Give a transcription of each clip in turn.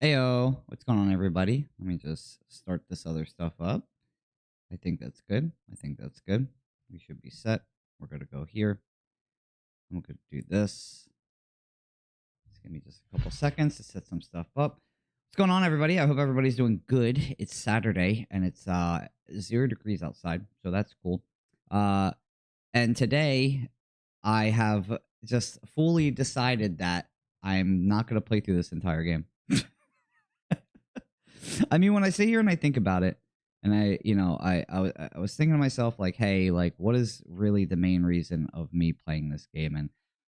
Heyo, what's going on, everybody? Let me just start this other stuff up. I think that's good. I think that's good. We should be set. We're going to go here. I'm going to do this. Just give me just a couple seconds to set some stuff up. What's going on, everybody? I hope everybody's doing good. It's Saturday, and it's 0 degrees outside, so that's cool. And today, I have just fully decided that I'm not going to play through this entire game. I mean, when I sit here and I think about it, and I was thinking to myself, like, hey, like, what is really the main reason of me playing this game? And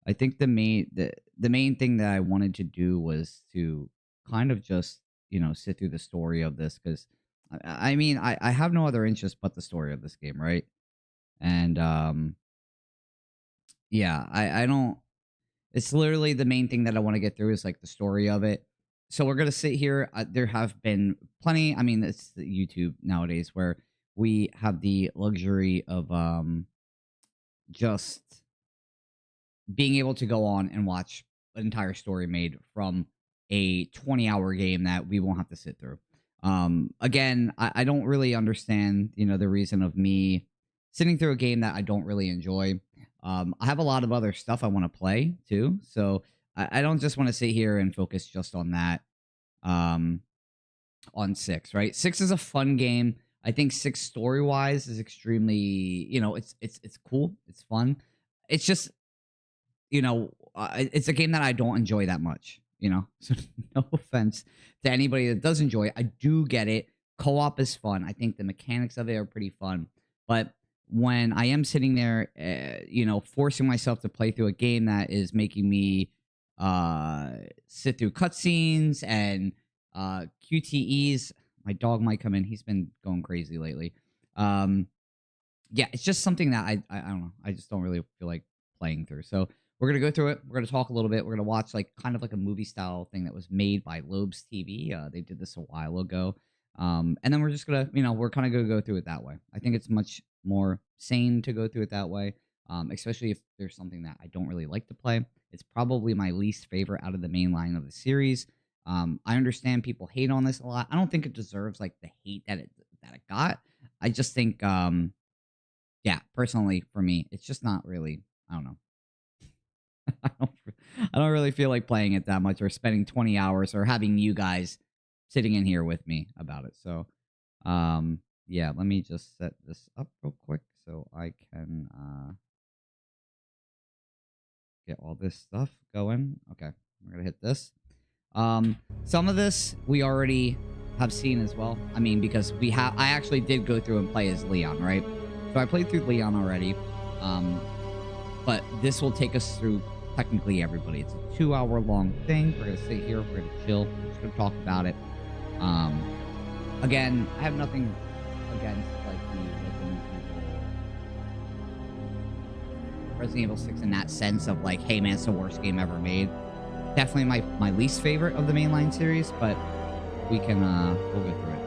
I think the main thing that I wanted to do was to kind of just sit through the story of this, because I mean, I have no other interest but the story of this game, right? And yeah, I don't. It's literally the main thing that I want to get through is like the story of it. So we're gonna sit here. There have been plenty. I mean, it's the YouTube nowadays where we have the luxury of just being able to go on and watch an entire story made from a 20-hour game that we won't have to sit through. Again, I don't really understand, the reason of me sitting through a game that I don't really enjoy. I have a lot of other stuff I want to play too, so I don't just want to sit here and focus just on that. On six, right? Six is a fun game. I think six story wise is extremely, it's cool, it's fun. It's just, it's a game that I don't enjoy that much. So no offense to anybody that does enjoy it. I do get it. Co-op is fun. I think the mechanics of it are pretty fun, but when I am sitting there, forcing myself to play through a game that is making me sit through cutscenes and QTEs. My dog might come in. He's been going crazy lately. Yeah, it's just something that I don't know. I just don't really feel like playing through. So we're gonna go through it. We're gonna talk a little bit. We're gonna watch like kind of like a movie style thing that was made by Lobes TV. They did this a while ago. And then we're just gonna, we're kind of gonna go through it that way. I think it's much more sane to go through it that way. Especially if there's something that I don't really like to play. It's probably my least favorite out of the main line of the series. I understand people hate on this a lot. I don't think it deserves like the hate that it got. I just think, yeah, personally for me, it's just not really. I don't know. I don't. I don't really feel like playing it that much, or spending 20 hours, or having you guys sitting in here with me about it. So, yeah, let me just set this up real quick so I can get all this stuff going. Okay, we're gonna hit this. Some of this we already have seen as well. I mean, because I actually did go through and play as Leon, right? So I played through Leon already. But this will take us through technically everybody. It's a 2-hour long thing. We're gonna sit here, we're gonna chill, we're just gonna talk about it. Again, I have nothing against like the Resident Evil 6 in that sense of like, hey man, it's the worst game ever made. Definitely my least favorite of the mainline series, but we can we'll go through it.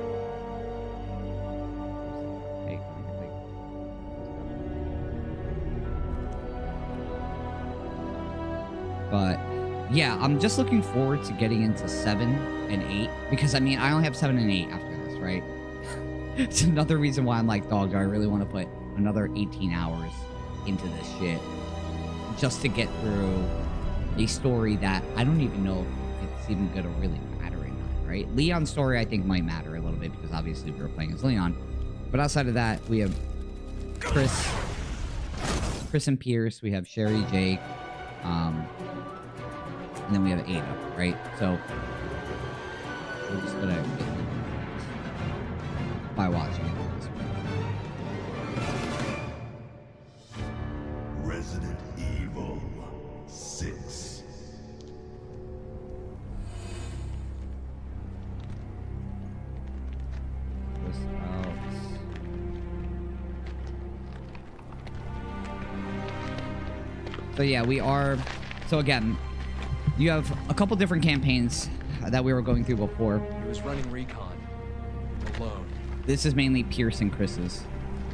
Hey, but yeah, I'm just looking forward to getting into 7 and 8, because I mean I only have 7 and 8 after this, right? It's another reason why I'm like, dog, do I really want to put another 18 hours into this shit just to get through a story that I don't even know if it's even gonna really matter or not, right? Leon's story I think might matter a little bit, because obviously we were playing as Leon. But outside of that, we have Chris and Pierce, we have Sherry, Jake, and then we have Ada, right? So we're just gonna get by watching it. Resident Evil 6. This out. So yeah, we are. So again, you have a couple different campaigns that we were going through before. He was running recon alone. This is mainly Pierce and Chris's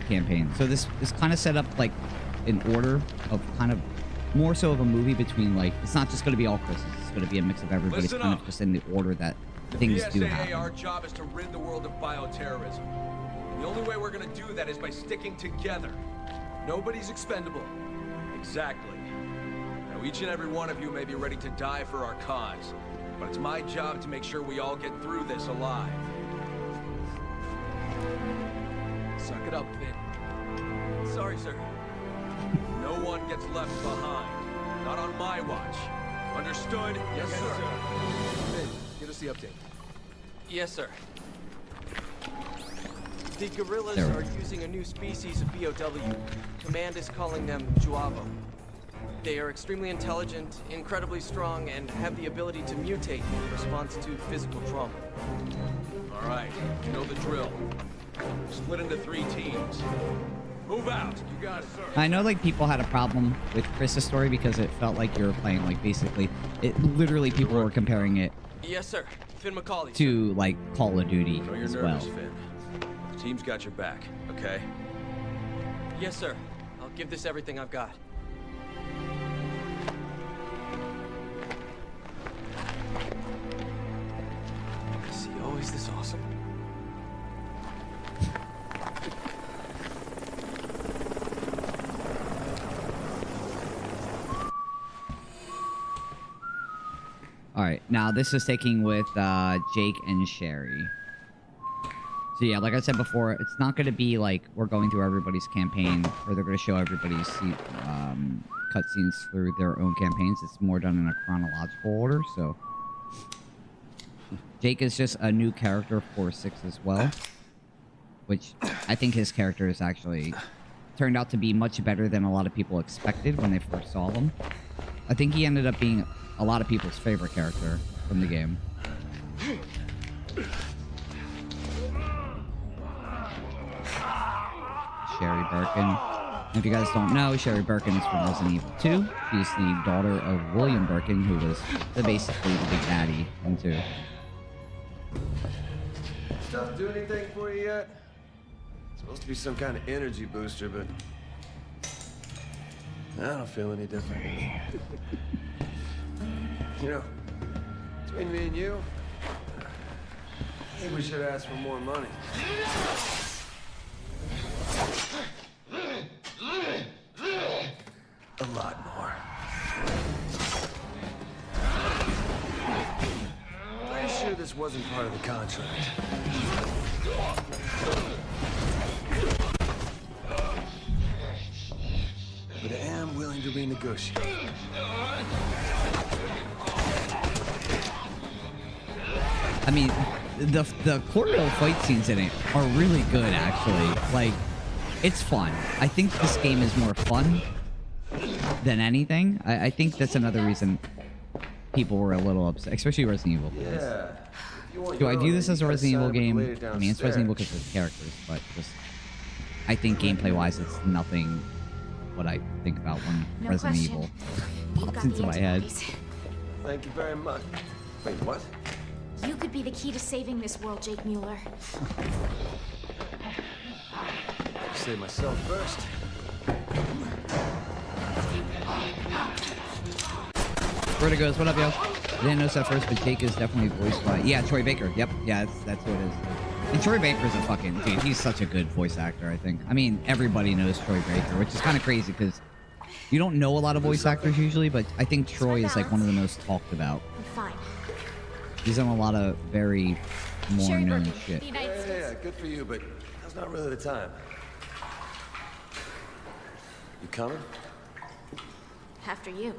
campaign. So this is kind of set up like in order of kind of more so of a movie between like, it's not just going to be all Chris's. It's going to be a mix of everybody. It's Listen kind up. of just in the order that things do PSAA, happen. our job is to rid the world of bioterrorism. The only way we're gonna do that is by sticking together. Nobody's expendable. Exactly. Now, each and every one of you may be ready to die for our cause, but it's my job to make sure we all get through this alive. Suck it up, Finn. Sorry, sir. No one gets left behind. Not on my watch. Understood? Yes, sir. Finn, give us the update. Yes, sir. The guerrillas There we are go. using a new species of BOW. Command is calling them Juavo. They are extremely intelligent, incredibly strong, and have the ability to mutate in response to physical trauma. All right, you know the drill. Split into 3 teams. Move out. You got it, sir. I know like people had a problem with Chris's story because it felt like you were playing like basically it literally people were comparing it Yes, sir. Finn McCauley. to like Call of Duty I know you're as well. nervous, Finn. The team's got your back, okay? Yes, sir. I'll give this everything I've got. Is he always this awesome? All right, now this is taking with Jake and Sherry. So yeah, like I said before, it's not going to be like we're going through everybody's campaign, or they're going to show everybody's cutscenes through their own campaigns. It's more done in a chronological order. So Jake is just a new character for 6 as well, which I think his character is actually turned out to be much better than a lot of people expected when they first saw him. I think he ended up being a lot of people's favorite character from the game. Sherry Birkin. If you guys don't know, Sherry Birkin is from Resident Evil 2. She's the daughter of William Birkin, who was basically the big daddy in 2. Stuff do anything for you yet? Supposed to be some kind of energy booster, but I don't feel any different. You know, between me and you, I think we should ask for more money. A lot more. Pretty sure this wasn't part of the contract. But I am willing to renegotiate. I mean, the choreo fight scenes in it are really good, actually. Like, it's fun. I think this game is more fun than anything. I think that's another reason people were a little upset, especially Resident Evil. Yeah. Do I view this as a Resident Evil game? I mean, it's Resident Evil because of the characters, but just I think gameplay-wise, it's nothing what I think about when No Resident question. Evil You've pops got into the my head. antibodies. Thank you very much. Wait, what? You could be the key to saving this world, Jake Mueller. Save myself first. Vertigo's, what up, yo? I didn't notice that first, but Jake is definitely voiced by... Yeah, Troy Baker. Yep. Yeah, that's who it is. And Troy Baker's a fucking... Dude, he's such a good voice actor, I think. I mean, everybody knows Troy Baker, which is kind of crazy because you don't know a lot of voice actors usually, but I think Troy is like one of the most talked about. I'm fine. He's done a lot of very more Sherry known Birkin, shit. the United Yeah, States. yeah, good for you, but that's not really the time. You coming? After you.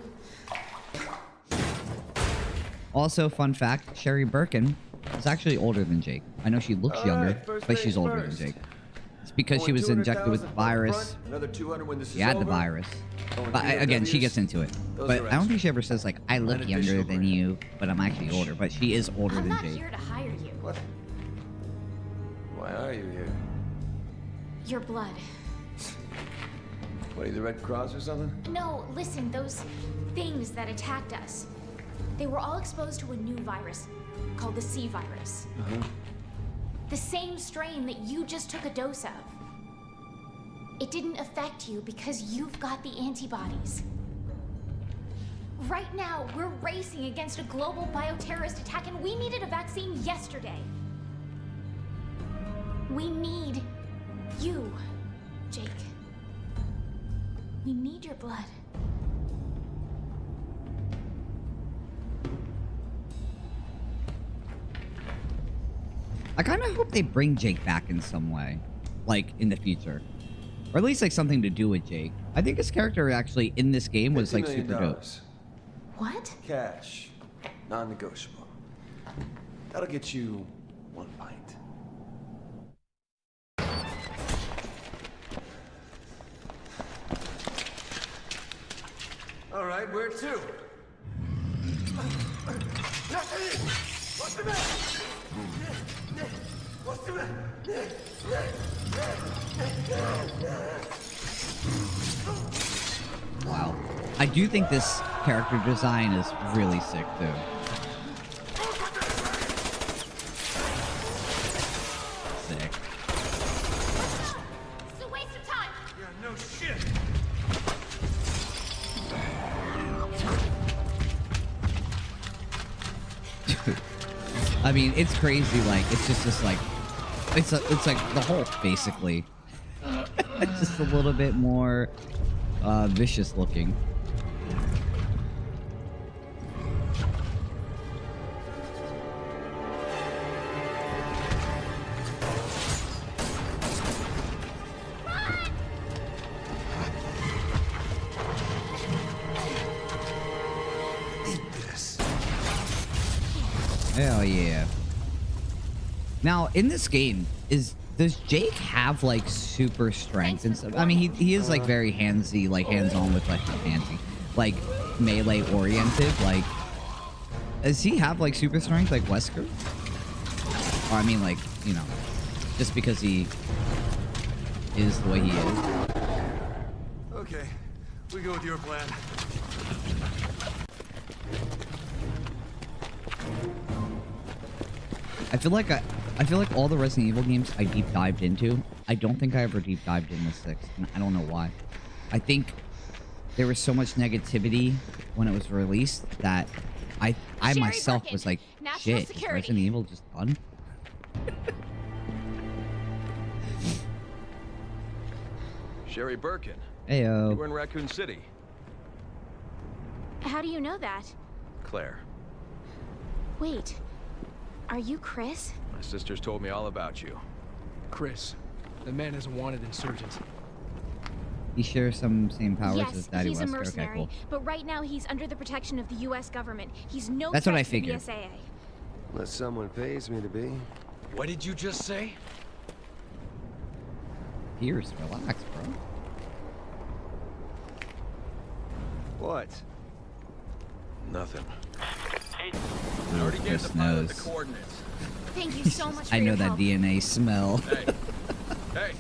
Also, fun fact, Sherry Birkin is actually older than Jake. I know she looks All younger, right, first but she's things older first. than Jake. It's because she was injected with the virus. Another 200 when this She is had the over. virus. Going But again, she POWs. gets into it. Those But are I don't think extra. she ever says, like, I look An younger additional than grant. you, but I'm actually older. But she is older I'm than not Jake. here to hire you. What? Why are you here? Your blood. What, are you the Red Cross or something? No, listen, those things that attacked us. They were all exposed to a new virus called the C virus. The same strain that you just took a dose of. It didn't affect you because you've got the antibodies. Right now, we're racing against a global bioterrorist attack, and we needed a vaccine yesterday. We need you, Jake. We need your blood. I kind of hope they bring Jake back in some way, like in the future, or at least like something to do with Jake. I think his character actually in this game was like $50 super million. dope. What? Cash. Non-negotiable. That'll get you 1 pint. All right, where to? What's the matter? What's the matter? Wow. I do think this character design is really sick too. Sick. It's a waste of time. Yeah, no shit. I mean, it's crazy. Like, it's just like, it's like the Hulk basically. Just a little bit more vicious looking. Eat this. Hell yeah. Now, in this game, does Jake have like super strength and stuff? I mean, he is like very handsy, like hands-on with like not handsy, like melee oriented. Like, does he have like super strength like Wesker? Or I mean, like, you know, just because he is the way he is. Okay, we go with your plan. I feel like all the Resident Evil games I deep dived into, I don't think I ever deep dived in the 6th, and I don't know why. I think there was so much negativity when it was released that I Sherry myself Birkin, was like, National shit, is Security. Resident Evil just done? Sherry Birkin. You Heyo. were in Raccoon City. How do you know that? Claire. Wait, are you Chris? My sisters told me all about you. Chris, the man is a wanted insurgent. He shares some same powers Yes, as Daddy he's a Wesker. mercenary, Okay, cool. but right now he's under the protection of the U.S. government. He's no That's what threat I to figured. the BSAA. Unless someone pays me to be. What did you just say? Pierce, relax, bro. What? Nothing. I Ooh, already gave Chris the pilot the knows. coordinates. Thank you so much for I know your that help. DNA smell. Hey. Hey.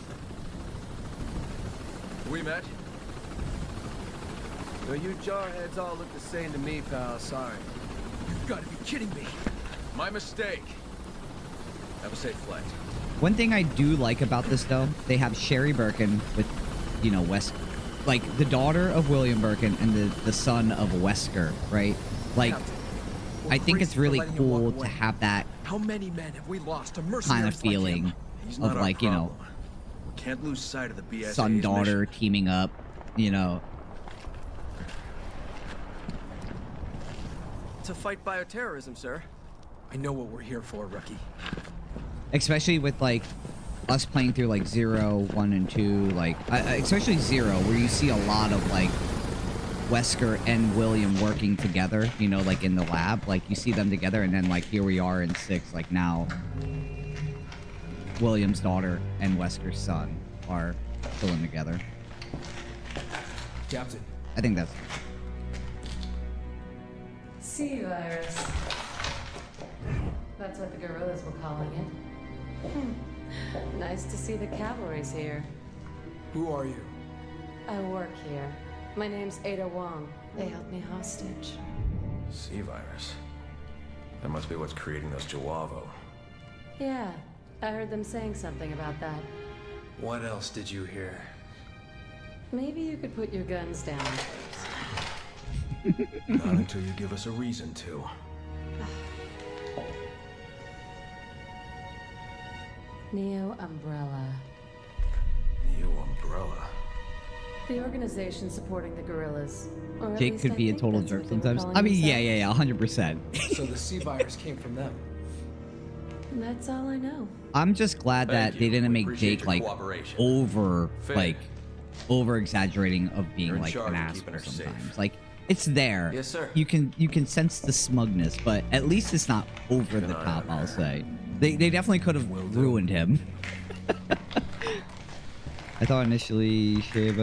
We met? No, you jarheads all look the same to me, pal. Sorry. You've got to be kidding me. My mistake. Have a safe flight. One thing I do like about this, though, they have Sherry Birkin with, you know, like the daughter of William Birkin and the son of Wesker, right? Like, Captain, we're I think it's crazy for really letting you cool walk to away. have that How many men have we lost to kind mercenaries of feeling like him? He's of, not our like, you know, problem. We can't lose sight of the BSA's son-daughter mission. teaming up, you know. To fight bioterrorism, sir. I know what we're here for, Rookie. Especially with, like, us playing through, like, 0, 1, and 2, like, especially 0, where you see a lot of, like, Wesker and William working together, you know, like, in the lab. Like, you see them together, and then, like, here we are in 6, like, now William's daughter and Wesker's son are pulling together. Captain, I think that's... C virus. That's what the guerrillas were calling it. Nice to see the cavalry's here. who are you? I work here. My name's Ada Wong. They held me hostage. C-virus. That must be what's creating those Jawavo. Yeah, I heard them saying something about that. What else did you hear? Maybe you could put your guns down. Not until you give us a reason to. Neo Umbrella. New Umbrella. The organization supporting the guerrillas. Or at Jake least could I be a think total that's jerk what they were sometimes. calling I mean, yeah, themselves. 100%. So the C virus came from them. And that's all I know. I'm just glad that Thank they you. didn't We make appreciate Jake your like cooperation. over exaggerating of being You're in like charge an of keeping asshole her safe. sometimes. Like it's there. Yes, sir. You can sense the smugness, but at least it's not over the Good eye top. on I'll her. say they definitely could have Will do. ruined him. I thought initially Sheva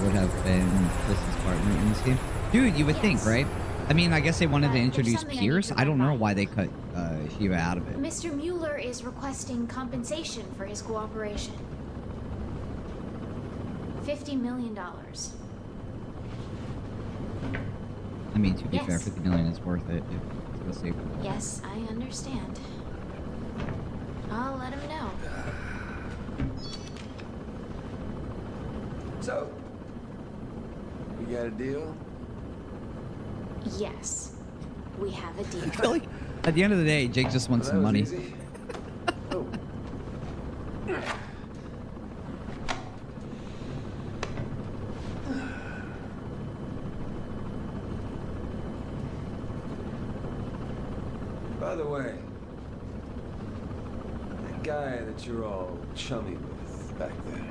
would have been Chris's partner in this game. Dude, you would think, right? I mean, I guess they wanted to There's introduce something I need Pierce. to I don't run know by why you. they cut Sheva out of it. Mr. Mueller is requesting compensation for his cooperation. $50 million. I mean, to be fair, Yes. 50 million is worth it. If it's safe. Yes, I understand. I'll let him know. So, we got a deal? Yes, we have a deal. I feel like at the end of the day, Jake just wants Well, some that money. was easy. Oh. By the way, that guy that you're all chummy with back there,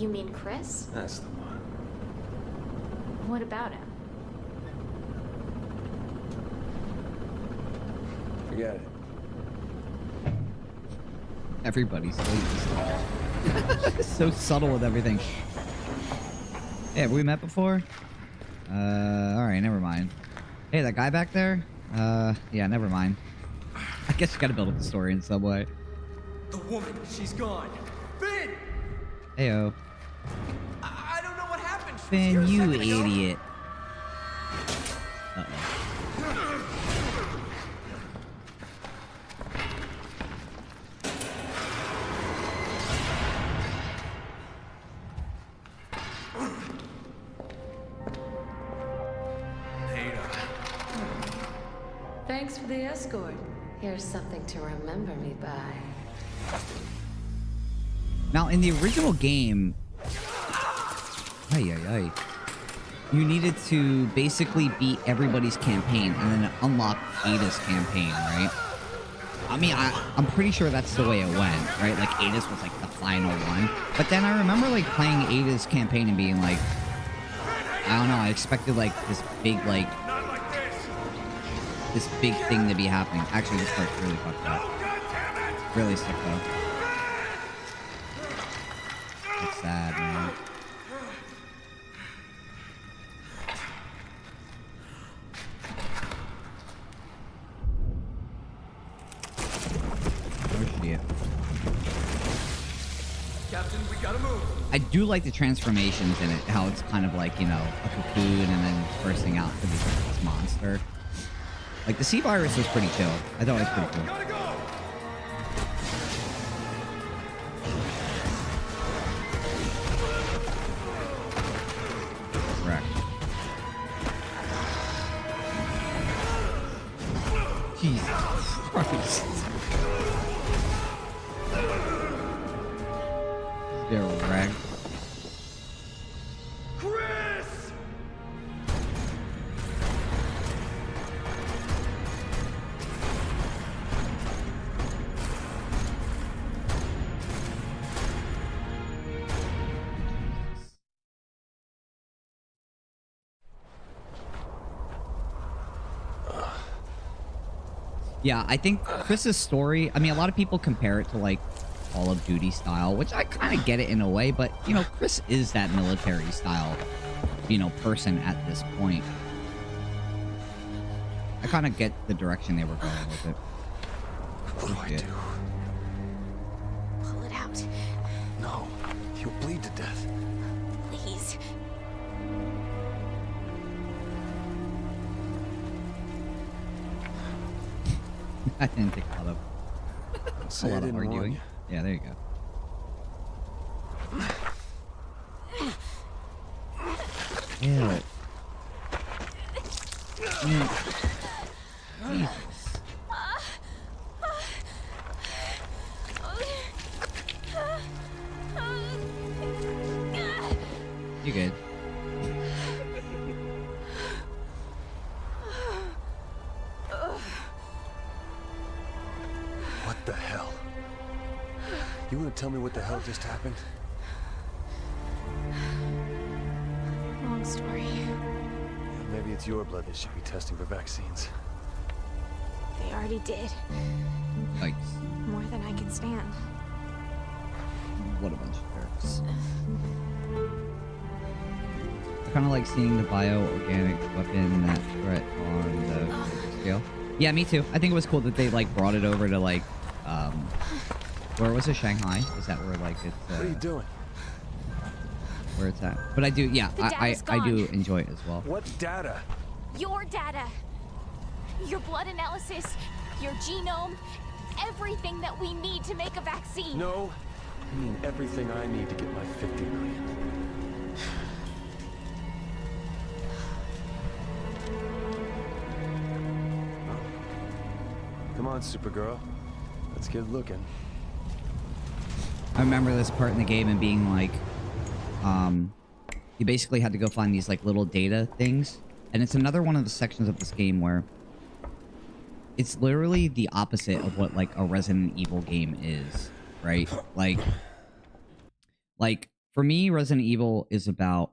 You mean Chris? that's the one. What about him? Forget it. Everybody's so subtle with everything. Hey, have we met before? Alright, never mind. Hey, that guy back there? Yeah, never mind. I guess you gotta build up the story in some way. The woman, she's gone. Finn! Heyo. I don't know what happened. Finn, Here a you second ago. idiot. Uh-oh. Thanks for the escort. Here's something to remember me by. Now, in the original game, you needed to basically beat everybody's campaign and then unlock Ada's campaign, right? I mean, I'm pretty sure that's the way it went, right? Like, Ada's was like the final one. But then I remember like playing Ada's campaign and being like, I don't know, I expected like this big this big thing to be happening. Actually, this part's really fucked up. Really sick though. It's sad, man. Oh shit. Captain, we gotta move. I do like the transformations in it, how it's kind of like, you know, a cocoon and then bursting out to this monster. Like, the sea virus was pretty chill. I thought it was pretty cool. Gotta go! Correct. Jesus Christ. They're wrecked. Chris! Yeah, I think Chris's story, I mean, a lot of people compare it to, like, Call of Duty style, which I kind of get it in a way, but, you know, Chris is that military style, you know, person at this point. I kind of get the direction they were going with it. What do I Yeah. do? Pull it out. No, he'll bleed to death. Please. I didn't take a lot of, Say I a lot of didn't warn arguing. you. Yeah, there you go. Ew. Jesus. You good? What the hell? You want to tell me what the hell just happened? Long story. Maybe it's your blood they should be testing for vaccines. They already did. Yikes. More than I can stand. What a bunch of jerks. I kind of like seeing the bio-organic weapon that threat on the scale. Yeah, me too. I think it was cool that they like brought it over to like, where was it? Shanghai? Is that where like it's? What are you doing? Where it's at? But I do, yeah, I do enjoy it as well. What data? Your data. Your blood analysis. Your genome. Everything that we need to make a vaccine. No, I mean everything I need to get my 50 million. Well, come on, Supergirl. Let's get looking. I remember this part in the game and being like, you basically had to go find these like little data things. And it's another one of the sections of this game where it's literally the opposite of what like a Resident Evil game is, right? Like for me, Resident Evil is about,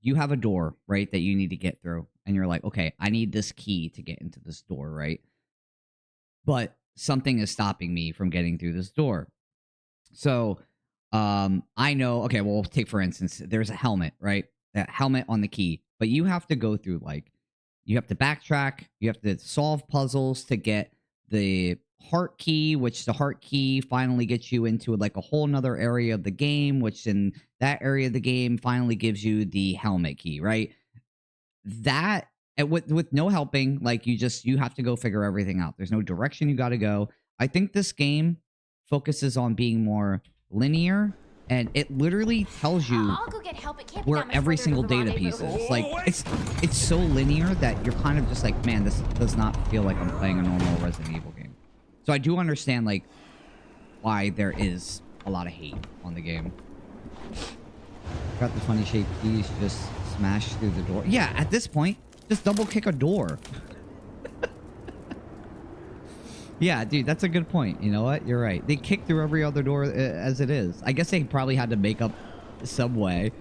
you have a door, right, that you need to get through. And you're like, okay, I need this key to get into this door, right? But something is stopping me from getting through this door. So, I know, okay, well, take for instance, there's a helmet, right? That helmet on the key, but you have to go through like, you have to backtrack, you have to solve puzzles to get the heart key, which the heart key finally gets you into like a whole nother area of the game, which in that area of the game finally gives you the helmet key, right? That, with no helping, like you have to go figure everything out. There's no direction you got to go. I think this game focuses on being more linear, and it literally tells you I'll go get help. It can't be where that much every further single to the data rendezvous. piece is. Like it's so linear that you're kind of just like, man, this does not feel like I'm playing a normal Resident Evil game. So I do understand like why there is a lot of hate on the game. Got the funny shaped keys, just smash through the door. Yeah, at this point, just double kick a door. Yeah, dude, that's a good point. You know what? You're right. They kick through every other door as it is. I guess they probably had to make up some way.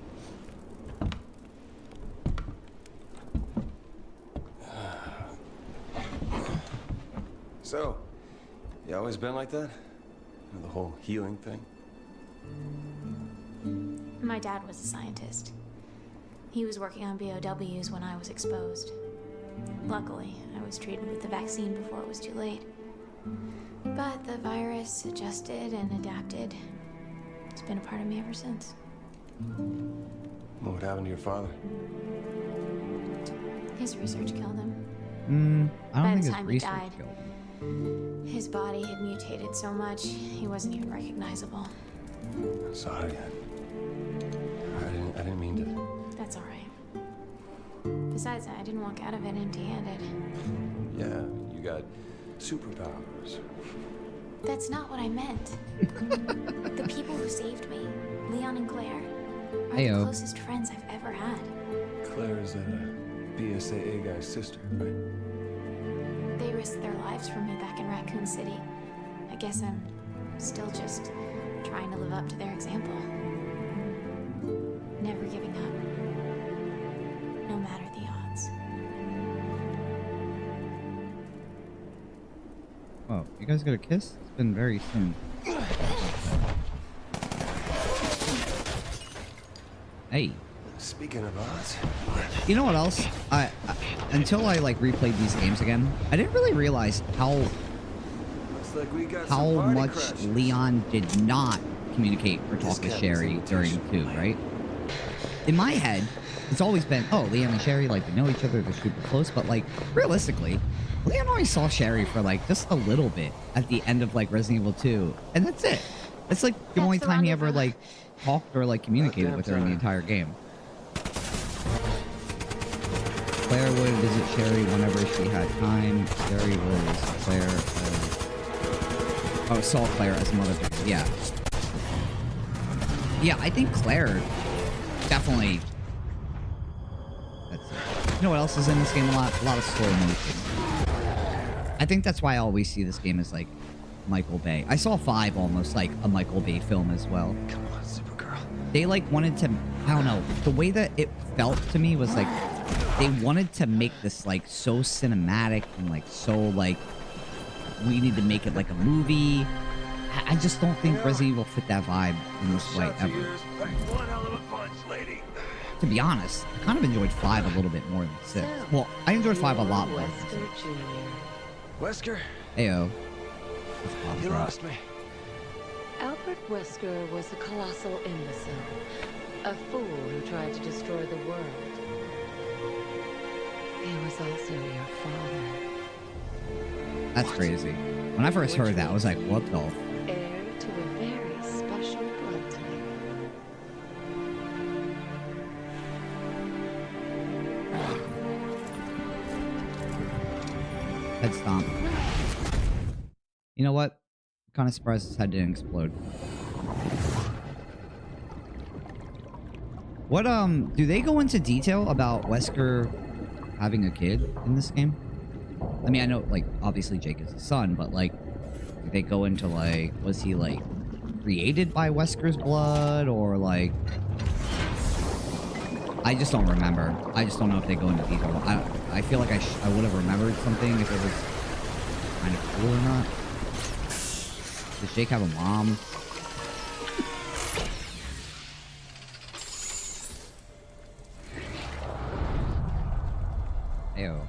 So, you always been like that? The whole healing thing? My dad was a scientist. He was working on BOWs when I was exposed. Luckily, I was treated with the vaccine before it was too late. But the virus adjusted and adapted. It's been a part of me ever since. What happened to your father? His research killed him. I don't By think the his time he research died, killed. his body had mutated so much, he wasn't even recognizable. Sorry, I didn't mean to. That's all right. Besides, I didn't walk out of it empty-handed. Yeah, you got superpowers. That's not what I meant. The people who saved me, Leon and Claire, are Heyo. the closest friends I've ever had. Claire is that BSAA guy's sister, right? They risked their lives for me back in Raccoon City. I guess I'm still just trying to live up to their example. Never giving up. No matter the odds. Oh, you guys got a kiss? It's been very soon. Hey. Speaking of odds, You know what else? Until I like replayed these games again, I didn't really realize looks like we got some how party much crashers. Leon did not communicate or This talk with cat Sherry was during intentional, 2, right? In my head, it's always been, oh, Leon and Sherry, like, they know each other, they're super close, but, like, realistically, Leon only saw Sherry for, like, just a little bit at the end of, like, Resident Evil 2, and that's it. It's, like, the That's only the time he ever, rendezvous. like, talked or, like, communicated Goddamn with her in the time. entire game. Claire would visit Sherry whenever she had time. Sherry was Claire as... Oh, saw Claire as a mother figure. Yeah. Yeah, I think Claire definitely... That's it. You know what else is in this game a lot? A lot of slow motion. I think that's why I always see this game as, like, Michael Bay. I saw 5 almost like a Michael Bay film as well. Come on, Supergirl. They, like, wanted to... I don't know. The way that it felt to me was, like... They wanted to make this, like, so cinematic and, like, so, like... We need to make it like a movie. I just don't think Resident Evil fit that vibe in this way ever. One hell of a punch, lady. To be honest, I kind of enjoyed 5 a little bit more than 6. Well, I enjoyed 5 a lot more than 6. Wesker Jr. Wesker, Ayo. you lost me. Albert Wesker was a colossal imbecile. A fool who tried to destroy the world. He was also your father. That's crazy. When I first heard that, I was like, what the? Heir to a very special blood type. Head stomp. You know what? I'm kind of surprised his head didn't explode. What, do they go into detail about Wesker having a kid in this game? I mean, I know, like, obviously Jake is his son, but, like, do they go into, like, was he, like, created by Wesker's blood, or, like... I just don't remember. I just don't know if they go into detail. I feel like I would have remembered something if it was kind of cool or not. Does Jake have a mom? Ew.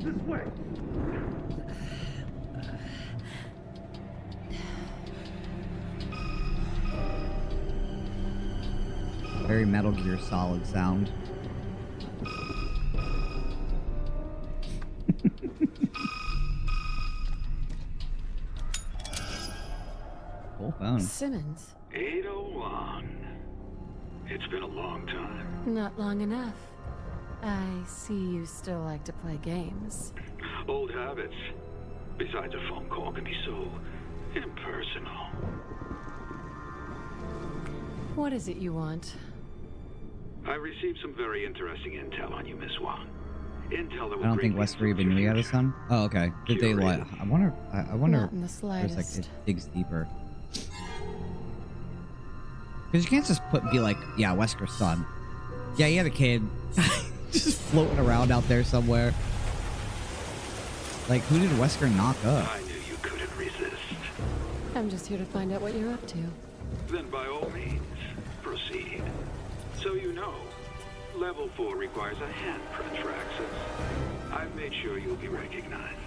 This way. Very Metal Gear Solid sound. Cool phone. Simmons. 801. It's been a long time. Not long enough. I see you still like to play games. Old habits. Besides, a phone call can be so impersonal. What is it you want? I received some very interesting intel on you, Miss Wong. Intel that I don't think Wesker even knew he had a son. Oh, okay. Did they like? I wonder. I wonder. Not in the If there's like slightest. it digs deeper. Because you can't just be like, yeah, Wesker's son. Yeah, he had a kid, just floating around out there somewhere. Like, who did Wesker knock up? I knew you couldn't resist. I'm just here to find out what you're up to. Then by all means, proceed. So you know, level 4 requires a handprint for access. I've made sure you'll be recognized.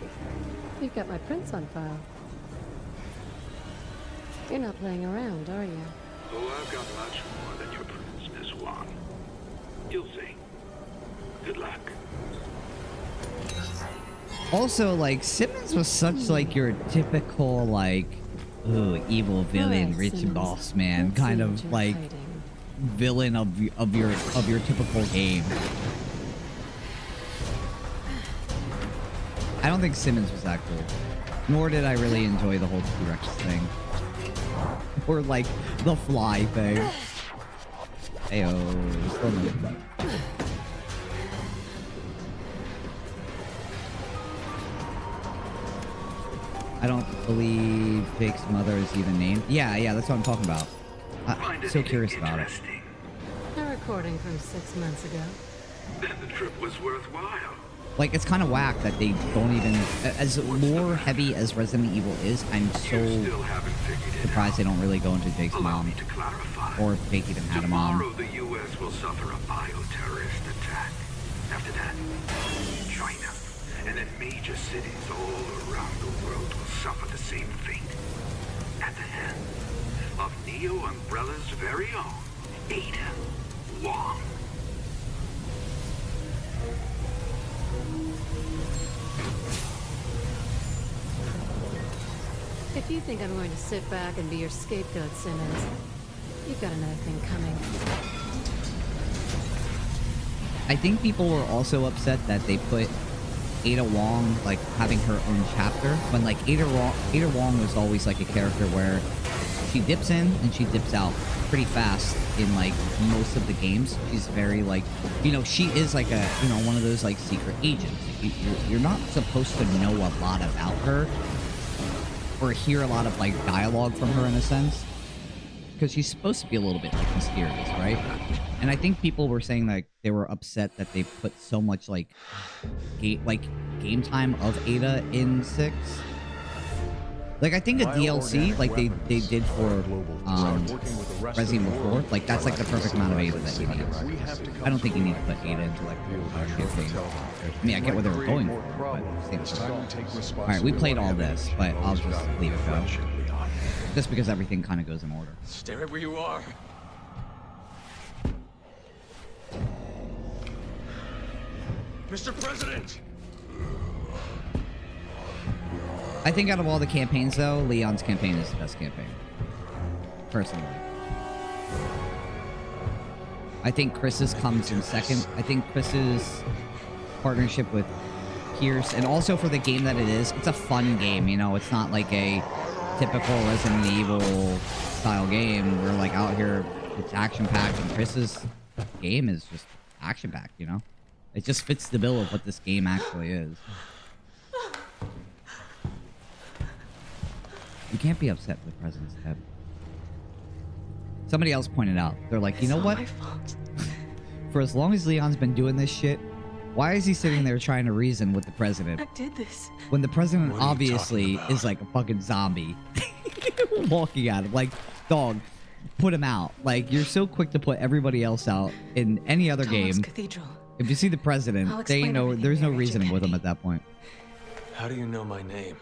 You've got my prints on file. You're not playing around, are you? Oh, I've got much more than your prints, Miss Wong. You'll see. Good luck. Also, like, Simmons was such like your typical like, ooh, evil villain, Alright, rich Simmons. boss man, Let's kind see of what you're like hiding. villain of your typical game. I don't think Simmons was that cool. Nor did I really enjoy the whole T-Rex thing. Or like the fly thing. Ayo, still no. I don't believe Jake's mother is even named. Yeah, that's what I'm talking about. I'm so curious about it. Interesting. A recording from 6 months ago. Then the trip was worthwhile. Like, it's kind of whack that they don't even... As more heavy as Resident Evil is, I'm You so still haven't figured it surprised out. they don't really go into Jake's Allow mom. me to clarify. Or if Jake even had a Tomorrow, mom. the U.S. will suffer a bioterrorist attack. After that, China, and then major cities all around the world will suffer the same fate. At the hands of Neo Umbrella's very own Ada Wong. If you think I'm going to sit back and be your scapegoat, Simmons, you've got another thing coming. I think people were also upset that they put Ada Wong, like, having her own chapter, when, like, Ada Wong was always, like, a character where she dips in and she dips out pretty fast in, like, most of the games. She's very, like, you know, she is, like, a, you know, one of those, like, secret agents. You're not supposed to know a lot about her or hear a lot of, like, dialogue from her in a sense, because she's supposed to be a little bit, like, mysterious, right? And I think people were saying, like, they were upset that they put so much, like, game time of Ada in 6. Like, I think a DLC, like they did for Resident Evil 4, like, that's, like, the perfect amount of Ada that you need. I don't think you need to put Ada into, like, a campaign. I mean, I get where they were going for it, but alright, we played all this, but I'll just leave it go. Just because everything kind of goes in order. Stay right where you are. Mr. President! I think out of all the campaigns, though, Leon's campaign is the best campaign. Personally. I think Chris's comes in second. I think Chris's partnership with Pierce, and also for the game that it is, it's a fun game, you know? It's not like a typical Resident Evil style game. We're, like, out here, it's action-packed, and Chris's game is just action-packed, you know? It just fits the bill of what this game actually is. You can't be upset with the president's dead. Somebody else pointed out, they're like, you know what? For as long as Leon's been doing this shit, why is he sitting there trying to reason with the president? I did this. When the president obviously is like a fucking zombie. Walking at him. Like, dog, put him out. Like, you're so quick to put everybody else out in any other game. Cathedral. If you see the president, they ain't no, there's no reasoning with him at that point. How do you know my name?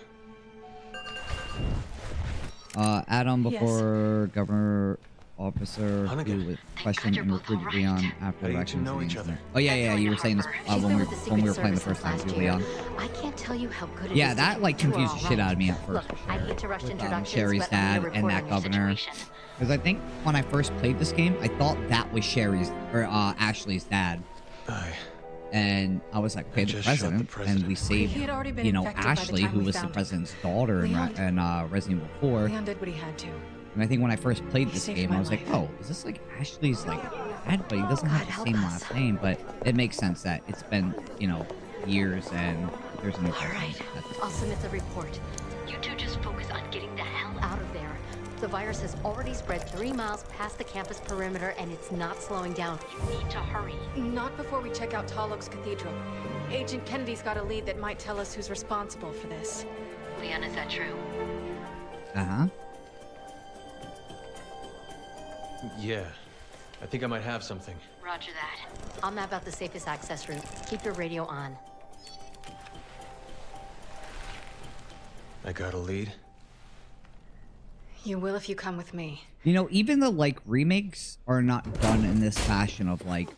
Adam before Governor Officer Hunnigan. who was questioned and recruited Leon after How do you two elections. know each other? Oh yeah, you were saying this when we were playing the first time with Leon. I can't tell you how good it Yeah, is that to like keep you confused the all shit right. out of me at first. Look, I hate to rush introductions, Sherry's but I'm dad here and that reporting your governor. situation. Because I think when I first played this game, I thought that was Sherry's or Ashley's dad. And I was like, okay, the president, and we saved, He had already been you know, infected by the Ashley, time who we was the found him. president's daughter in Resident Evil 4. Leon did what he had to. And I think when I first played He this saved game, my I was like, life. oh, is this like Ashley's like dad? But he doesn't have the same last name. But it makes sense that it's been, you know, years and there's no. All right, I'll submit the report. You two just focus on getting the hell out of there. The virus has already spread 3 miles past the campus perimeter, and it's not slowing down. You need to hurry. Not before we check out Tall Oaks Cathedral. Agent Kennedy's got a lead that might tell us who's responsible for this. Leon, is that true? Uh-huh. Yeah. I think I might have something. Roger that. I'll map out the safest access route. Keep your radio on. I got a lead. You will if you come with me. You know, even the like remakes are not done in this fashion of like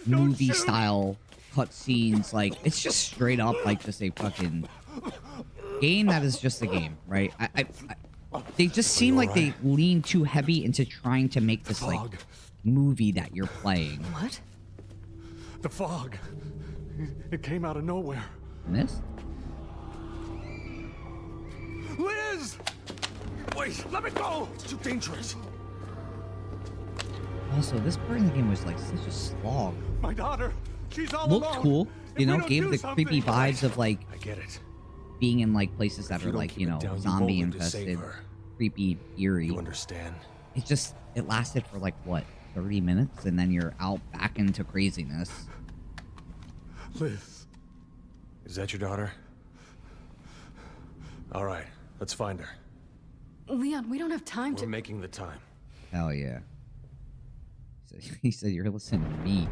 movie style cutscenes. Like it's just straight up like just a fucking game that is just a game, right? They just seem like they lean too heavy into trying to make this like movie that you're playing. What? The fog. It came out of nowhere. And this? Liz! Wait, let me go! It's too dangerous. Also, this part of the game was like such a slog. My daughter, she's all Looked alone. cool, If you we know, don't gave do the something- creepy vibes of like I get it. being in like places that you are don't like, keep you it know, down, you zombie won't live to save infested, her. creepy, eerie. You understand? It just, it lasted for like, what, 30 minutes? And then you're out back into craziness. Liz. Is that your daughter? All right, let's find her. Leon, we don't have time We're to. making the time. Hell yeah. He said, you're listening to me.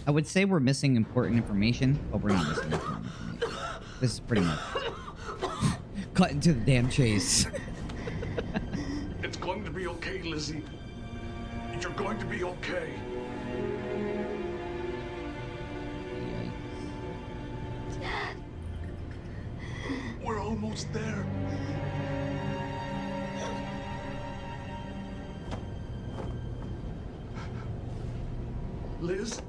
I would say we're missing important information, but we're not missing important information. This is pretty much cut into the damn chase. It's going to be okay, Lizzie. You're going to be okay. Dad. We're almost there. Liz?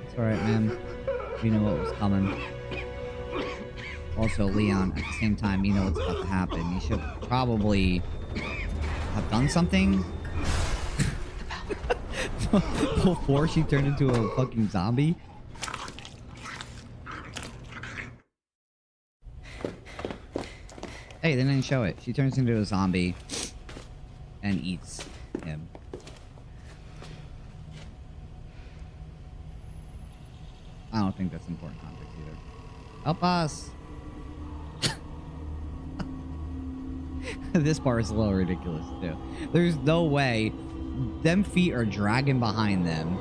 It's alright, man. You know what was coming. Also, Leon, at the same time, you know what's about to happen. You should probably have done something before she turned into a fucking zombie. Hey, they didn't show it. She turns into a zombie and eats him. I don't think that's important context either. Help us! This part is a little ridiculous too. There's no way them feet are dragging behind them.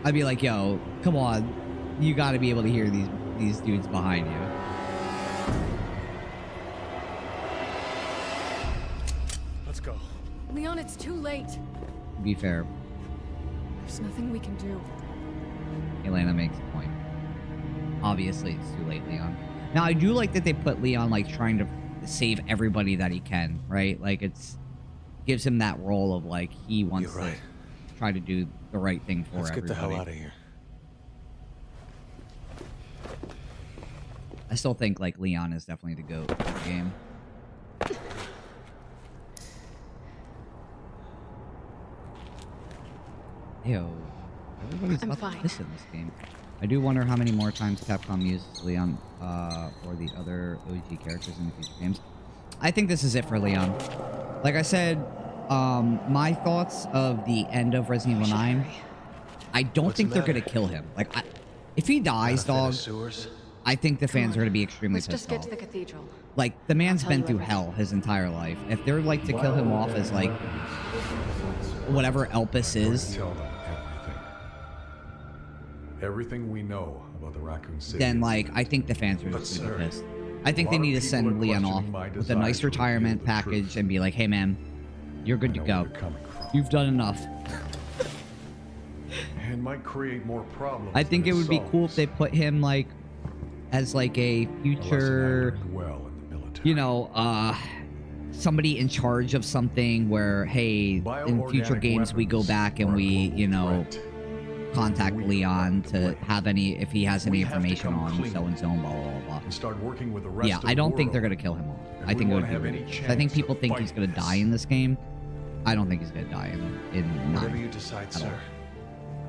I'd be like, yo, come on. You gotta be able to hear these dudes behind you. Let's go. Leon, it's too late. To be fair, There's nothing we can do. Elena makes a point. Obviously, it's too late, Leon. Now, I do like that they put Leon, like, trying to save everybody that he can, right? Like, it's gives him that role of, like, he wants to try to do the right thing for everybody. Let's get the hell out of here. I still think, like, Leon is definitely the GOAT of the game. Ew. Everybody's I'm about to fine. piss in this game. I do wonder how many more times Capcom uses Leon or the other OG characters in the future games. I think this is it for Leon. Like I said, my thoughts of the end of Resident Evil 9, I don't think they're going to kill him. Like, if he dies, dog, I think the fans are going to be extremely Let's pissed just get off. to the cathedral. Like, the man's I'll tell been you through everything. hell his entire life. If they're like to kill him off as like whatever Elpis is, Tell them everything we know about the Raccoon City. then like I think the fans are just gonna be pissed. I think they need to send Leon off with a nice retirement package and be like, hey man, you're good to go. You've done enough. And might create more problems. I think it than would be solves. cool if they put him like as like a future, you know, somebody in charge of something where, hey, in future games we go back and we, you know, contact Leon to have any, if he has any information on so and so and blah blah blah. And start working with the rest Yeah, of I the don't think they're world. gonna kill him off. If I we think it would wanna be have weird. any 'Cause I think chance people of think he's fighting gonna die in this game. I don't think he's gonna die in Whatever 9 you decide, at all. sir.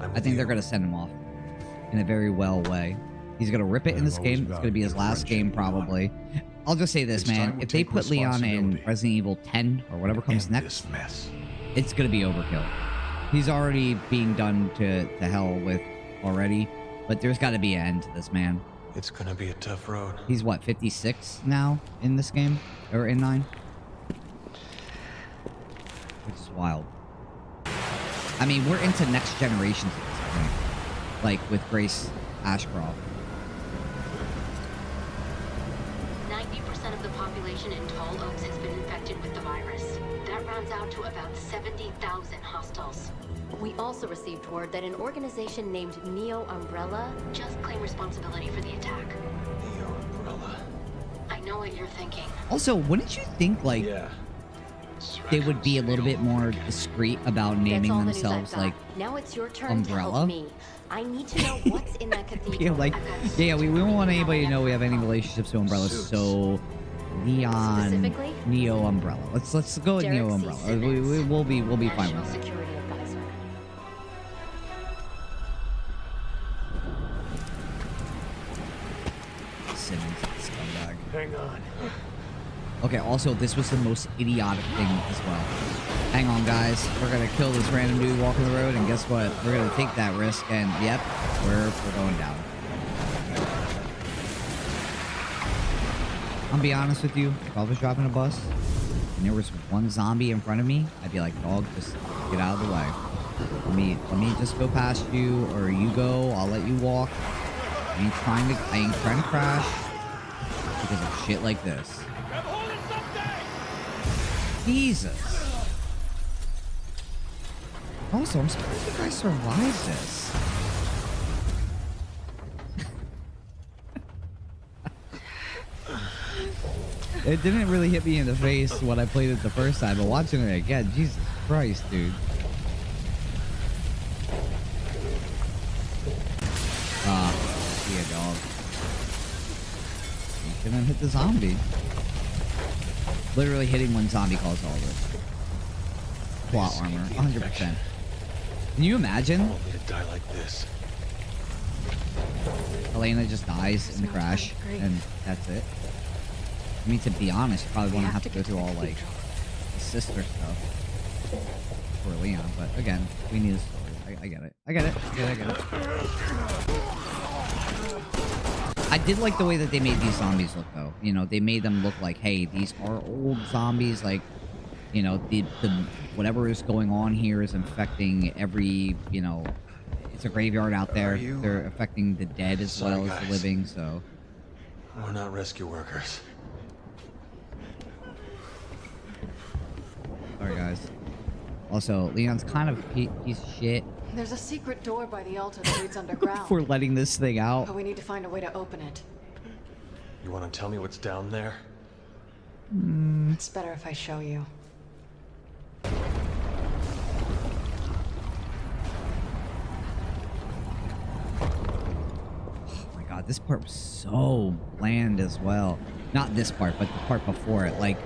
I'm I with think they're you. gonna send him off in a very well way. He's gonna rip it in this game. It's gonna be his last game probably. I'll just say this, man. If they put Leon in Resident Evil 10 or whatever comes next, it's gonna be overkill. He's already being done to hell with already, but there's got to be an end to this man. It's gonna be a tough road. He's what, 56 now in this game or in 9, which is wild. I mean, we're into next generations at this point, like with Grace Ashcroft. 90% of the population in Tall Oaks has been infected with the virus. That rounds out to about 70,000 hostiles. We also received word that an organization named Neo Umbrella just claimed responsibility for the attack. Neo Umbrella. I know what you're thinking. Also, wouldn't you think like they would be a little bit more discreet about naming That's all the news I've themselves got. like Now it's your turn to Umbrella? help me. I need to know what's in that cathedral. Yeah, like, yeah, we don't want anybody to know we have any relationships to Umbrella. So, Leon, Specifically? Neo Umbrella. Let's go with Derek Neo C. Umbrella. Simmons, We'll be fine National with it. Security Advisor. Simmons, scumbag. Hang on. Okay. Also, this was the most idiotic thing as well. Hang on, guys. We're gonna kill this random dude walking the road, and guess what? We're gonna take that risk, and yep, we're going down. I'll be honest with you. If I was driving a bus and there was one zombie in front of me, I'd be like, dog, just get out of the way. Let me just go past you, or you go. I'll let you walk. I ain't trying to crash because of shit like this. Jesus. Also, I'm surprised you guys survived this. It didn't really hit me in the face when I played it the first time, but watching it again, Jesus Christ, dude. See a dog. You shouldn't hit the zombie. Literally hitting one zombie caused all this. Plot armor, 100%. Can you imagine? I want me to die like this. Elena just dies in the crash, and that's it. I mean, to be honest, you probably won't have to go through all, like, the sister stuff for Leon, but again, we need a story. I get it. I get it. I get it. I did like the way that they made these zombies look, though. You know, they made them look like, hey, these are old zombies, like, you know, the whatever is going on here is infecting every, you know, it's a graveyard out there. They're affecting the dead as well as the living, so. We're not rescue workers. Sorry, guys. Also, Leon's kind of a piece of shit There's a secret door by the altar that leads underground. for letting this thing out. But we need to find a way to open it. You want to tell me what's down there? It's better if I show you. Oh my god, this part was so bland as well. Not this part, but the part before it. Like,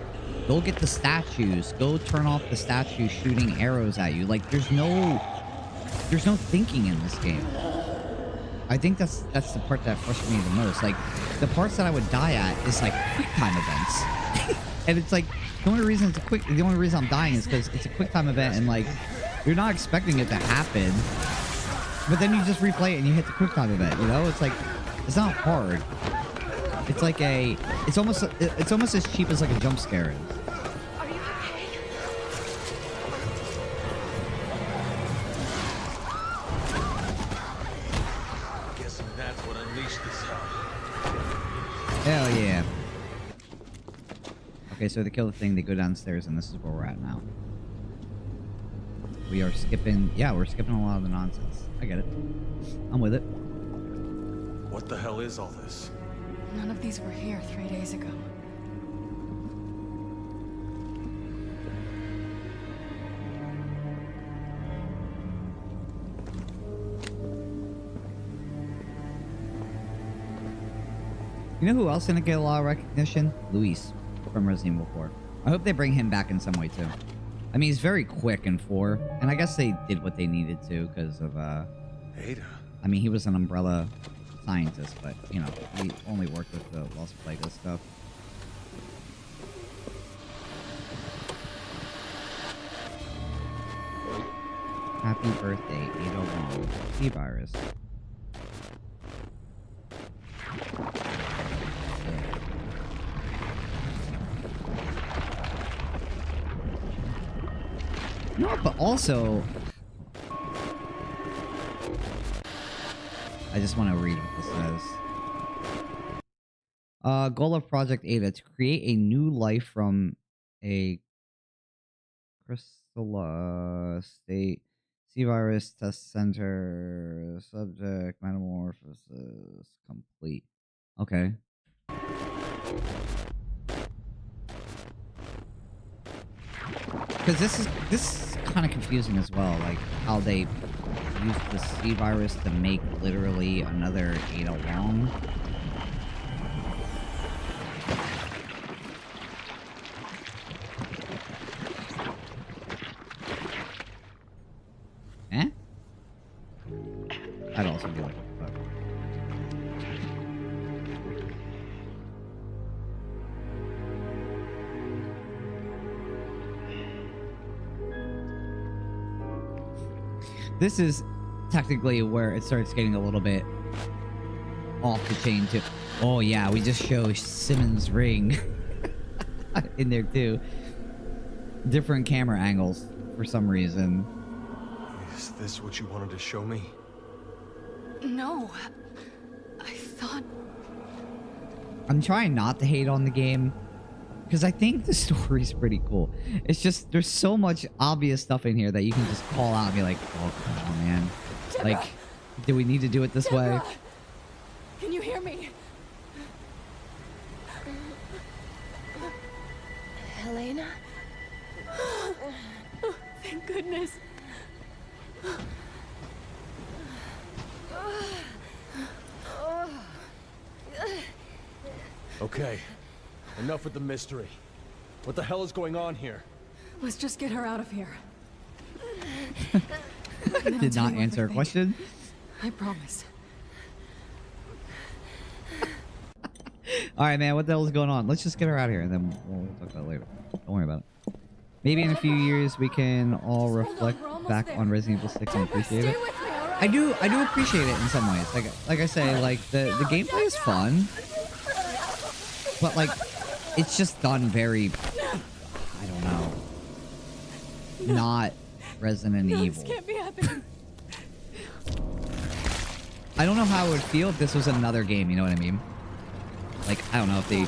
go get the statues. Go turn off the statue shooting arrows at you. Like, there's no thinking in this game. I think that's the part that frustrated me the most. Like, the parts that I would die at is like quick time events. And it's like, the only reason I'm dying is because it's a quick time event and like, you're not expecting it to happen. But then you just replay it and you hit the quick time event, you know? It's like, it's not hard. It's like it's almost as cheap as like a jump scare is. Are you okay? Guessing that's what unleashed this hell. Hell yeah. Okay, so to kill the thing, they go downstairs, and this is where we're at now. We are skipping... Yeah, we're skipping a lot of the nonsense. I get it. I'm with it. What the hell is all this? None of these were here 3 days ago. You know who else didn't get a lot of recognition? Luis from Resident Evil 4. I hope they bring him back in some way, too. I mean, he's very quick in 4, and I guess they did what they needed to because of, Ada. I mean, he was an Umbrella scientist, but, you know, he only worked with the Los Plagas stuff. Happy birthday, Ada Wong. T-Virus. No, but also... I just want to read what this says. Goal of Project Ada, to create a new life from a crystal state. C-Virus Test Center. Subject Metamorphosis complete. Okay. Because this is kind of confusing as well, like how they use the C-Virus to make literally another Ada Wong. Eh? I'd also be like, fuck. This is technically where it starts getting a little bit off the chain too. Oh yeah, we just show Simmons' ring in there too. Different camera angles for some reason. Is this what you wanted to show me? No. I thought. I'm trying not to hate on the game because I think the story's pretty cool. It's just there's so much obvious stuff in here that you can just call out and be like, oh, come on, man. Deborah! Like, do we need to do it this way? Deborah! Can you hear me? Helena? Thank goodness. Okay. Enough with the mystery. What the hell is going on here? Let's just get her out of here. Did not answer a question. I promise. All right, man. What the hell is going on? Let's just get her out of here, and then we'll talk about it later. Don't worry about it. Maybe in a few years we can all reflect back on Resident Evil 6 and appreciate it. I do appreciate it in some ways. Like I say, like the gameplay is fun, but like it's just done very, I don't know, not Resident Evil. This can't be happening. I don't know how it would feel if this was another game. You know what I mean? Like I don't know if they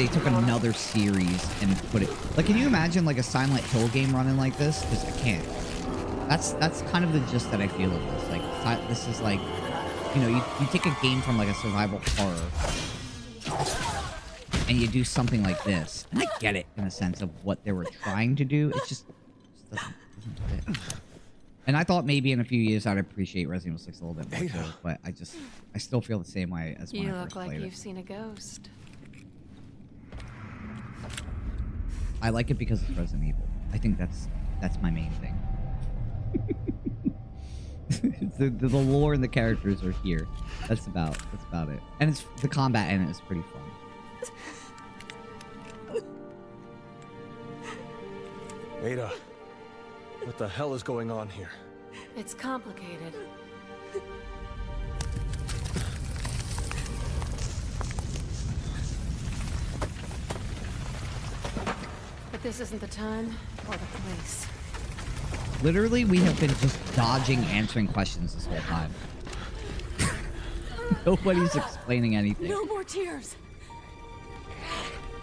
took another series and put it like, can you imagine like a Silent Hill game running like this? Because I can't. That's kind of the gist that I feel of this. Like this is like, you know, you take a game from like a survival horror and you do something like this, and I get it in a sense of what they were trying to do. It just doesn't fit. And I thought maybe in a few years I'd appreciate Resident Evil 6 a little bit more too, but I still feel the same way as when You I look first like played you've it. seen a ghost. I like it because it's Resident Evil. I think that's my main thing. the lore and the characters are here. That's about it. And it's the combat in it is pretty fun. Ada, what the hell is going on here? It's complicated. But this isn't the time or the place. Literally, we have been just dodging answering questions this whole time. Nobody's explaining anything. No more tears.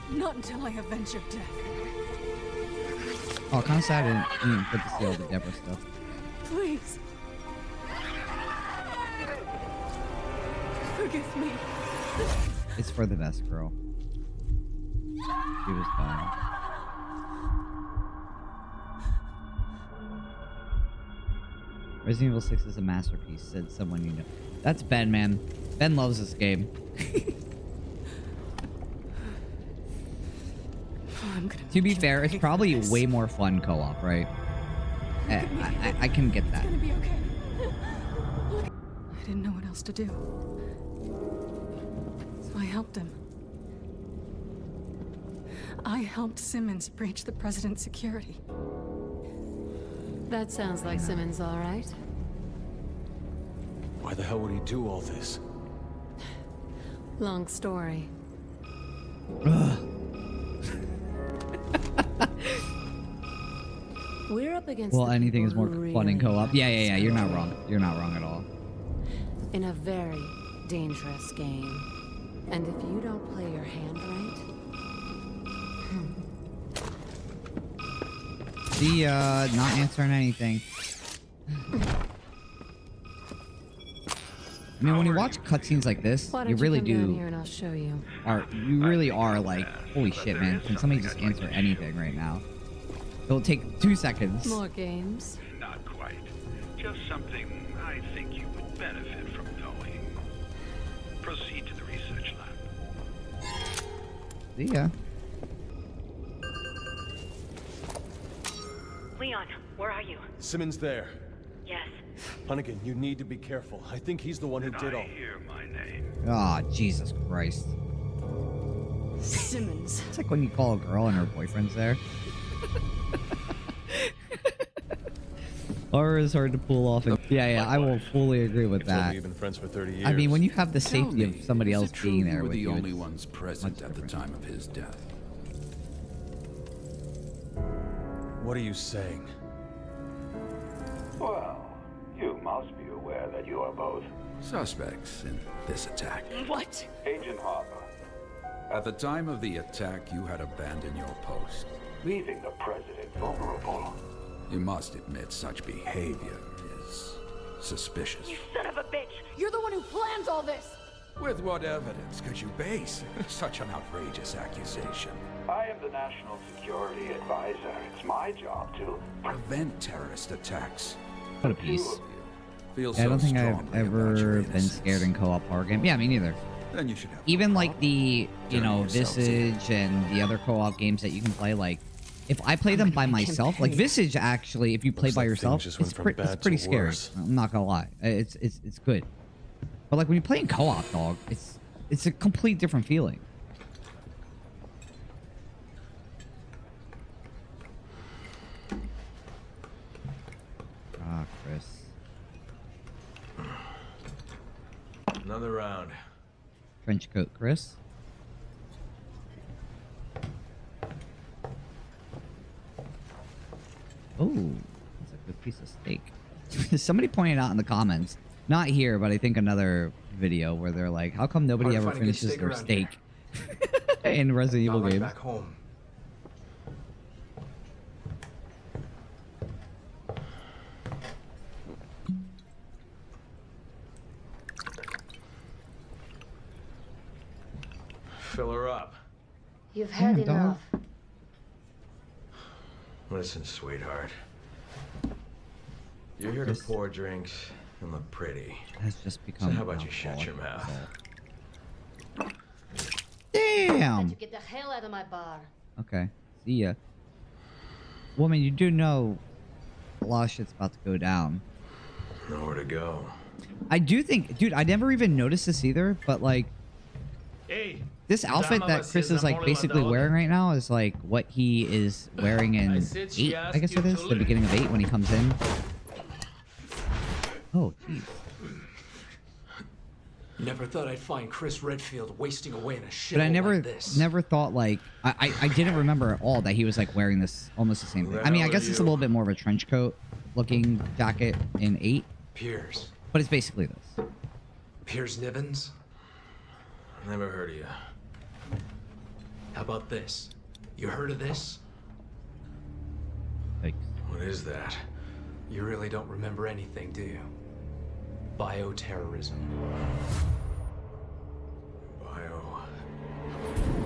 Not until I avenge your death. Oh, kind of sad I didn't get to see all the Deborah stuff. Please. Forgive me. It's for the best, girl. She was dying. Resident Evil 6 is a masterpiece, said someone you know. That's Ben, man. Ben loves this game. To be fair, it's probably way more fun co-op, right? I can get that. It's gonna be okay. I didn't know what else to do. So I helped him. I helped Simmons breach the president's security. That sounds like Simmons, all right. Why the hell would he do all this? Long story. We're up against Well, the anything is people more who fun in really co-op. Yeah. You're not screw. wrong. You're not wrong at all. In a very dangerous game. And if you don't play your hand right... See, not answering anything. I mean, when you watch cutscenes like this, Why don't you really come down do here and I'll show you. you really are like, holy shit, man! Can somebody just answer anything right now? It'll take 2 seconds. More games? Not quite. Just something I think you would benefit from knowing. Proceed to the research lab. See ya. Leon, where are you? Simmons there. Yes. Hunnigan, you need to be careful. I think he's the one who did all. Hear my name. Ah, Jesus Christ. Simmons. It's like when you call a girl and her boyfriend's there. Horror is hard to pull off. Yeah, I will fully agree with that. We've been friends for 30 years. I mean, when you have the safety of somebody else being there were with the you, only it's ones present at the time of his death. What are you saying? Well, you must be aware aware that you are both Suspects in this attack. What? Agent Harper, At the time of the attack, you had abandoned your post. leaving the president vulnerable. You must admit such behavior is suspicious. Son of a bitch! You're the one who plans all this! With what evidence could you base such an outrageous accusation? I am the National Security Advisor. It's my job to Prevent terrorist attacks. What a piece. Feel Yeah, I don't so think I've strongly about your ever been innocence. scared in co-op horror game. Yeah, me neither. Then you should have Even like the, you Turn know, yourselves in. Visage and the other co-op games that you can play, like, if I play them by myself, like Visage actually, if you play Looks by like yourself, things just went it's, from it's bad pretty to scary. worse. I'm not gonna lie. It's good. But like when you play in co-op, dog, it's a complete different feeling. Ah, Chris. Another round. Trench coat, Chris. Oh, that's a good piece of steak. Somebody pointed out in the comments, not here, but I think another video where they're like, how come nobody Hard to ever find a good finishes steak their around steak in Resident Evil Not like games? back home. Fill her up. You've had Damn, dog. enough. Listen, sweetheart. You're here to pour drinks and look pretty. Has just So become. how about you shut your mouth? Damn. You get the hell out of my bar. Okay. See ya. Woman, you do know a lot of shit's about to go down. Nowhere to go. I do think, dude, I never even noticed this either, but like, this outfit that Chris is like basically wearing right now is like what he is wearing in 8, I guess it is, the beginning of 8 when he comes in. Oh, jeez. Never thought I'd find Chris Redfield wasting away in a shithole But I like this. never thought like, I didn't remember at all that he was like wearing this, almost the same thing. I mean, I guess it's a little bit more of a trench coat looking jacket in 8, Piers. but it's basically this. Piers Nibbins? Never heard of you. How about this? You heard of this? Like, What is that? You really don't remember anything, do you? Bioterrorism.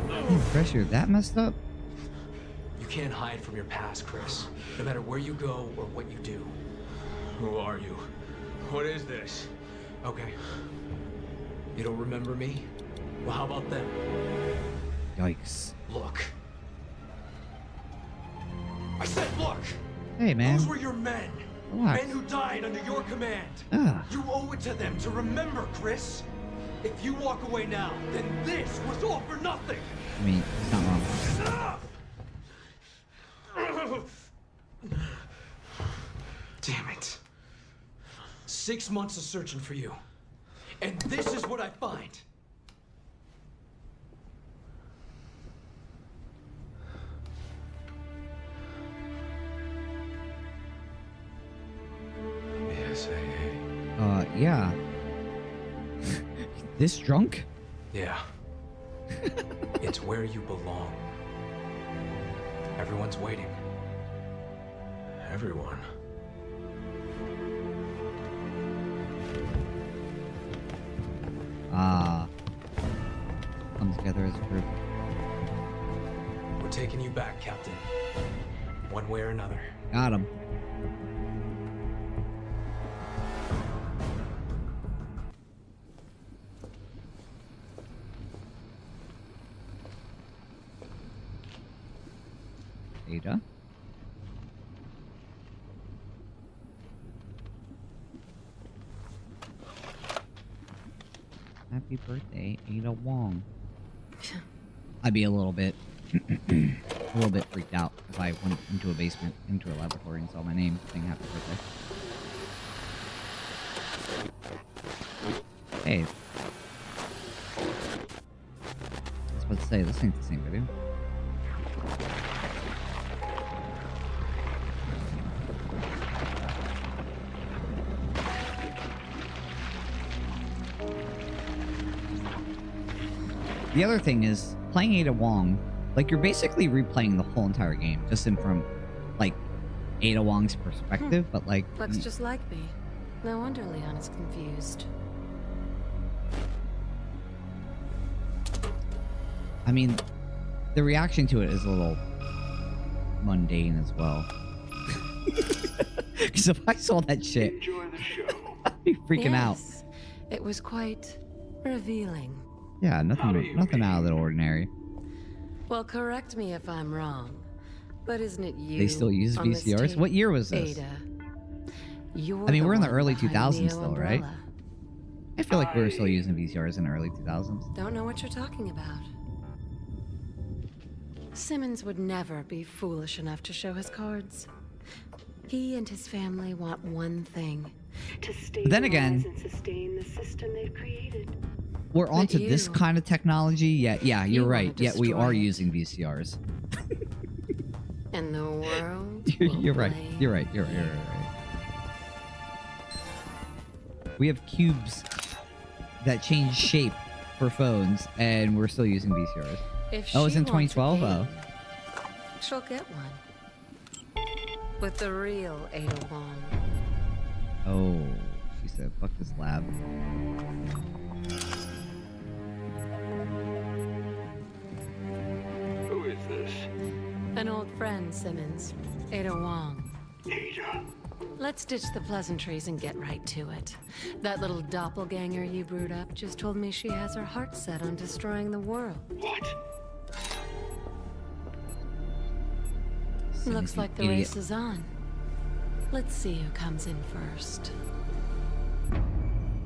damn, Chris, you're that messed up? You can't hide from your past, Chris. No matter where you go or what you do. Who are you? What is this? Okay. You don't remember me? Well, how about them? Yikes. Look. I said look! Hey, man. Those were your men. Relax. Men who died under your command. Ah. You owe it to them to remember, Chris. If you walk away now, then this was all for nothing. I mean, it's not wrong. Damn it. 6 months of searching for you. And this is what I find. Yeah. This drunk? Yeah. It's where you belong. Everyone's waiting. Everyone. Come together as a group. We're taking you back, Captain. One way or another. Got him. Ada. Happy birthday, Ada Wong. I'd be a little bit freaked out if I went into a basement, into a laboratory, and saw my name saying happy birthday. Hey. I was about to say, this ain't the same video. The other thing is, playing Ada Wong, like, you're basically replaying the whole entire game, just in from, like, Ada Wong's perspective, but, like... Looks just like me. No wonder Leon is confused. I mean, the reaction to it is a little mundane as well. Because if I saw that shit, I'd be freaking out. It was quite revealing. Yeah, nothing out of the ordinary. Well, correct me if I'm wrong, but isn't it you? They still use on this VCRs? tape, What year was this? Ada? You're I mean, we're in the one early behind 2000s Neo still, right? Umbrella. I feel like we were still using VCRs in the early 2000s. Don't know what you're talking about. Simmons would never be foolish enough to show his cards. He and his family want one thing. To But then again, and sustain the system they've created. we're onto you- this kind of technology. Yeah, you you're wanna right. Yeah, we destroy are it. using VCRs. And the world. You're right. You're right. You're right. We have cubes that change shape for phones, and we're still using VCRs. If Oh, it was she in wants a 2012? game, Oh. She'll get one. With the real Ada Wong. Oh, she said, fuck this lab. Who is this? An old friend, Simmons. Ada Wong. Ada. Let's ditch the pleasantries and get right to it. That little doppelganger you brewed up just told me she has her heart set on destroying the world. What? Looks like the idiot. race is on. Let's see who comes in first.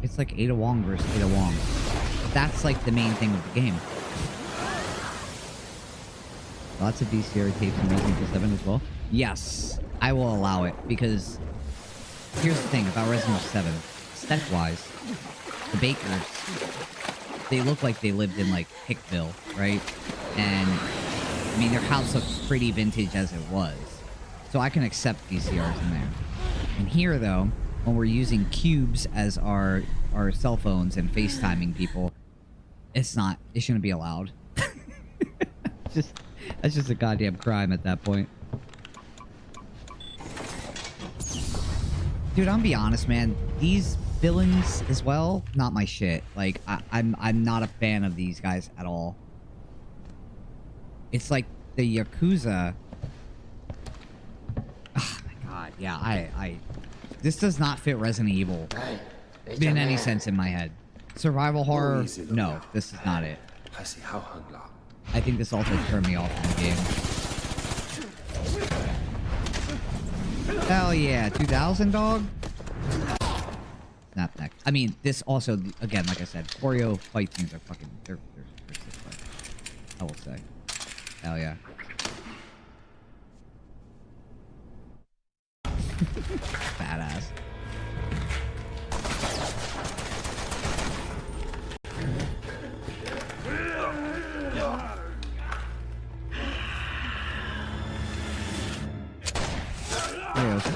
It's like Ada Wong versus Ada Wong. That's like the main thing of the game. Lots of VCR tapes in Resident Evil 7 as well. Yes, I will allow it because here's the thing about Resident Evil 7. Aesthetic-wise, the Bakers, they look like they lived in like Hickville, right? And I mean, their house looks pretty vintage as it was. So I can accept VCRs in there. And here, though, when we're using cubes as our cell phones and FaceTiming people, it shouldn't be allowed. That's just a goddamn crime at that point. Dude, I'm be honest, man. These villains as well, not my shit. Like, I'm not a fan of these guys at all. It's like the Yakuza. Oh my god, yeah, this does not fit Resident Evil in any sense in my head. Survival horror, no, this is not it. I think this also turned me off from the game. Hell yeah, 2000 dog? Snap neck. I mean, this also, again, like I said, choreo fight scenes are fucking, they're sick, I will say. Hell yeah. Badass. Yes.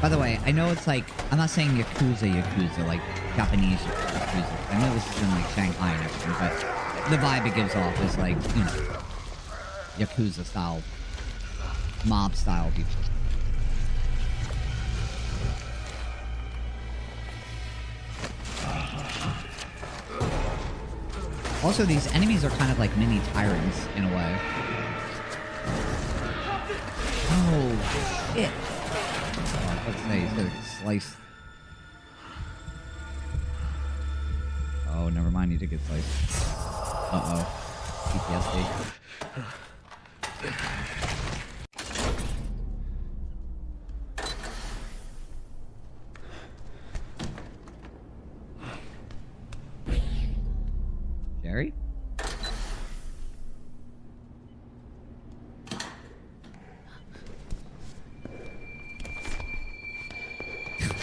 By the way, I know it's like, I'm not saying Yakuza, like Japanese Yakuza. I know this is in like Shanghai and everything, but the vibe it gives off is like, you know, Yakuza style, mob style people. Also, these enemies are kind of like mini tyrants in a way. Oh, shit. Oh, let's say he's gonna slice. Oh, never mind. He did get sliced. Uh-oh. PTSD. Jerry?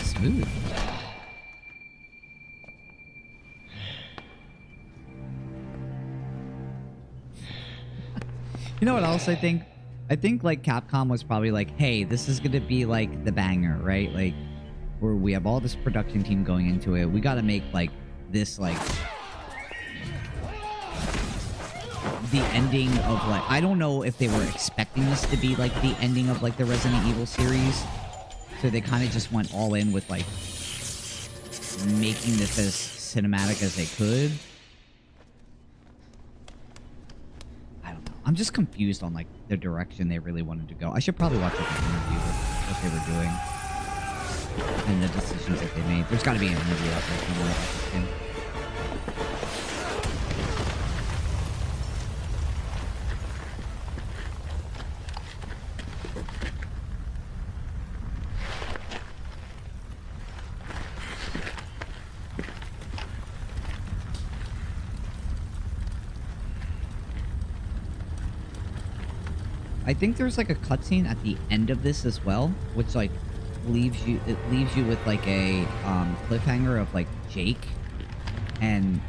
Smooth. You know what else I think? I think like Capcom was probably like, hey, this is gonna be like the banger, right? Like, where we have all this production team going into it. We gotta make like this like the ending of like, I don't know if they were expecting this to be like the ending of like the Resident Evil series. So they kind of just went all in with like making this as cinematic as they could. I don't know. I'm just confused on like the direction they really wanted to go. I should probably watch like, an interview with what they were doing and the decisions that they made. There's got to be an interview out there somewhere about this game. I think there's like a cutscene at the end of this as well, which like leaves you with like a cliffhanger of like Jake, and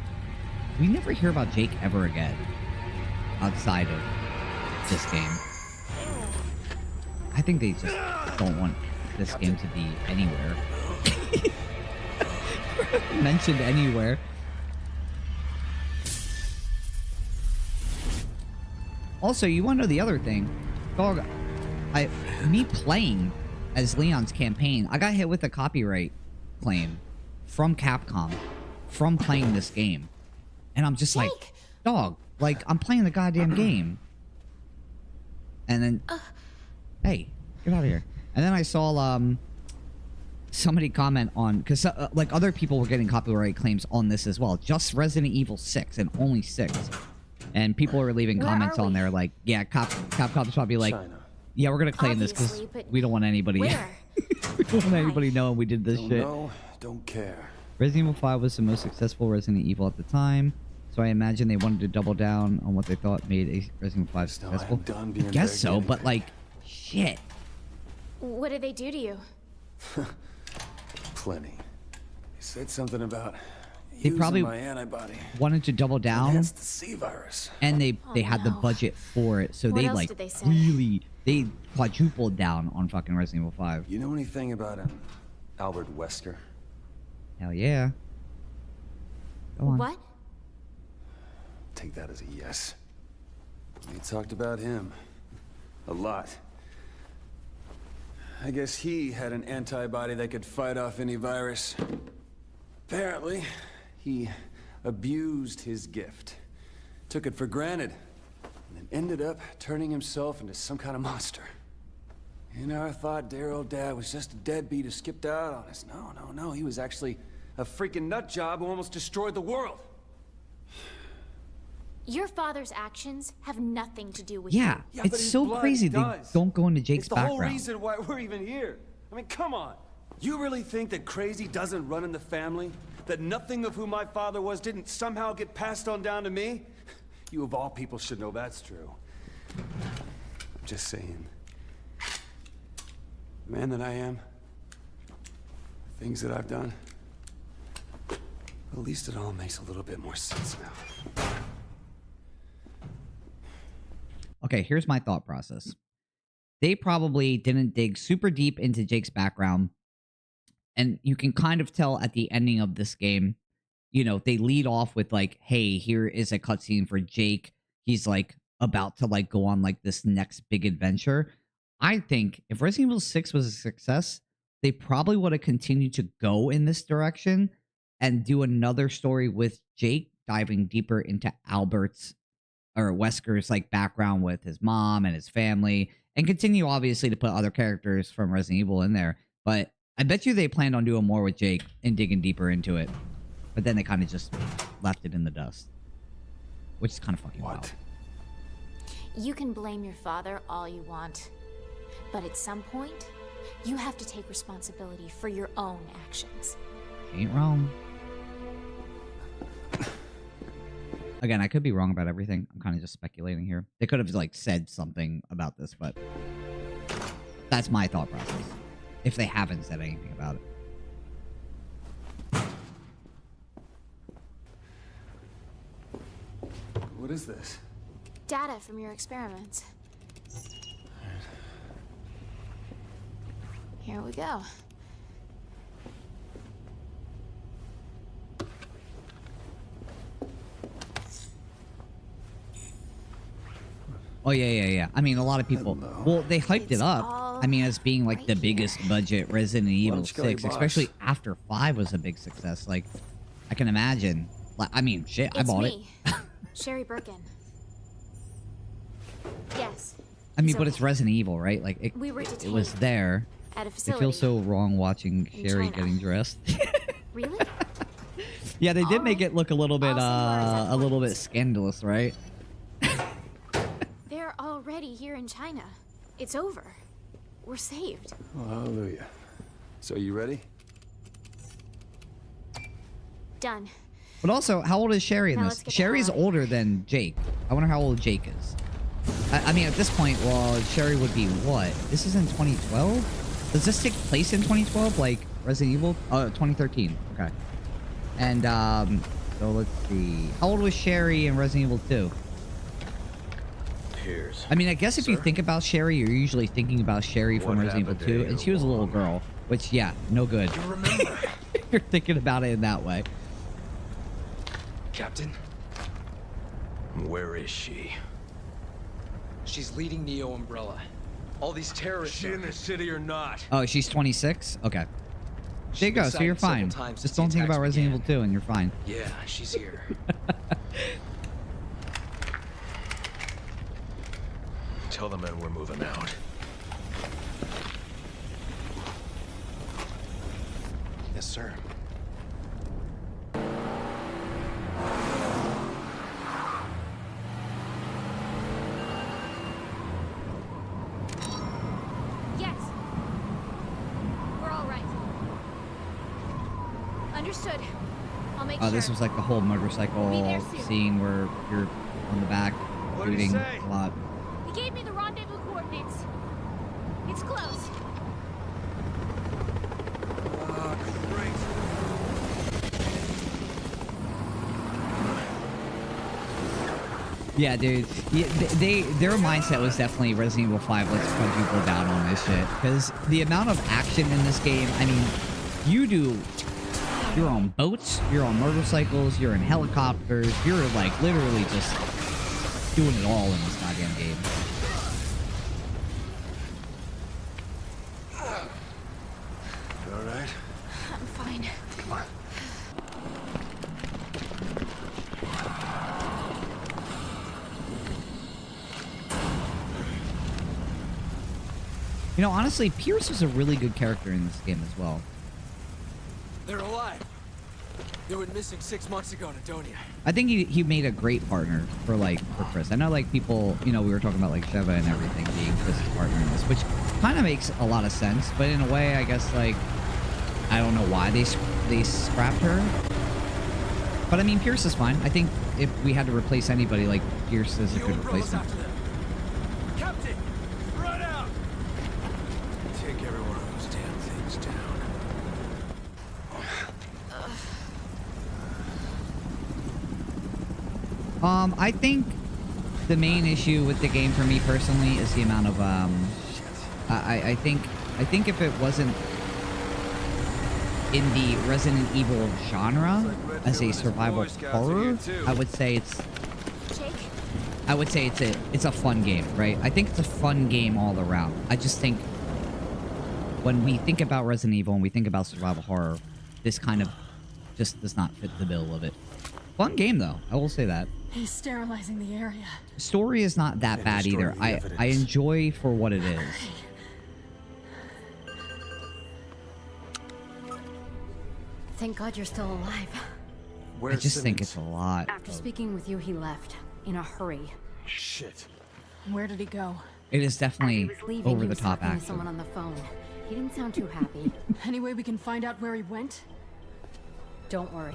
we never hear about Jake ever again outside of this game. I think they just don't want this game to be anywhere mentioned anywhere. Also, you want to know the other thing? Dog, me playing as Leon's campaign, I got hit with a copyright claim from Capcom from playing this game. And I'm just like, dog, like, I'm playing the goddamn game. And then, hey, get out of here. And then I saw somebody comment on, because like other people were getting copyright claims on this as well. Just Resident Evil 6 and only 6. And people are leaving comments on there like, yeah, Capcom's probably like, China. Yeah, we're going to claim this because we don't want anybody we don't want anybody knowing we did this shit. No, don't care. Resident Evil 5 was the most successful Resident Evil at the time, so I imagine they wanted to double down on what they thought made a Resident Evil 5 successful. I guess so, but like, shit. What did they do to you? Plenty. He said something about They probably my antibody. wanted to double down. That's the C virus. And they had the budget for it, so What they else like did they say? really they quadrupled down on fucking Resident Evil 5. You know anything about Albert Wesker? Hell yeah. Go on. What? Take that as a yes. We talked about him a lot. I guess he had an antibody that could fight off any virus. Apparently, he abused his gift, took it for granted, and then ended up turning himself into some kind of monster. You know, I thought dear old Dad was just a deadbeat who skipped out on us. No, he was actually a freaking nut job who almost destroyed the world. Your father's actions have nothing to do with Yeah, you. but it's his so blood crazy they does. don't go into Jake's It's the background. whole reason why we're even here. I mean, come on. You really think that crazy doesn't run in the family? That nothing of who my father was didn't somehow get passed on down to me? You of all people should know that's true. I'm just saying. The man that I am, the things that I've done, at least it all makes a little bit more sense now. Okay, here's my thought process. They probably didn't dig super deep into Jake's background. And you can kind of tell at the ending of this game, you know, they lead off with like, hey, here is a cutscene for Jake. He's like about to like go on like this next big adventure. I think if Resident Evil 6 was a success, they probably would have continued to go in this direction and do another story with Jake diving deeper into Albert's or Wesker's like background with his mom and his family, and continue obviously to put other characters from Resident Evil in there. But I bet you they planned on doing more with Jake and digging deeper into it. But then they kind of just left it in the dust, which is kind of fucking wild. You can blame your father all you want, but at some point, you have to take responsibility for your own actions. Ain't wrong. Again, I could be wrong about everything. I'm kind of just speculating here. They could have like said something about this, but that's my thought process. If they haven't said anything about it. What is this? Data from your experiments. Here we go. Oh yeah. I mean, a lot of people. Well, they hyped it up. I mean, as being like the biggest budget Resident Evil 6, especially after 5 was a big success. Like, I can imagine. Like, I mean, shit, I bought it. Sherry Birkin. Yes. I mean, but it's Resident Evil, right? Like, it was there. At a It facility. feels so wrong watching in Sherry China. getting dressed. Really? Yeah, they did make it look a little bit scandalous, right? They're already here in China. It's over. We're saved. Oh, hallelujah. So you ready? Done. But also, how old is Sherry in Now this? let's get Sherry's older than Jake. I wonder how old Jake is. I mean, at this point, well, Sherry would be what? This is in 2012? Does this take place in 2012, like Resident Evil? Oh, 2013. Okay. And, so let's see. How old was Sherry in Resident Evil 2? Here's. I mean, I guess if you think about Sherry, you're usually thinking about Sherry from What Resident Evil happened 2, to and she was a little girl, which, yeah, no good. You remember? You're thinking about it in that way. Captain? Where is she? She's leading Neo Umbrella. All these terrorists. Is she in the city or not? Oh, she's 26? Okay. She's There you go, been so you're sighted several fine. times Just since the don't think attacks about Resident began. Evil 2 and you're fine. Yeah, she's here. Tell the men we're moving out. Yes, sir. Yes. We're all right. Understood. I'll make Oh, sure. this was like the whole motorcycle We'll be there soon. scene where you're on the back What'd he shooting say? a lot. He gave me the rendezvous coordinates. It's close. Yeah, dude. Yeah, their mindset was definitely Resident Evil 5. Let's quadruple down on this shit. Because the amount of action in this game, I mean, you're on boats, you're on motorcycles, you're in helicopters, you're like literally just doing it all in this goddamn game. You all right? I'm fine. Come on. You know, honestly, Pierce was a really good character in this game as well. They're alive. They went missing 6 months ago, Nadonia. I think he made a great partner for Chris. I know like people, you know, we were talking about like Sheva and everything being Chris's partner in this, which kind of makes a lot of sense. But in a way, I guess like I don't know why they scrapped her. But I mean, Pierce is fine. I think if we had to replace anybody, like Pierce is a good replacement. Captain, run out! Take every one of those damn things down. I think the main issue with the game for me personally is the amount of I think if it wasn't in the Resident Evil genre as a survival horror, I would say it's a fun game, right? I think it's a fun game all around. I just think when we think about Resident Evil and we think about survival horror, this kind of just does not fit the bill of it. Fun game though, I will say that. He's sterilizing the area. Story is not that bad either. I enjoy for what it is. Thank God you're still alive. I just think it's a lot. After speaking with you, he left. In a hurry. Shit. Where did he go? It is definitely Leaving, over he the was top talking to action. someone on the phone. He didn't sound too happy. Any way we can find out where he went? Don't worry.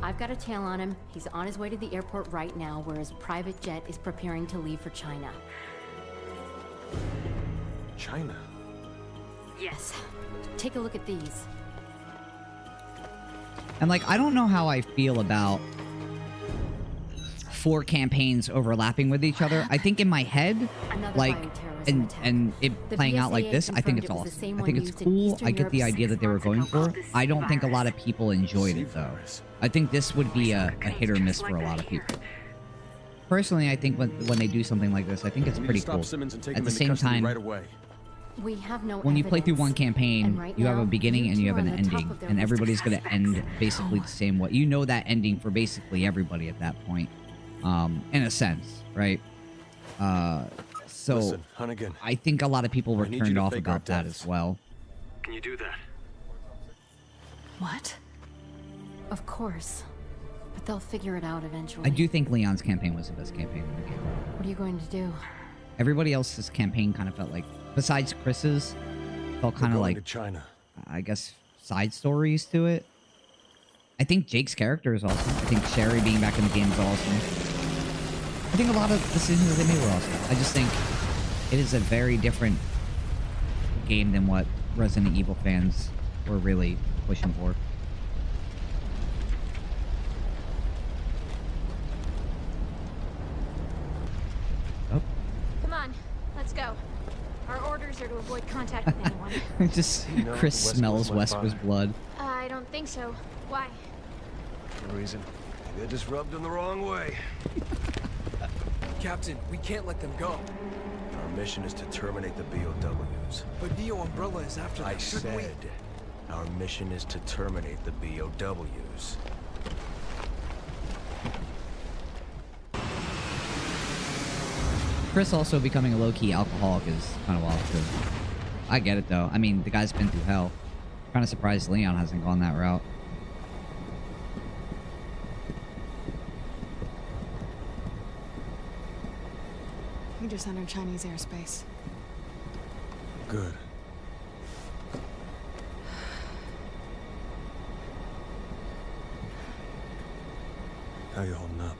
I've got a tail on him. He's on his way to the airport right now, where his private jet is preparing to leave for China. China? Yes. Take a look at these. And like, I don't know how I feel about 4 campaigns overlapping with each other. I think in my head, like, and it playing out like this, I think it's awesome. I think it's cool. I get the idea that they were going for. I don't think a lot of people enjoyed it though. I think this would be a hit or miss for a lot of people. Personally, I think when they do something like this, I think it's pretty cool. At the same time, We have no when you play through one evidence. campaign, And right you have now, a beginning and you have two an are on the top ending, of their and list. everybody's going to end basically the same way. You know that ending for basically everybody at that point, in a sense, right? So Listen, Hunnigan, I think a lot of people were I need you turned to off fake our about that deaths. as well. Can you do that? What? Of course. But they'll figure it out eventually. I do think Leon's campaign was the best campaign in the game. What are you going to do? Everybody else's campaign kind of felt like, besides Chris's, felt kind of like, China. I guess, side stories to it. I think Jake's character is awesome. I think Sherry being back in the game is awesome. I think a lot of decisions that they made were awesome. I just think it is a very different game than what Resident Evil fans were really pushing for. Oh. Come on, let's go. Our orders are to avoid contact with anyone. Just You know, Chris Wesker's smells my Wesker's father. blood. I don't think so. Why? No reason. They're just rubbed in the wrong way. Captain, we can't let them go. Our mission is to terminate the BOWs. But Neo Umbrella is after them. I Shouldn't we? said our mission is to terminate the BOWs. Chris also becoming a low-key alcoholic is kind of wild too. I get it though. I mean, the guy's been through hell. Kind of surprised Leon hasn't gone that route. We just entered Chinese airspace. Good. How you holding up?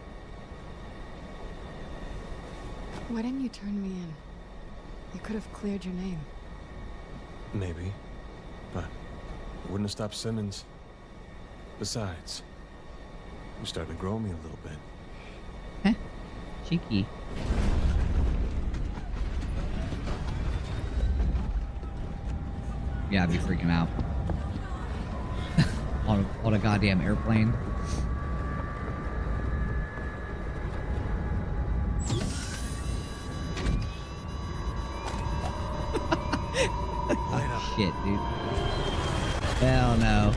Why didn't you turn me in? You could have cleared your name. Maybe. But it wouldn't have stopped Simmons. Besides, you started to grow me a little bit. Heh. Cheeky. Yeah, I'd be freaking out. on a goddamn airplane. Shit, dude. Hell no.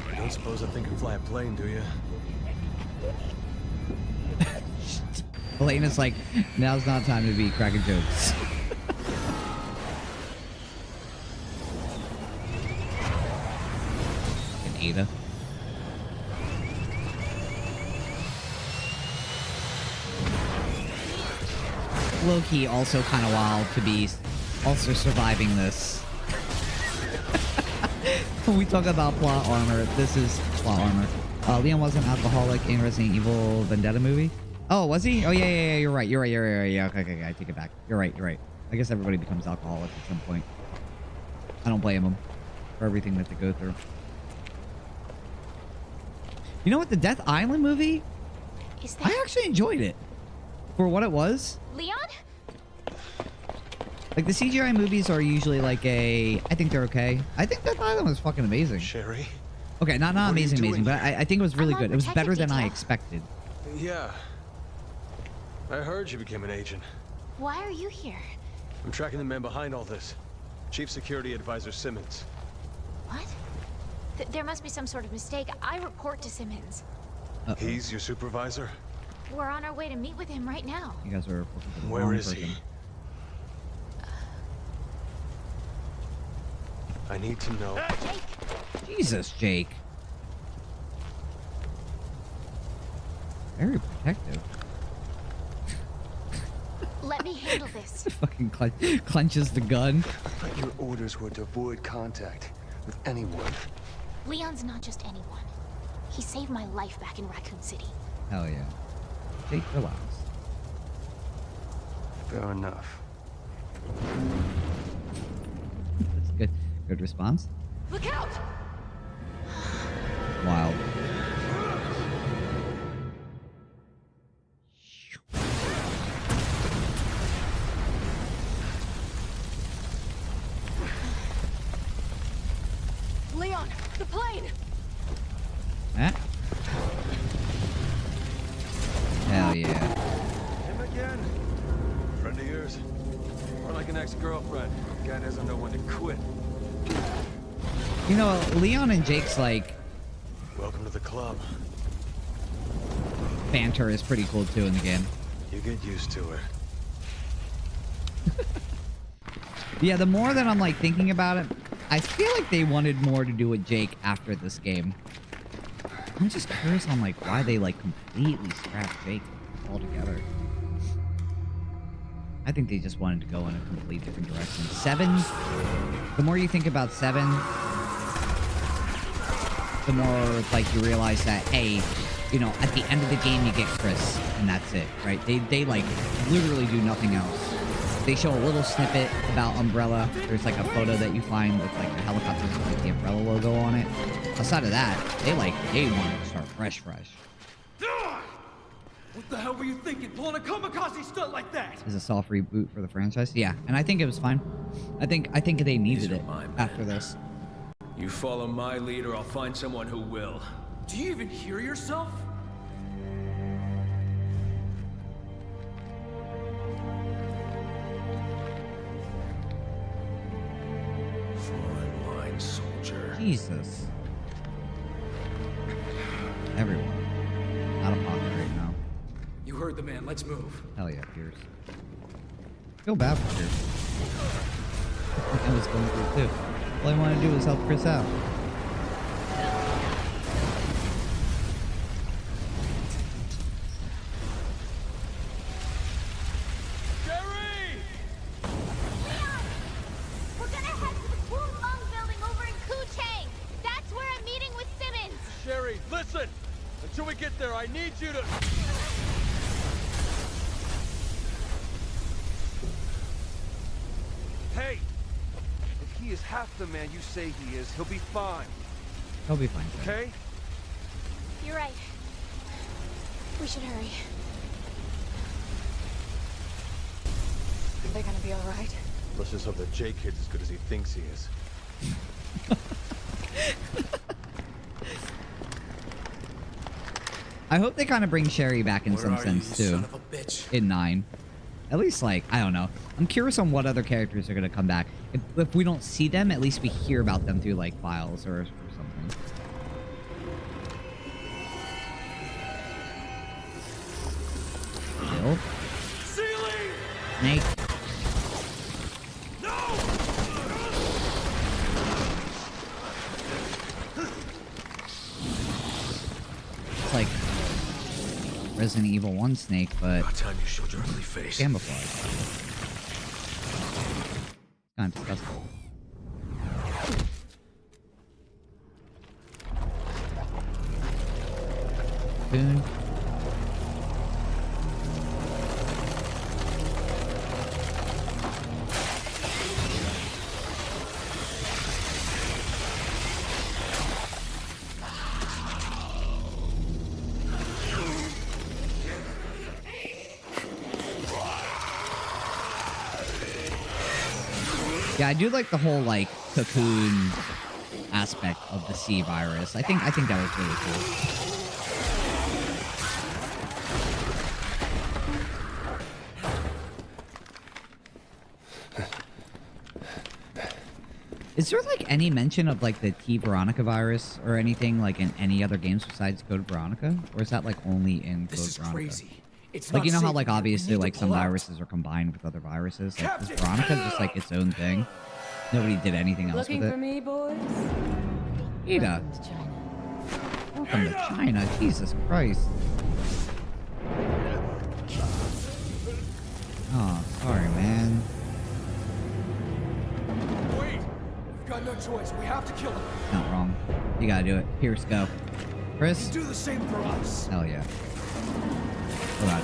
You don't suppose I think I can fly a plane, do you? Elena's like, now's not time to be cracking jokes. And Ada. Low-key also kind of wild to be also surviving this. When we talk about plot armor, this is plot armor. Leon was an alcoholic in Resident Evil Vendetta movie. Oh, was he? Oh, yeah, you're right. Yeah, okay, I take it back. You're right. I guess everybody becomes alcoholic at some point. I don't blame them for everything that they go through. You know what? The Death Island movie? Is that I actually enjoyed it. For what it was. Leon? Like, the CGI movies are usually like I think they're okay. I think Death Island was fucking amazing. Sherry? Okay, not amazing, but I think it was really I'm on good. It was better protective than I detail. expected. Yeah. I heard you became an agent. Why are you here? I'm tracking the man behind all this. Chief Security Advisor Simmons. What? There must be some sort of mistake. I report to Simmons. He's your supervisor? We're on our way to meet with him right now. You guys are looking for the Where wrong is person. he? I need to know. Jesus, Jake. Very protective. Let me handle this. Fucking clenches the gun. But your orders were to avoid contact with anyone. Leon's not just anyone. He saved my life back in Raccoon City. Hell yeah. Jake, relax. Fair enough. That's good. Good response. Look out! Wild. Leon, the plane! Eh? Hell yeah. Him again? Friend of yours? Or like an ex-girlfriend? Guy doesn't know when to quit. You know, Leon and Jake's like Welcome to the club. banter is pretty cool too in the game. You get used to it. Yeah, the more that I'm like thinking about it, I feel like they wanted more to do with Jake after this game. I'm just curious on like why they like completely scrapped Jake altogether. I think they just wanted to go in a completely different direction. 7, the more you think about 7, the more like you realize that, hey, you know, at the end of the game you get Chris and that's it, right? They like literally do nothing else. They show a little snippet about Umbrella. There's like a photo that you find with like the helicopter with like the Umbrella logo on it. Outside of that, they want to start fresh. What the hell were you thinking, pulling a kamikaze stunt like that? Is a soft reboot for the franchise. Yeah, and I think it was fine. I think they needed it after this. You follow my lead or I'll find someone who will. Do you even hear yourself? Fine line, soldier. Jesus. Everyone. Out of pocket right now. You heard the man, let's move. Hell yeah, Pierce. Feel bad for Pierce. I was going through it too. All I want to do is help Chris out. We're gonna head to the Wulong building over in Kuchang. That's where I'm meeting with Simmons. Sherry, listen! Until we get there, I need you to... Hey! If he is half the man you say he is, he'll be fine. He'll be fine. Okay? You're right. We should hurry. Are they gonna be alright? Let's just hope that Jake kid's as good as he thinks he is. I hope they kind of bring Sherry back in some sense too. Son of a bitch. In 9. At least, like, I don't know. I'm curious on what other characters are going to come back. If we don't see them, at least we hear about them through, like, files or something. Bill? Snake? It's like Resident Evil 1 Snake, but About time you showed your ugly face. camouflage. Kind of disgusting. Boon. Yeah, I do like the whole like cocoon aspect of the C virus. I think that was really cool. Is there like any mention of like the T Veronica virus or anything like in any other games besides Code Veronica, or is that like only in Code Veronica? Crazy. It's Like, not you know how, safe like, in here. We obviously, need to like, some pull out. viruses are combined with other viruses? Like, is Veronica just, like, its own thing? Nobody did anything else Looking with for it? me, boys? Ada. Welcome to China. Jesus Christ. Oh, sorry, man. Wait! We've got no choice. We have to kill him. Not wrong. You gotta do it. Pierce, go. Chris? Do the same for us. Hell yeah. Hold on.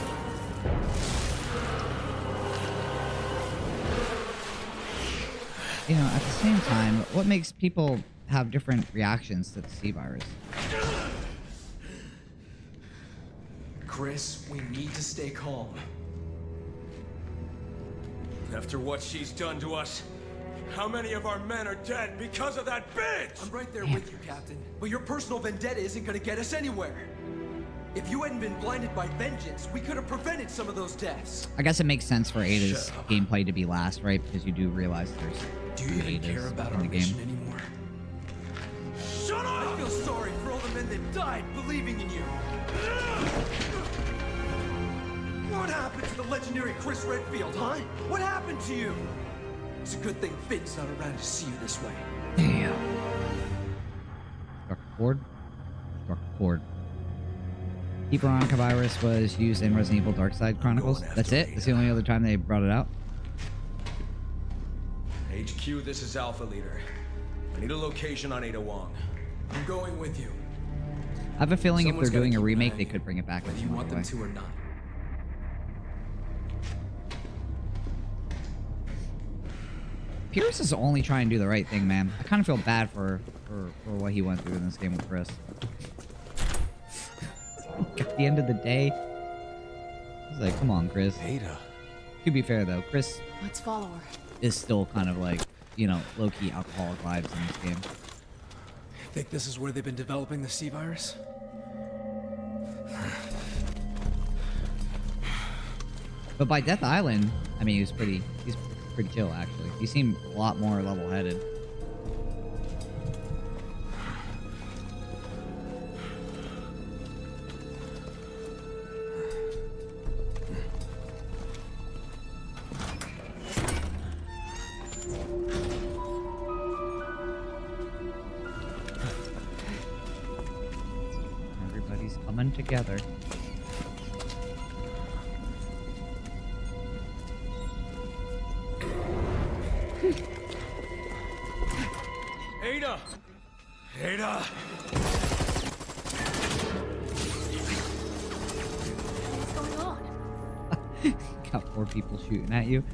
you know, at the same time, what makes people have different reactions to the C virus? Chris, we need to stay calm. After what she's done to us, how many of our men are dead because of that bitch? I'm right there with you, Captain. But your personal vendetta isn't gonna get us anywhere. If you hadn't been blinded by vengeance, we could have prevented some of those deaths. I guess it makes sense for Ada's gameplay to be last, right? Because you do realize there's Do you even care about our mission anymore? Shut up! I feel sorry for all the men that died believing in you. What happened to the legendary Chris Redfield, huh? What happened to you? It's a good thing Finn's not around to see you this way. Damn. Struck a chord. Struck a chord. The Veronica virus was used in Resident Evil Darkside Chronicles. That's it? That's the only other time they brought it out? HQ, this is Alpha Leader. I need a location on Ada Wong. I'm going with you. I have a feeling Someone's if they're doing a gotta keep remake, an eye they on could bring it back. Whether you want them to or not. Pierce is only trying to do the right thing, man. I kind of feel bad for what he went through in this game with Chris. At the end of the day, he's like, come on, Chris. Ada. To be fair, though, Chris Let's follow her. is still kind of like, you know, low-key alcoholic vibes in this game. Think this is where they've been developing the C virus? But by Death Island, I mean, he's pretty chill, actually. He seemed a lot more level-headed. Everybody's coming together. Ada! Ada! What's going on? Got 4 people shooting at you.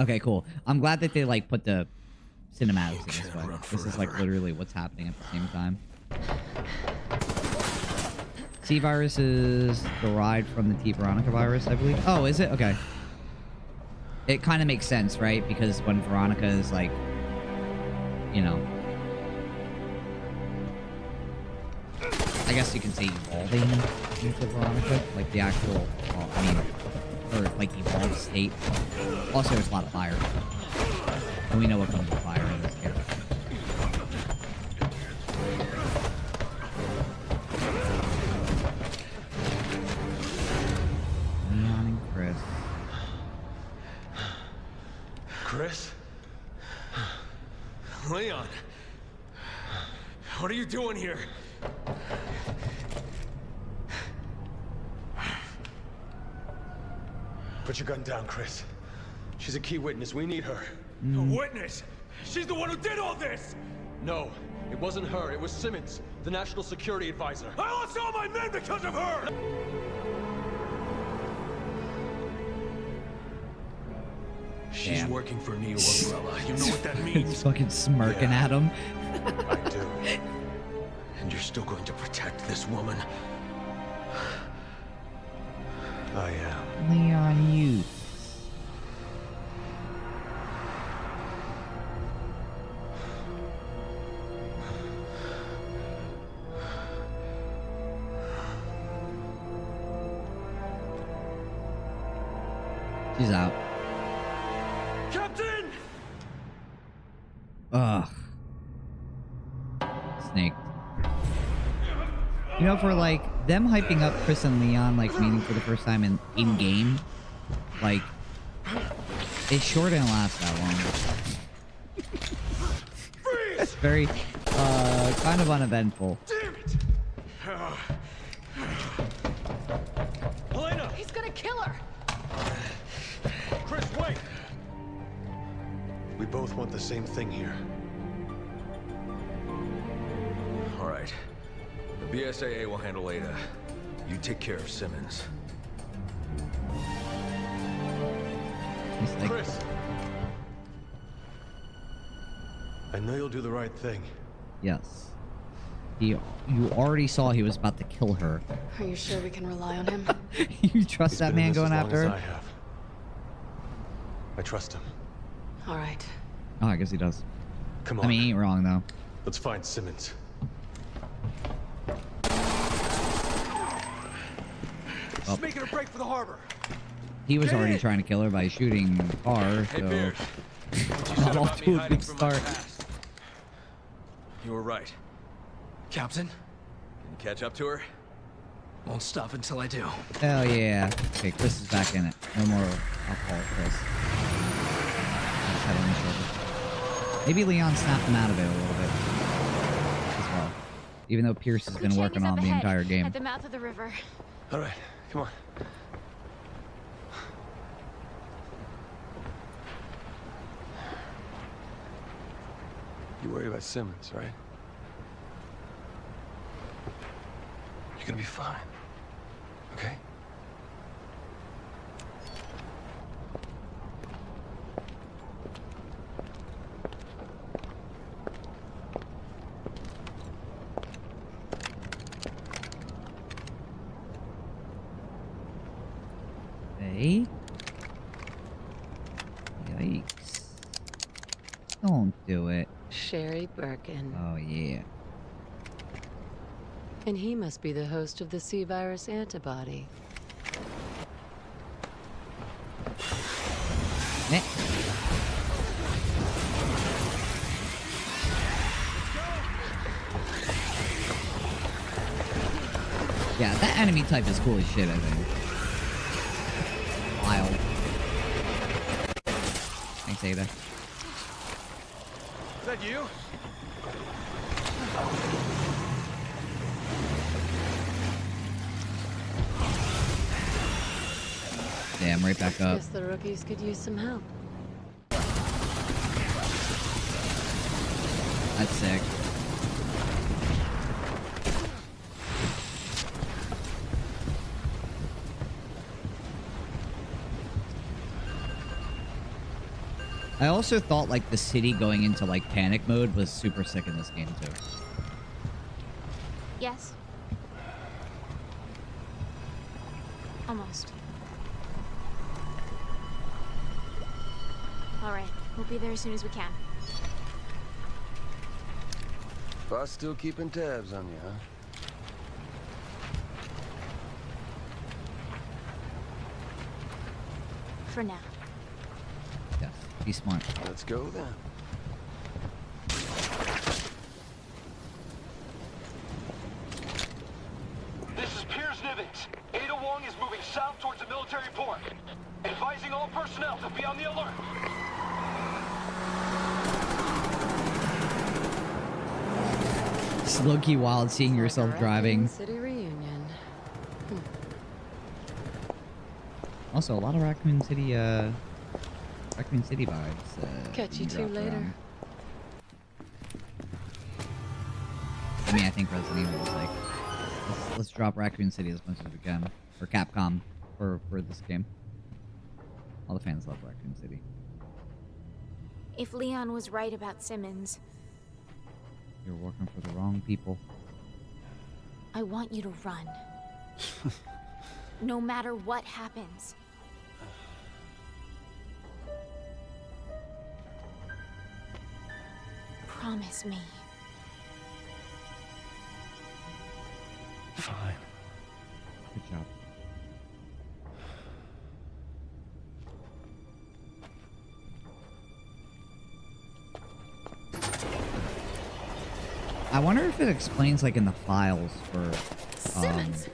Okay, cool. I'm glad that they like put the cinematics in this way. This is like literally what's happening at the same time. C virus is derived from the T Veronica virus, I believe. Oh, is it? Okay. It kind of makes sense, right? Because when Veronica is like, you know, I guess you can say evolving into Veronica, like the actual, well, I mean, or like evolved state. Also, there's a lot of fire, and we know what comes with fire in this game. Leon and Chris. Chris? Leon? What are you doing here? Put your gun down, Chris. She's a key witness. We need her. A witness? She's the one who did all this! No, it wasn't her. It was Simmons, the National Security Advisor. I lost all my men because of her! She's Damn. working for Neo Umbrella. You know what that means? He's fucking smirking at him. I do. And you're still going to protect this woman? I am. Leon, you. She's out. Captain! Ugh. Snake. You know, for like them hyping up Chris and Leon like meeting for the first time in game, like it sure didn't last that long. It's very kind of uneventful. Damn it! Helena! He's gonna kill her! Chris, wait! We both want the same thing here. All right. The BSAA will handle Ada. You take care of Simmons. Like, Chris. I know you'll do the right thing. yes. You already saw he was about to kill her. Are you sure we can rely on him? You trust He's that been in man this going as long after as her? I have. I trust him. All right. Oh, I guess he does. Come I on. mean, he ain't wrong though. Let's find Simmons. Just making a break for the harbor. He was Get already in. trying to kill her by shooting the car, Hey, so Beard. What you not said off about me to a hiding good from my start. past. You were right. Captain, Can you catch up to her? won't stop until I do. Hell yeah. Okay, Chris is back in it. No more alcohol, Chris. Just head on his shoulder. Maybe Leon snapped him out of it a little bit as well. Even though Pierce has been Kucheng working is up on the ahead, entire game. At the mouth of the river. All right, come on. You worry about Simmons, right? You're gonna be fine. Okay? Hey? Yikes. Don't do it. Sherry Birkin. Oh, yeah. And he must be the host of the C-virus antibody. Eh. Yeah, that enemy type is cool as shit, I think. Wild. Thanks, Ada. Is that you? Damn, right back up. Guess the rookies could use some help. That's sick. I also thought like the city going into like panic mode was super sick in this game too. Yes. Almost. All right, we'll be there as soon as we can. Boss still keeping tabs on you, huh? For now. Yes, be smart. Let's go then. This is Piers Nivens. Ada Wong is moving south towards the military port. Advising all personnel to be on the alert. It's low-key wild seeing yourself Raccoon driving. City reunion. Also, a lot of Raccoon City vibes. Catch you being two dropped later. around. I mean, I think Resident Evil was like, let's drop Raccoon City as much as we can, or Capcom for this game. All the fans love Raccoon City. If Leon was right about Simmons, You're working for the wrong people. I want you to run. No matter what happens. Promise me. Fine. Good job. I wonder if it explains, like, in the files Simmons.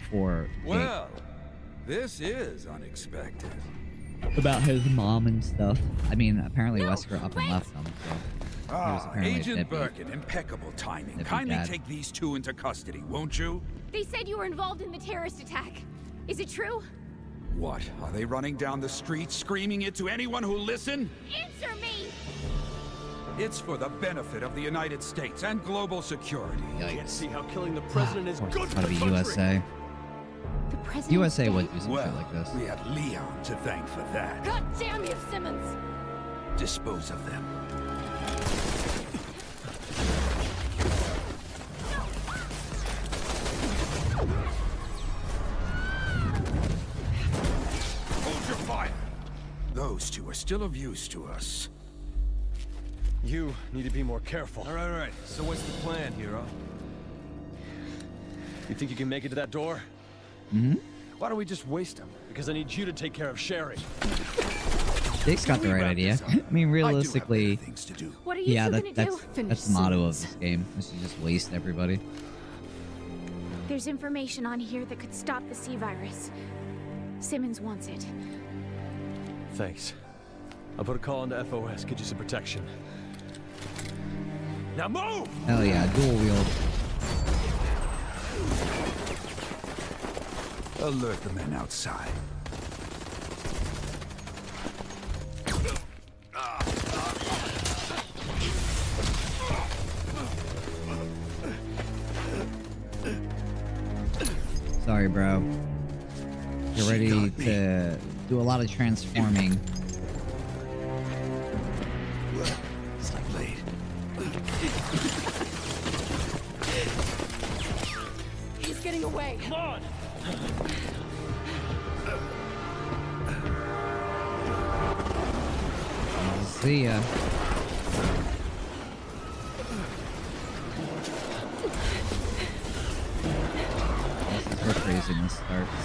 for Well, this is unexpected. about his mom and stuff. I mean, apparently Wesker up and left them. So he was apparently a Agent deadbeat. Birkin, impeccable timing. Deadbeat Kindly dad. take these two into custody, won't you? They said you were involved in the terrorist attack. Is it true? What? Are they running down the street screaming it to anyone who'll listen? Answer me! It's for the benefit of the United States and global security. Can't see how killing the president is Of course, good it's for gotta the be country. USA. The President USA dead? would do some Well, shit like this. we had Leon to thank for that. God damn you, Simmons! Dispose of them. Hold your fire. Those two are still of use to us. You need to be more careful. All right. So what's the plan, hero? You think you can make it to that door? Mm-hmm. Why don't we just waste them? Because I need you to take care of Sherry. Jake's got the right idea. I mean, realistically, What are you yeah, two that, gonna that's do? Finish that's the motto of Simmons. this game. Is to just waste everybody. There's information on here that could stop the C-virus. Simmons wants it. Thanks. I'll put a call into FOS, get you some protection. Now move! Hell yeah, dual wield. Alert the men outside. Sorry, bro. You're ready to do a lot of transforming. Blade. He's getting away. Come on! See ya. This is where craziness starts.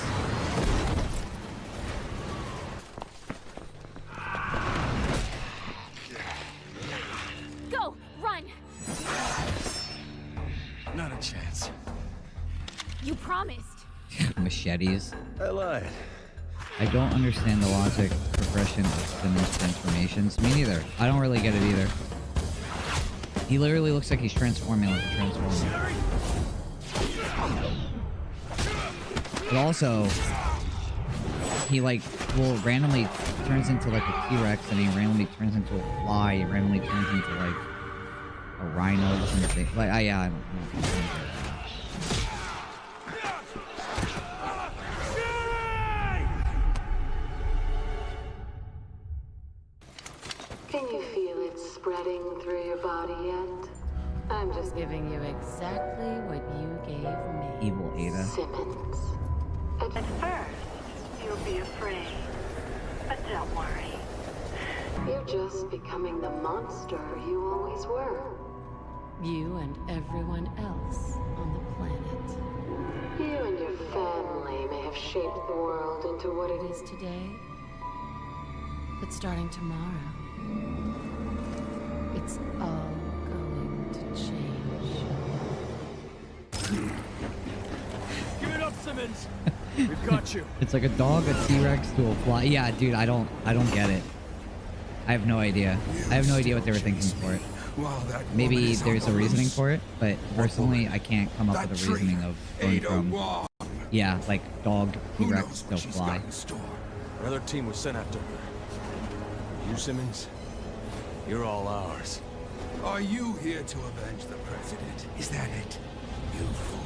Go! Run! Not a chance. You promised. Machetes. I lied. I don't understand the logic progression of Simmons transformations. Me neither. I don't really get it either. He literally looks like he's transforming like a transformer. But also, he like will randomly turns into like a T-Rex, and he randomly turns into a fly. He randomly turns into like a rhino or something. Like, yeah, I don't know. Can you feel it spreading through your body yet? I'm just giving you exactly what you gave me. Evil Ada. Simmons. At first, you'll be afraid. But don't worry. You're just becoming the monster you always were. You and everyone else on the planet. You and your family may have shaped the world into what it is today. But starting tomorrow, it's all going to change. Give it up, Simmons! We've got you. It's like a dog, a T-Rex to a fly. Yeah, dude, I don't get it. I have no idea. I have no idea what they were thinking for it. Maybe there's a reasoning for it, but personally, I can't come up with a reasoning of going from, yeah, like dog, T-Rex to fly. Another team was sent after her. You, Simmons, you're all ours. Are you here to avenge the president? Is that it? You fool.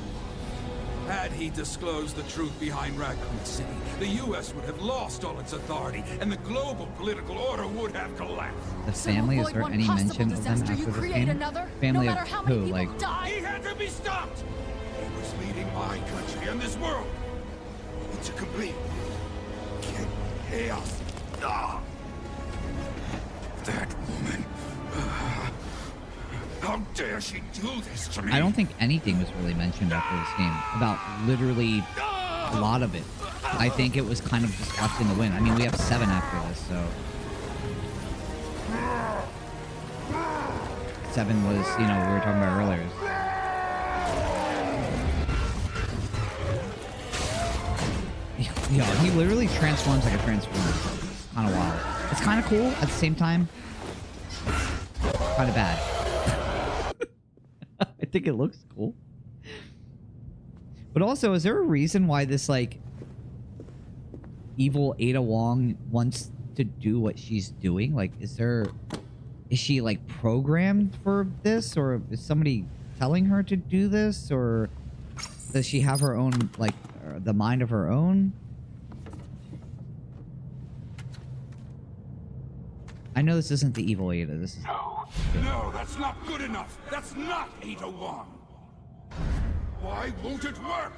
Had he disclosed the truth behind Raccoon City, the U.S. would have lost all its authority, and the global political order would have collapsed. The family, is there any mention of them after this game? Family of who? Like, He had to be stopped! He was leading my country and this world into complete chaos. Ah. That woman. How dare she do this to me? I don't think anything was really mentioned after this game about literally a lot of it. I think it was kind of just left in the wind. I mean, we have 7 after this, so 7 was, you know, we were talking about earlier. Yeah, he literally transforms like a transformer. It's kind of wild. It's kind of cool at the same time. Kind of bad. I think it looks cool. But also, is there a reason why this, like, evil Ada Wong wants to do what she's doing? Like, is she, like, programmed for this? Or is somebody telling her to do this? Or does she have her own, like, the mind of her own. I know this isn't the evil Ada. This is No, that's not good enough. That's not Ada Wong. Why won't it work?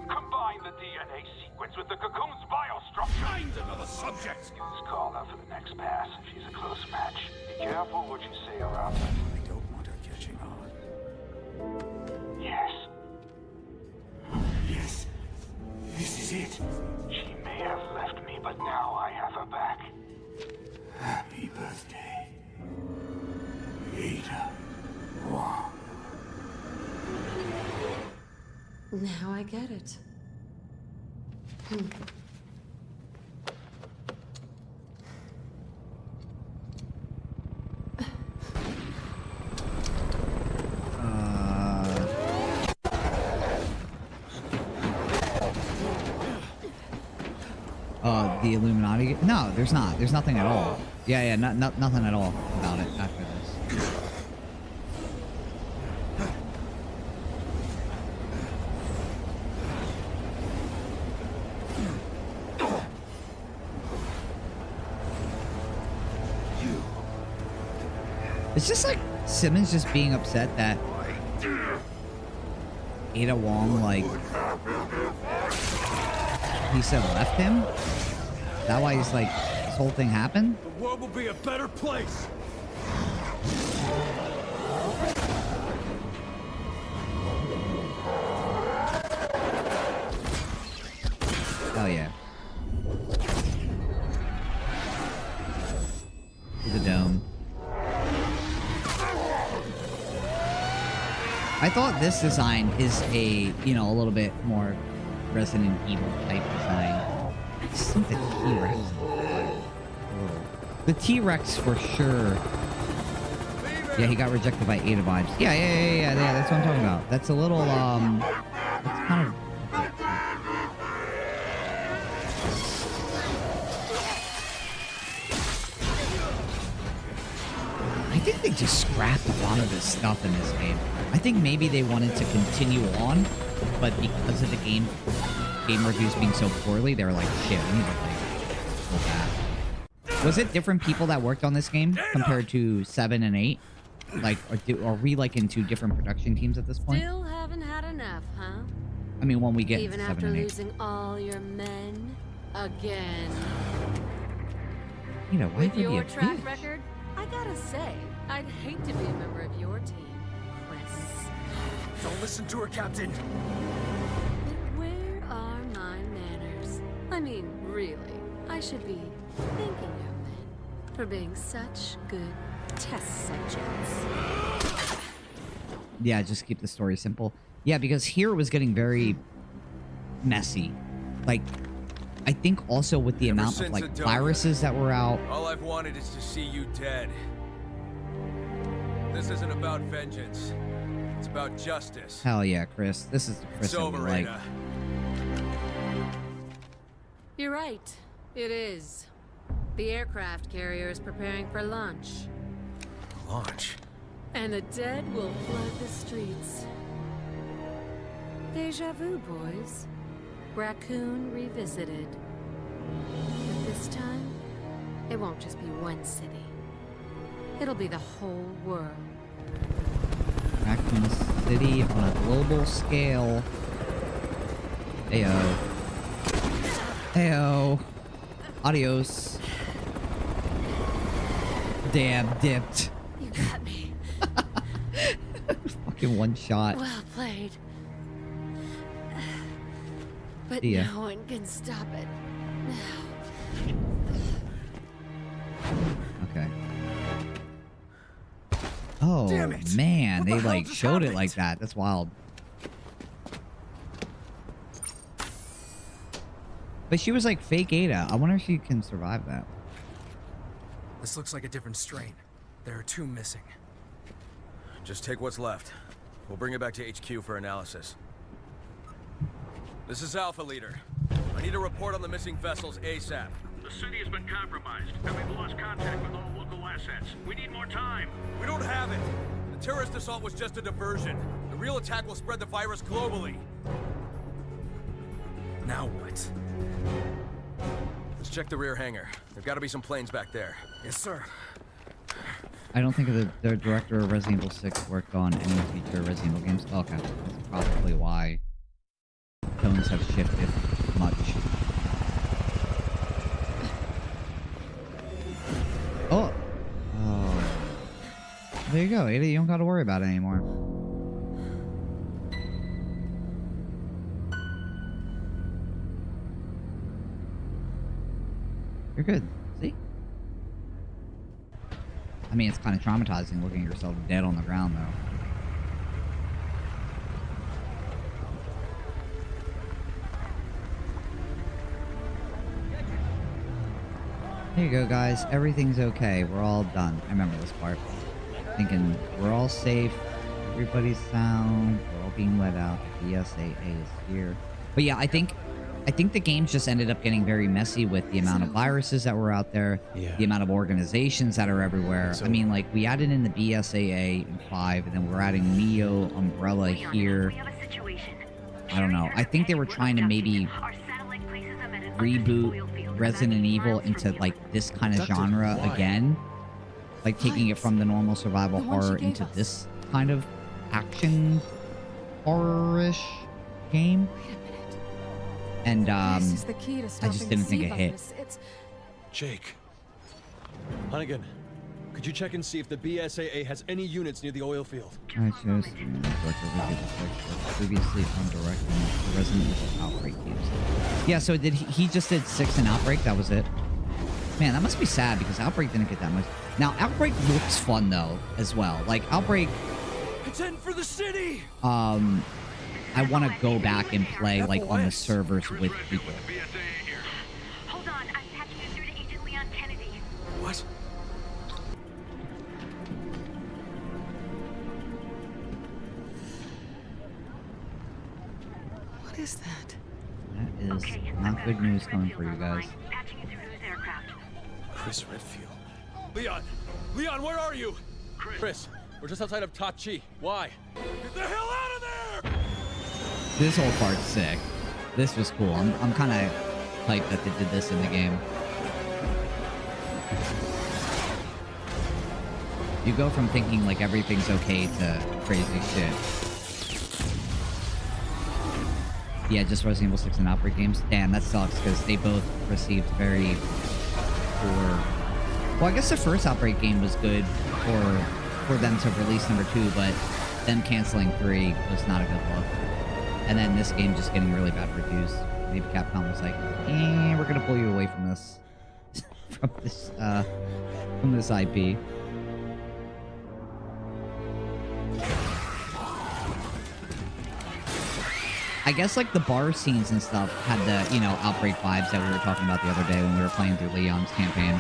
Combine the DNA sequence with the cocoon's biostructure. Find another subject. Just call her for the next pass if she's a close match. Be careful what you say around her. I don't want her catching on. Yes. Yes. This is it. She may have left me, but now I have her back. Happy birthday, Ada Wong. Now I get it. The Illuminati? No, there's not. There's nothing at all. Yeah, nothing at all about it after this. It's just like Simmons just being upset that Ada Wong, like, he said left him? Is that why he's like, this whole thing happened? The world will be a better place. Hell yeah. To the dome. I thought this design is a, you know, a little bit more Resident Evil type design. I just think the T-Rex. The T-Rex for sure. Yeah, he got rejected by Ada vibes. Yeah, that's what I'm talking about. That's a little, it's kind of... I think they just scrapped a lot of this stuff in this game. I think maybe they wanted to continue on, but because of the game reviews being so poorly, they were like, shit, we need to like go back. Was it different people that worked on this game compared to 7 and 8? Like, are we like in 2 different production teams at this point? Still haven't had enough, huh? I mean, when we get even into 7 after and 8. losing all your men again. You know, why With would you be your a track bitch? record, I gotta say, I'd hate to be a member of your team, Chris. Don't listen to her, Captain. But where are my manners? I mean, really, I should be thanking your men for being such good test subjects. Yeah, just keep the story simple. Yeah, because here it was getting very messy. Like, I think also with the amount of like viruses that were out. All I've wanted is to see you dead. This isn't about vengeance. It's about justice. Hell yeah, Chris. This is the Chris It's that we over, like. Ada. You're right. It is. The aircraft carrier is preparing for launch. Launch? And the dead will flood the streets. Deja vu, boys. Raccoon revisited. But this time, it won't just be one city. It'll be the whole world. Raccoon City on a global scale. Heyo. Heyo. Adios. Damn, dipped. You got me. Fucking one shot. Well played. But See ya. no one can stop it. Okay. Oh, Damn it. man. What the They, hell like, just showed it happened? like that. That's wild. But she was, like, fake Ada. I wonder if she can survive that. This looks like a different strain. There are 2 missing. Just take what's left. We'll bring it back to HQ for analysis. This is Alpha Leader. I need a report on the missing vessels ASAP. The city has been compromised, and we've lost contact with all local assets. We need more time. We don't have it. The terrorist assault was just a diversion. The real attack will spread the virus globally. Now what? Let's check the rear hangar. There've got to be some planes back there. Yes, sir. I don't think the director of Resident Evil 6 worked on any future Resident Evil games. Okay, that's probably why tones have shifted much. Oh! There you go, Ada. You don't got to worry about it anymore. You're good. See? I mean, it's kind of traumatizing looking at yourself dead on the ground, though. Here you go, guys. Everything's okay. We're all done. I remember this part. Thinking, we're all safe. Everybody's sound. We're all being let out. The BSAA is here. But yeah, I think the games just ended up getting very messy with the amount of viruses that were out there, the amount of organizations that are everywhere. I mean, like, we added in the BSAA in 5, and then we're adding Neo, Umbrella here. I don't know. I think they were trying to maybe reboot Resident Evil into, like, this kind of genre again. Like, taking it from the normal survival horror into this kind of action horror-ish game. And, I just didn't think it hit. Jake. Hunnigan, could you check and see if the BSAA has any units near the oil field? I chose previously on directing the Resident Evil Outbreak games. Yeah, so he just did 6 in Outbreak, that was it. Man, that must be sad because Outbreak didn't get that much. Now, Outbreak looks fun, though, as well. Like, Outbreak... It's in for the city! I want to go back and play, like, on the servers with people. Hold on, I'm patching you through to Agent Leon Kennedy. What? What is that? That is not good news coming for you guys. Patching you through to his aircraft. Chris Redfield. Leon! Leon, where are you? Chris, we're just outside of Tachi. Why? Get the hell out of there! This whole part's sick. This was cool. I'm kind of hyped that they did this in the game. You go from thinking like everything's okay to crazy shit. Yeah, just Resident Evil 6 and Outbreak games. Damn, that sucks because they both received very poor... Well, I guess the first Outbreak game was good for them to release number 2, but them canceling 3 was not a good look. And then this game just getting really bad reviews. Maybe Capcom was like, we're gonna pull you away from this, from this IP. I guess like the bar scenes and stuff had the, you know, Outbreak vibes that we were talking about the other day when we were playing through Leon's campaign.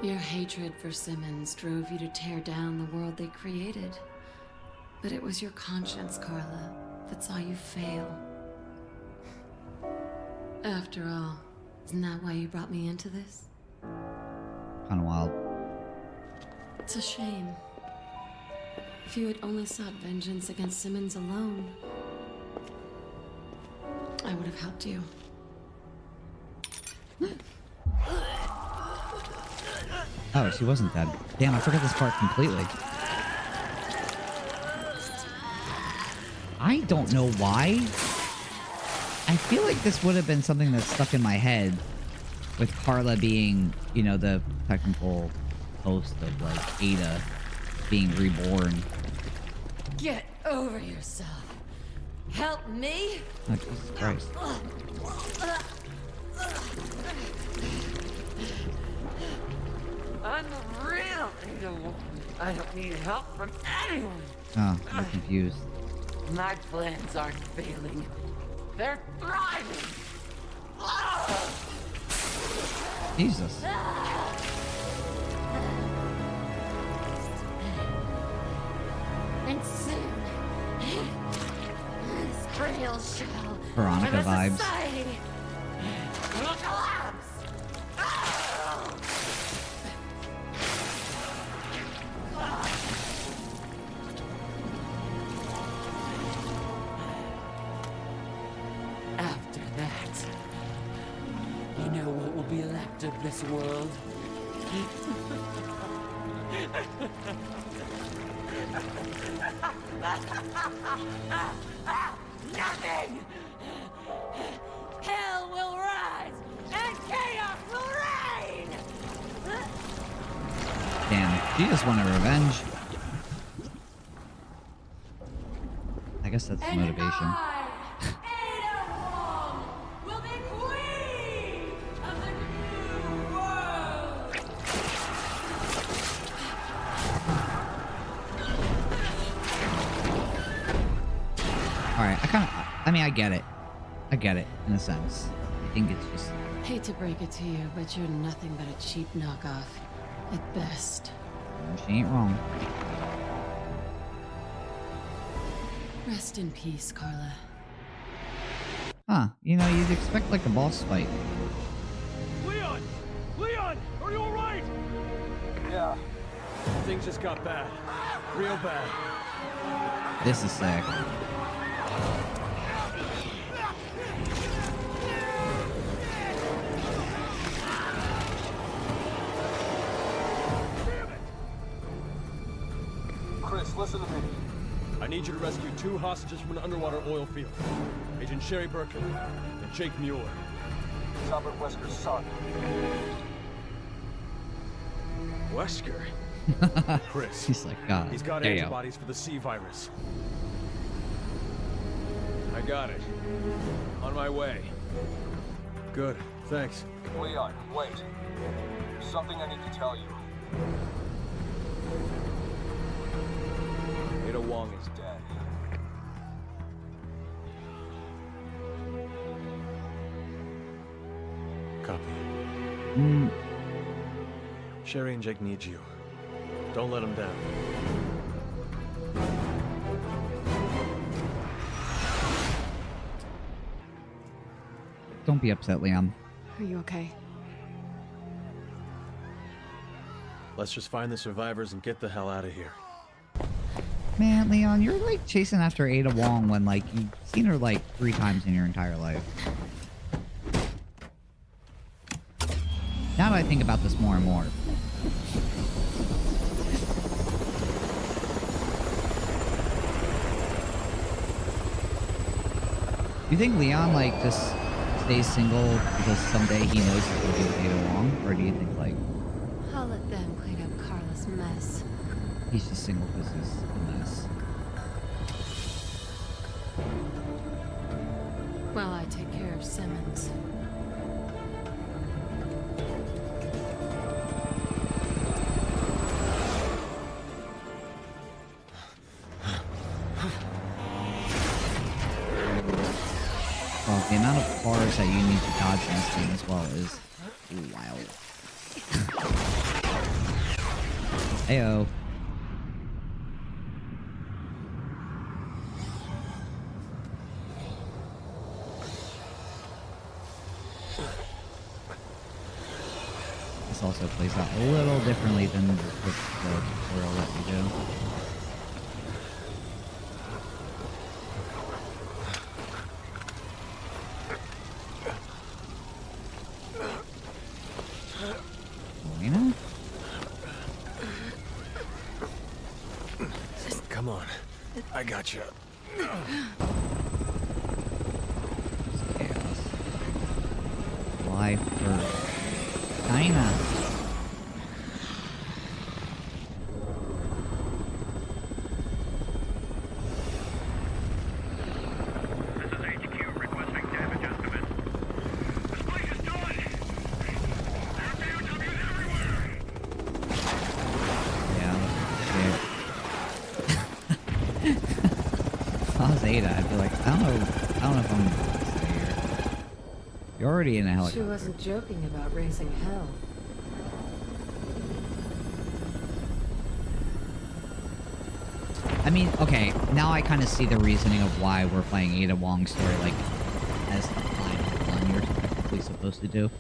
Your hatred for Simmons drove you to tear down the world they created. But it was your conscience, Carla, that saw you fail. After all, isn't that why you brought me into this? Kind of wild. It's a shame. If you had only sought vengeance against Simmons alone, I would have helped you. Oh, she wasn't dead. Damn, I forgot this part completely. I don't know why. I feel like this would have been something that stuck in my head with Carla being, you know, the technical host of, like, Ada being reborn. Get over yourself. Help me? Oh, Jesus Christ. I'm the real Ada Wong. I don't need help from anyone. Oh, I'm confused. My plans aren't failing. They're thriving. Jesus. And soon, this frail shell Veronica of a vibes. society will collapse. After that, you know what will be left of this world? Nothing! Hell will rise, and chaos will reign! Damn, she just wanted revenge. I guess that's the motivation. Will be queen of the new world! Alright, I mean, I get it. I get it, in a sense. I think it's just... Hate to break it to you, but you're nothing but a cheap knockoff. At best. She ain't wrong. Rest in peace, Carla. Huh, you know, you'd expect like a boss fight. Leon! Leon! Are you alright? Yeah. Things just got bad. Real bad. This is sick. Chris, listen to me. I need you to rescue 2 hostages from an underwater oil field. Agent Sherry Birkin and Jake Mueller. It's Albert Wesker's son. Wesker? Chris. He's like, God. He's got damn. antibodies for the C virus. I got it. On my way. Good. Thanks. Leon, wait. There's something I need to tell you. Ada Wong is dead. Copy. Mm, Sherry and Jake need you. Don't let them down. don't be upset, Leon. Are you okay? Let's just find the survivors and get the hell out of here. Man, Leon, you're like chasing after Ada Wong when like you've seen her like 3 times in your entire life. Now that I think about this more and more. Do you think Leon like just stays single because someday he knows he's gonna be with Ada Wong? Or do you think like I'll let them clean up Carla's mess. he's just single because he's a mess? While I take care of Simmons. Well, the amount of cars that you need to dodge in this game as well is wild. Heyo. This also plays out a little differently than the tutorial let you do. Elena? Come on. I got you. Chaos. Life for China. helicopter. I don't know if I'm gonna stay here. You're already in a She helicopter. wasn't joking about raising hell. I mean, okay, now I kind of see the reasoning of why we're playing Ada Wong's story, like, as the final one you're technically supposed to do.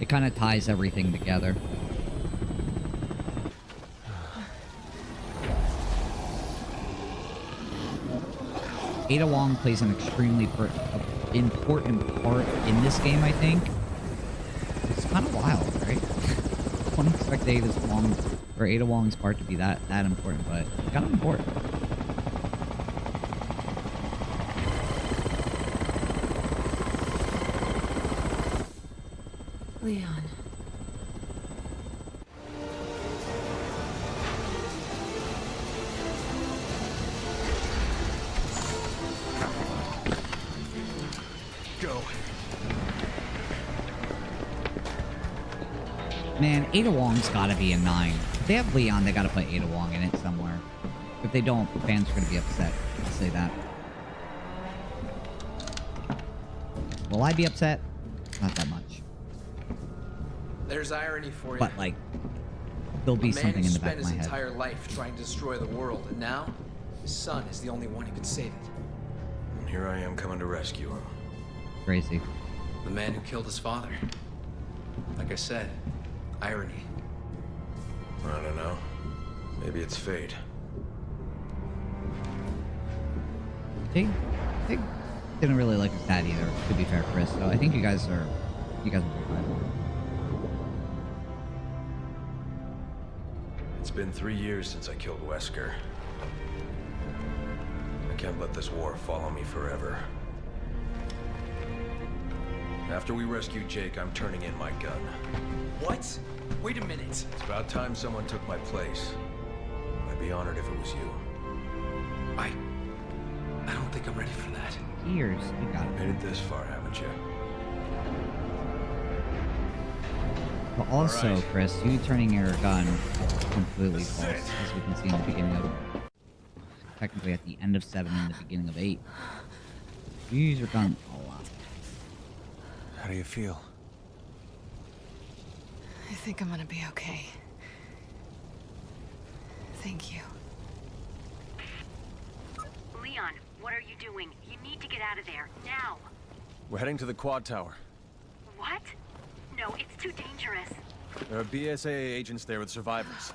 It kind of ties everything together. Ada Wong plays an extremely important part in this game, I think. It's kind of wild, right? I wouldn't expect Ada Wong's part to be that important, but it's kind of important. Leon. Go. Man, Ada Wong's gotta be a 9. If they have Leon, they gotta put Ada Wong in it somewhere. If they don't, fans are gonna be upset. I'll say that. Will I be upset? Not that much. There's irony for you. But, like, there'll be something in the back of my spent his head. entire life trying to destroy the world, and now his son is the only one who could save it. And here I am coming to rescue him. Crazy. The man who killed his father. Like I said, irony. I don't know. Maybe it's fate. They didn't really like his dad either, to be fair, Chris. So I think you guys will be fine. It's been 3 years since I killed Wesker. I can't let this war follow me forever. After we rescue Jake, I'm turning in my gun. What? Wait a minute. It's about time someone took my place. I'd be honored if it was you. I don't think I'm ready for that. Years, you got it. Made it this far, haven't you? But also, Alright. Chris, you turning your gun is completely false, as we can see in the beginning of... Technically at the end of 7 and the beginning of 8. You use your gun a lot. How do you feel? I think I'm gonna be okay. Thank you. Leon, what are you doing? You need to get out of there, now. We're heading to the quad tower. What? No, it's too dangerous. There are BSAA agents there with survivors.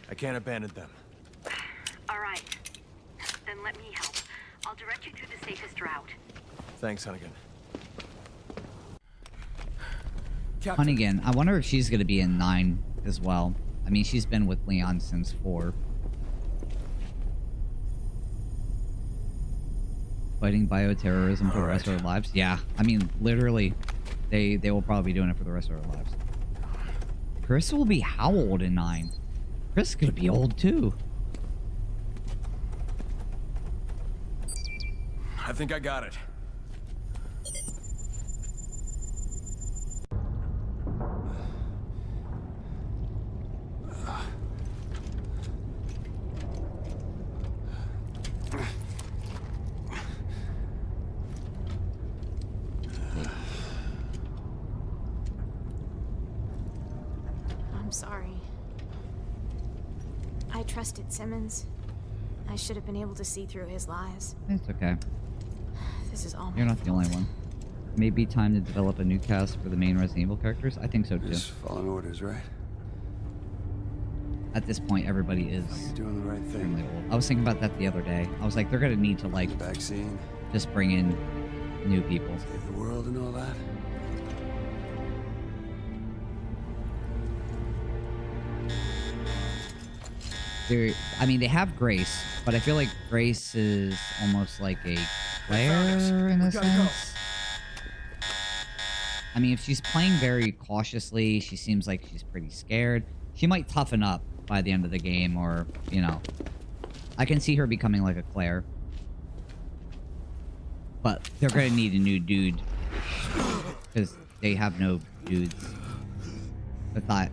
I can't abandon them. All right. Then let me help. I'll direct you through the safest route. Thanks, Hunnigan. Hunnigan, I wonder if she's going to be in 9 as well. I mean, she's been with Leon since 4. Fighting bioterrorism for the rest of our lives? Yeah, I mean, literally, they will probably be doing it for the rest of our lives. Chris will be how old in 9? Chris is going to be old, too. I think I got it. I'm sorry. I trusted Simmons. I should have been able to see through his lies. It's okay. This is all my You're not the only one. Maybe time to develop a new cast for the main Resident Evil characters? I think so, too. Just following orders, right? At this point, everybody is doing the right thing. extremely old. I was thinking about that the other day. I was like, they're going to need to, like, vaccine, just bring in new people. save the world and all that. I mean, they have Grace, but I feel like Grace is almost like a Claire in a sense. I mean, if she's playing very cautiously, she seems like she's pretty scared. She might toughen up by the end of the game, or, you know, I can see her becoming like a Claire. But they're going to need a new dude, because they have no dudes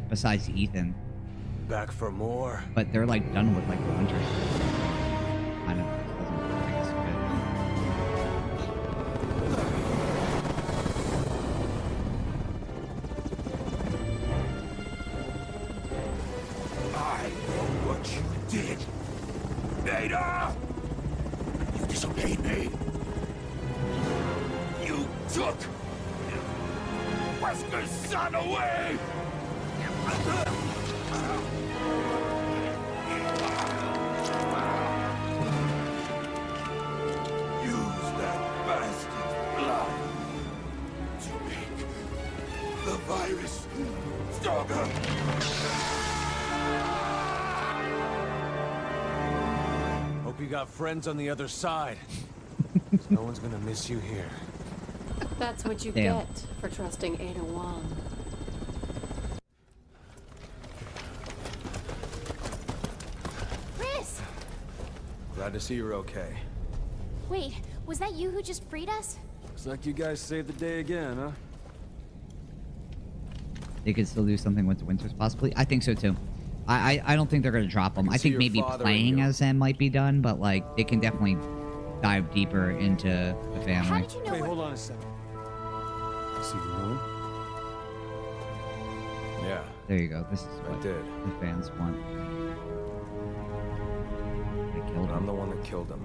besides Ethan. Back for more. But they're like done with like the winter. Kind of doesn't, I guess, fit. look! Wesker's son away! Use that bastard's blood to make the virus stronger! Hope you got friends on the other side. 'Cause no one's gonna miss you here. That's what you Damn. get for trusting Ada Wong. Chris! Glad to see you're okay. Wait, was that you who just freed us? Looks like you guys saved the day again, huh? They could still do something with the Winters, possibly. I think so too. I don't think they're gonna drop him. I see think your maybe father playing in you. as him might be done, but like they can definitely dive deeper into the How family. did you know Wait, what- hold on a second. See you know him? Yeah. There you go. This is I what did. the fans want. They killed But I'm him. the one that killed him.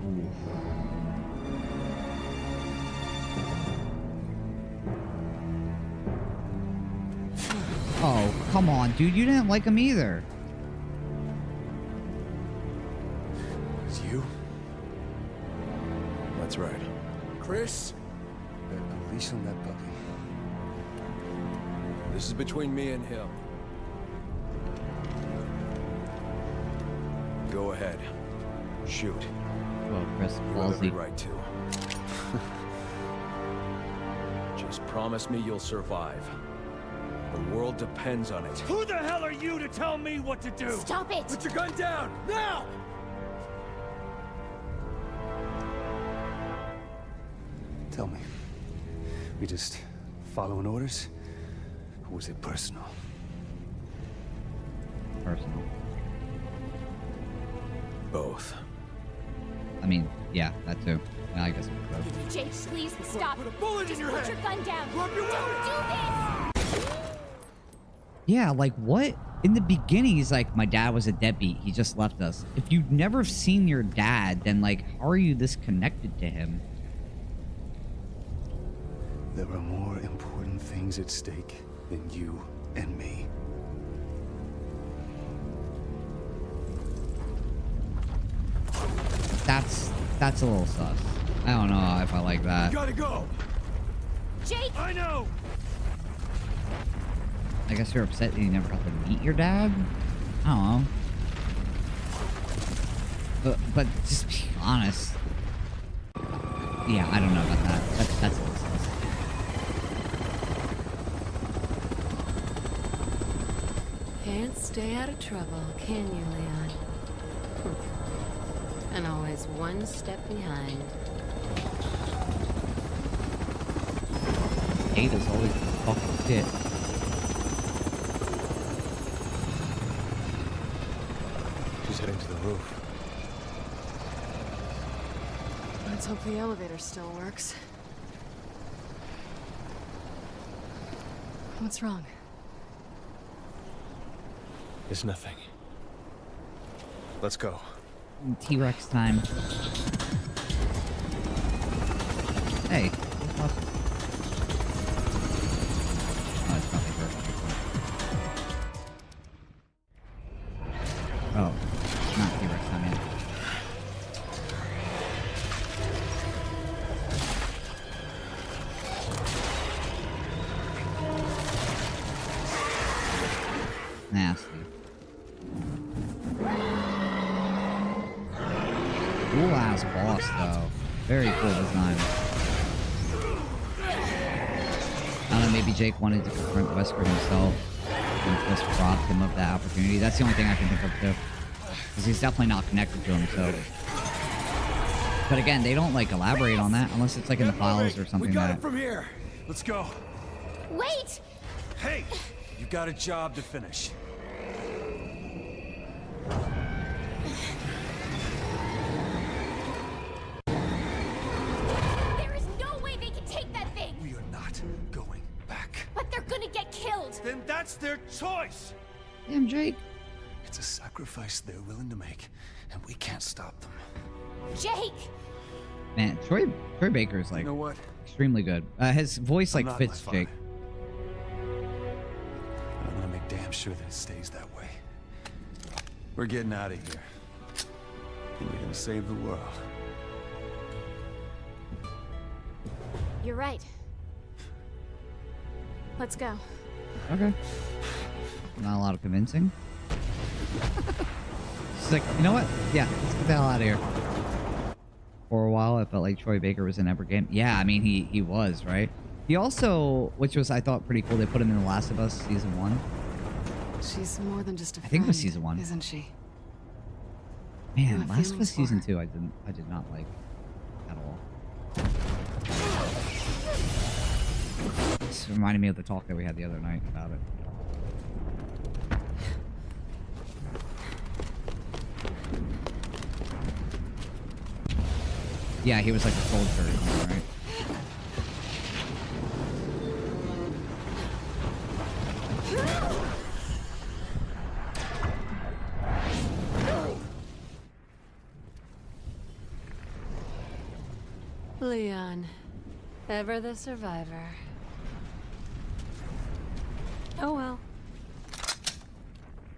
Oh, come on, dude. You didn't like him either. It's you? That's right. Chris? Better put a leash on that puppy. This is between me and him. Go ahead. Shoot. Well, Chris You have every ballsy. right to. Just promise me you'll survive. The world depends on it. Who the hell are you to tell me what to do? Stop it! Put your gun down! Now! Tell me. We just following orders? Or was it personal? Personal. Both. I mean, yeah, that too. Yeah, I guess we could. Jake, please stop. Put a bullet Just in your put head! your gun down. Drop your Don't do this! Yeah, like what? In the beginning, he's like, my dad was a deadbeat. He just left us. If you've never seen your dad, then like, how are you this connected to him? There are more important things at stake than you and me. That's a little sus. I don't know if I like that. Gotta go! Jake! I know! I guess you're upset that you never got to meet your dad? I don't know. But just be honest. Yeah, I don't know about that. That's a little sus. Can't stay out of trouble, can you, Leon? And always one step behind. Ada's always the fucking shit. She's heading to the roof. Let's hope the elevator still works. What's wrong? It's nothing. Let's go. T-Rex time. Hey. what's up? Oh, it's nothing for Oh, not T-Rex time yet. Nasty. Cool ass boss though. Very cool design. I don't know, maybe Jake wanted to confront Wesker himself and just robbed him of that opportunity. That's the only thing I can think of too. Because he's definitely not connected to him, so. But again, they don't like elaborate on that unless it's like in the files or something We got that. it from here. Let's go. Wait! Hey! You got a job to finish. There is no way they can take that thing! We are not going back. But they're gonna get killed! Then that's their choice! Damn, Jake. It's a sacrifice they're willing to make, and we can't stop them. Jake! Man, Troy Baker is like You know what? extremely good. His voice I'm like not fits my Jake. I'm gonna make damn sure that it stays that way. We're getting out of here. And we're gonna save the world. You're right. Let's go. Okay. Not a lot of convincing. She's like, you know what? Yeah, let's get the hell out of here. For a while, I felt like Troy Baker was in every game. Yeah, I mean, he was, right? He also, which was, I thought, pretty cool, they put him in The Last of Us Season 1. She's more than just a friend, I think it was Season 1. isn't she? Man, My Last of Us feelings Season for 2, I did not like at all. This reminded me of the talk that we had the other night about it. Yeah, he was like a soldier, right? Leon, ever the survivor. Oh well.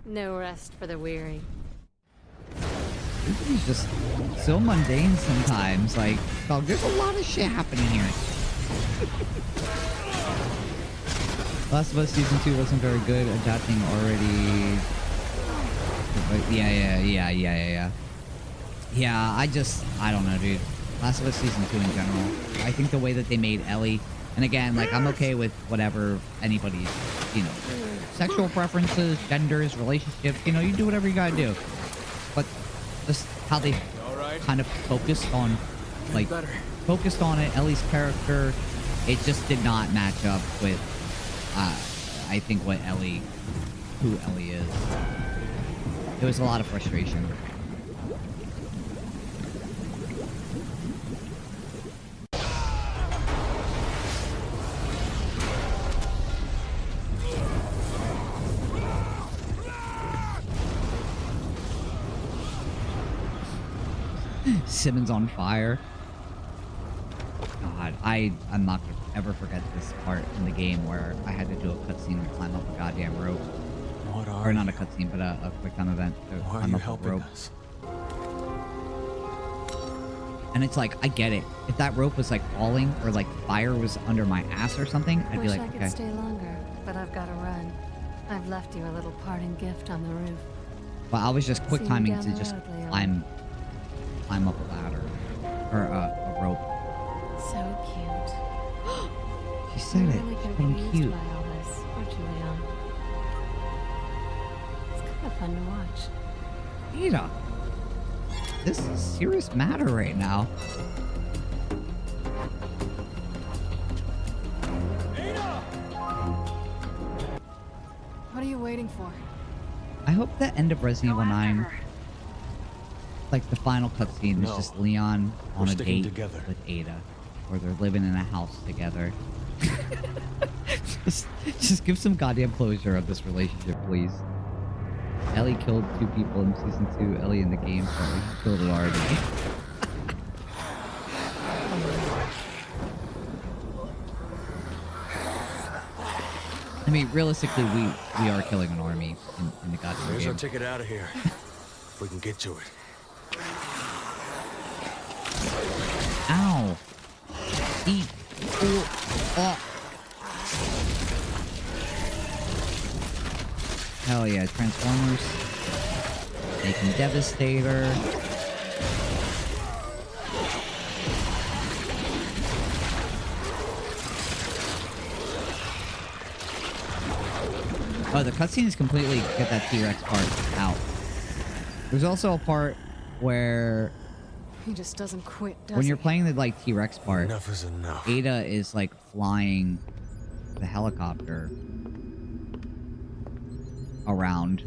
No rest for the weary. He's just so mundane sometimes. Like, oh, there's a lot of shit happening here. Last of Us Season 2 wasn't very good. Adapting already. Yeah. Yeah, I don't know, dude. Last of Us Season 2 in general. I think the way that they made Ellie, and again, like, I'm okay with whatever anybody's, sexual preferences, genders, relationships, you do whatever you gotta do. But just how they kind of focused on it, Ellie's character, it just did not match up with, I think who Ellie is. There was a lot of frustration. Simmons on fire. God, I'm not gonna ever forget this part in the game where I had to do a cutscene to climb up a goddamn rope. Or not a cutscene, but a quick time event to climb up a rope. And it's like, I get it. If that rope was like falling or like fire was under my ass or something, I'd be like, I could okay. stay longer, but I've got to run. I've left you a little parting gift on the roof. But I was just quick See you timing down to the just road, Leon. climb up a ladder or a rope. So cute. She said it. Really She called him confused cute. by all this, aren't you, Leon? It's kind of fun to watch. Ada, this is serious matter right now. What are you waiting for? I hope the end of Resident Evil 9, like the final cutscene, is just Leon on a date with Ada, or they're living in a house together. just give some goddamn closure of this relationship, please. Ellie killed 2 people in Season 2. Ellie in the game, sorry, she killed it already. I mean, realistically, we are killing an army in the goddamn Here's game. our ticket out of here. If we can get to it. Ow! Eat! Oh! Hell yeah, Transformers. Making Devastator. Oh, the cutscenes completely get that T-Rex part out. There's also a part where He just doesn't quit, does when you're he? playing the like T-Rex part, Enough is enough. Ada is like flying the helicopter around,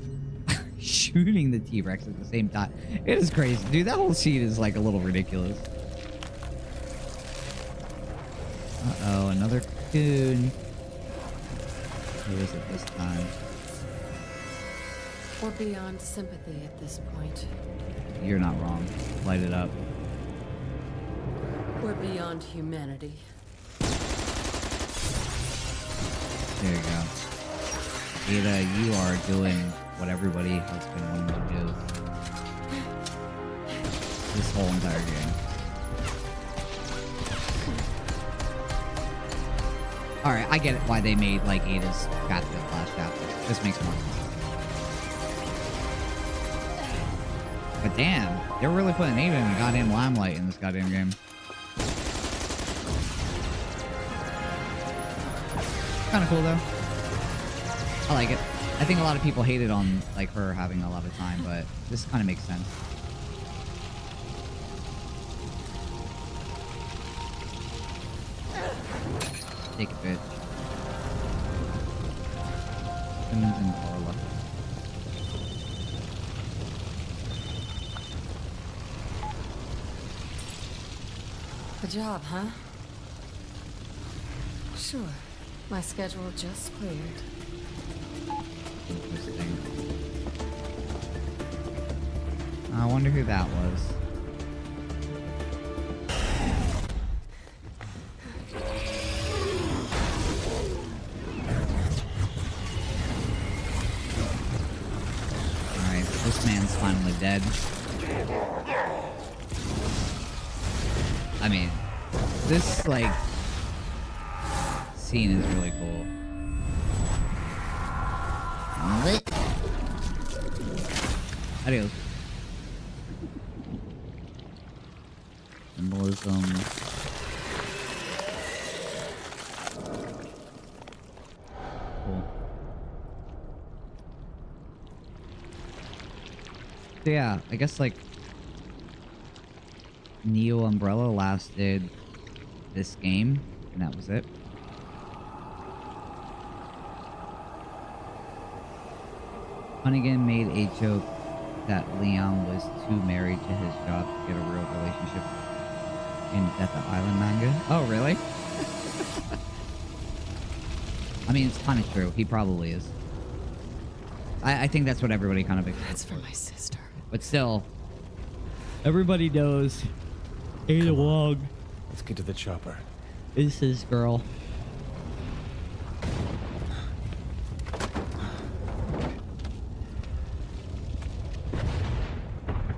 shooting the T-Rex at the same time. It is crazy, dude. That whole scene is like a little ridiculous. Uh-oh, another cocoon. Who is it this time? We're beyond sympathy at this point. You're not wrong. Light it up. Beyond humanity. There you go. Ada, you are doing what everybody has been wanting to do this whole entire game. Alright, I get it why they made like Ada's chapter the last chapter. This makes more sense. But damn, they're really putting Ada in the goddamn limelight in this goddamn game. Kind of cool though. I like it. I think a lot of people hated on like her having a lot of time, but this kind of makes sense. Take a bit. Simmons and Orla. A job, huh? Sure. My schedule just cleared. Interesting. I wonder who that was. Alright, this man's finally dead. I mean, this, like, scene is really cool. Adios. Symbolism. Cool. So yeah, I guess like Neo Umbrella lasted this game, and that was it. Hunnigan made a joke that Leon was too married to his job to get a real relationship in Death Island manga. Oh, really? I mean, it's kind of true. He probably is. I think that's what everybody kind of expects. That's for my sister. But still, everybody knows Ada Wong. Let's get to the chopper. Is his girl.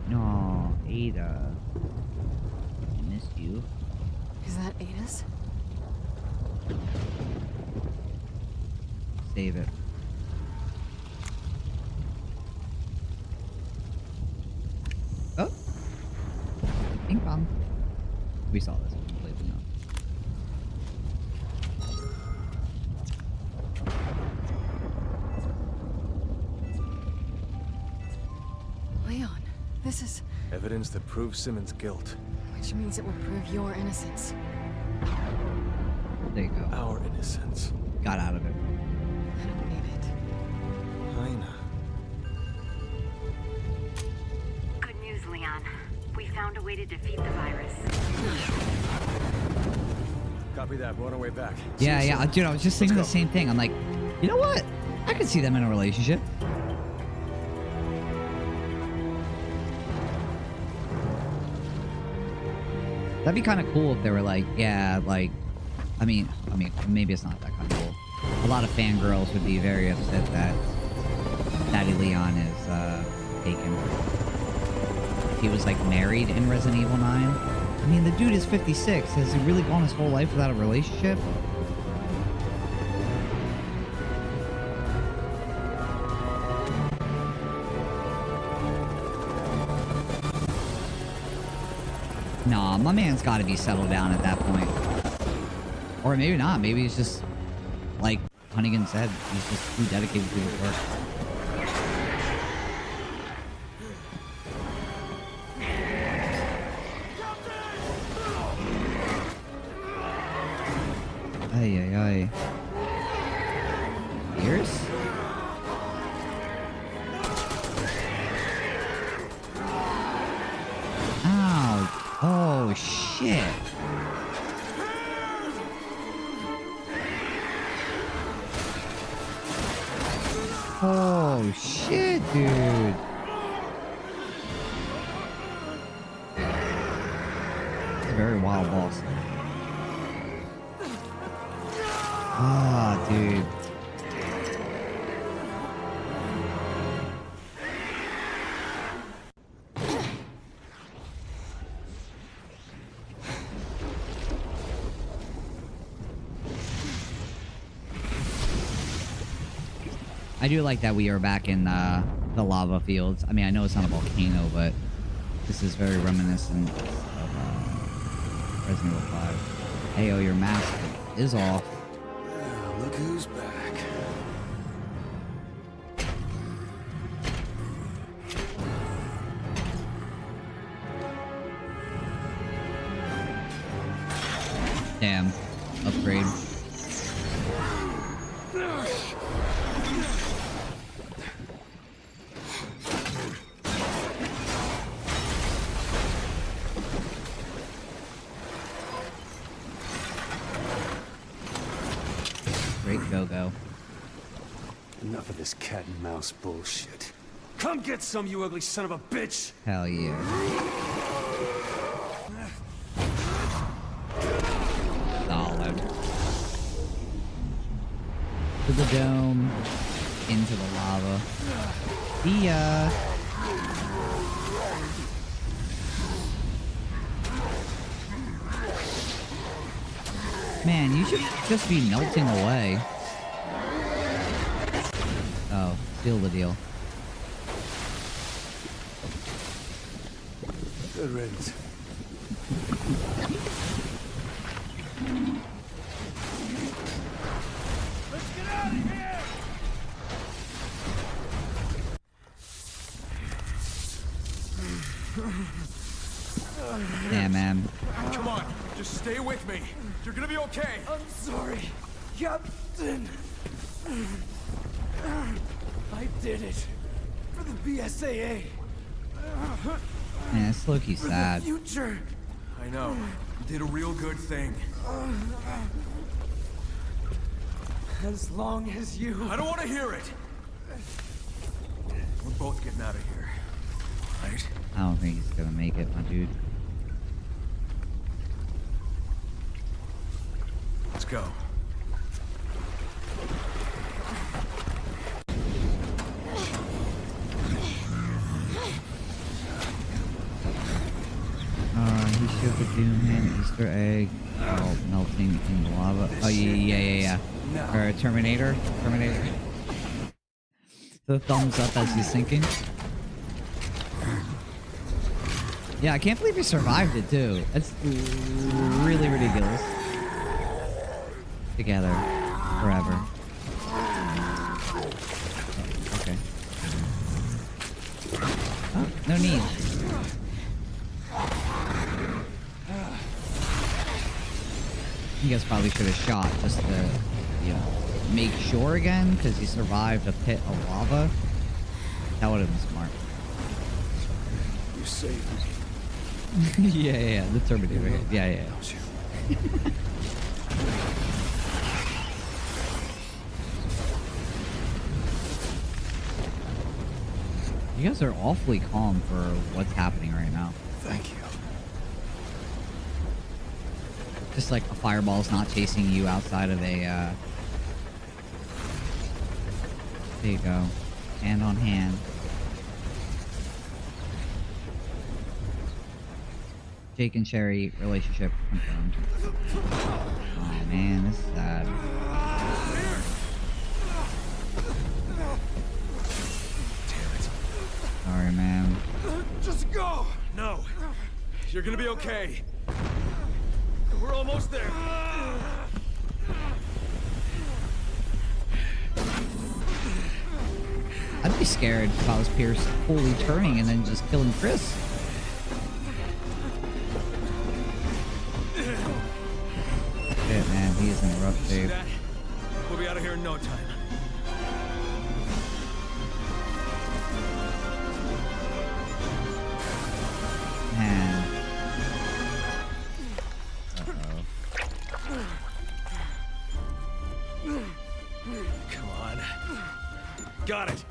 No, Ada. I miss you. Is that Ada's? Save it. Oh. Ping pong. We saw this completely now. Leon, this is... Evidence that proves Simmons' guilt. Which means it will prove your innocence. There you go. Our innocence. Got out of it. I don't need it. Hyena. Good news, Leon. We found a way to defeat the virus. Copy that. We're on our way back. Yeah, yeah. Dude, I was just thinking the same thing. I'm like, you know what? I could see them in a relationship. That'd be kind of cool if they were like, yeah, like, I mean, maybe it's not that kind of cool. A lot of fangirls would be very upset that Daddy Leon is taken. If he was like married in Resident Evil 9. I mean, the dude is 56. Has he really gone his whole life without a relationship? Nah, my man's got to be settled down at that point. Or maybe not. Maybe he's just, like Hunnigan said, he's just too dedicated to his work. Ay, ay, ay. Ears? Ow. Oh, shit. Oh, shit, dude. That's very wild. Oh, boss. Ah, dude. I do like that we are back in the lava fields. I mean, I know it's not a volcano, but this is very reminiscent of Resident Evil 5. Hey, oh, your mask is off. Look who's back. Damn. Upgrade. Great go-go. Enough of this cat and mouse bullshit. Come get some, you ugly son of a bitch! Hell yeah. Solid. To the dome. Into the lava. See ya. Man, you should just be melting away. Oh, seal the deal. Good riddance. Let's get out of here! Damn, man. Come on, just stay with me. You're gonna be okay. I'm sorry, Captain. I did it for the BSAA. Man, it's low-key For the sad. future. I know. You did a real good thing. As long as you... I don't want to hear it. We're both getting out of here. Right? I don't think he's gonna make it, my dude. Let's go. He showed the Doom hand Easter egg while melting in the lava. Oh, yeah. Or Terminator. The thumbs up as he's sinking. Yeah, I can't believe he survived it, too. That's really ridiculous. Together. Forever. Oh, okay. Oh, no need. You guys probably should have shot just to, you know, make sure again, because he survived a pit of lava. That would have been smart. You saved me. yeah, the Terminator. Yeah. You guys are awfully calm for what's happening right now. Thank you. Just like a fireball's not chasing you outside of a, There you go. Hand on hand. Jake and Sherry relationship confirmed. Oh man, this is sad. Sorry, man. Just go! No. You're gonna be okay. We're almost there. I'd be scared if I was Pierce fully turning and then just killing Chris. Shit, man, he is in rough shape. We'll be out of here in no time. Man. Come on. Got it.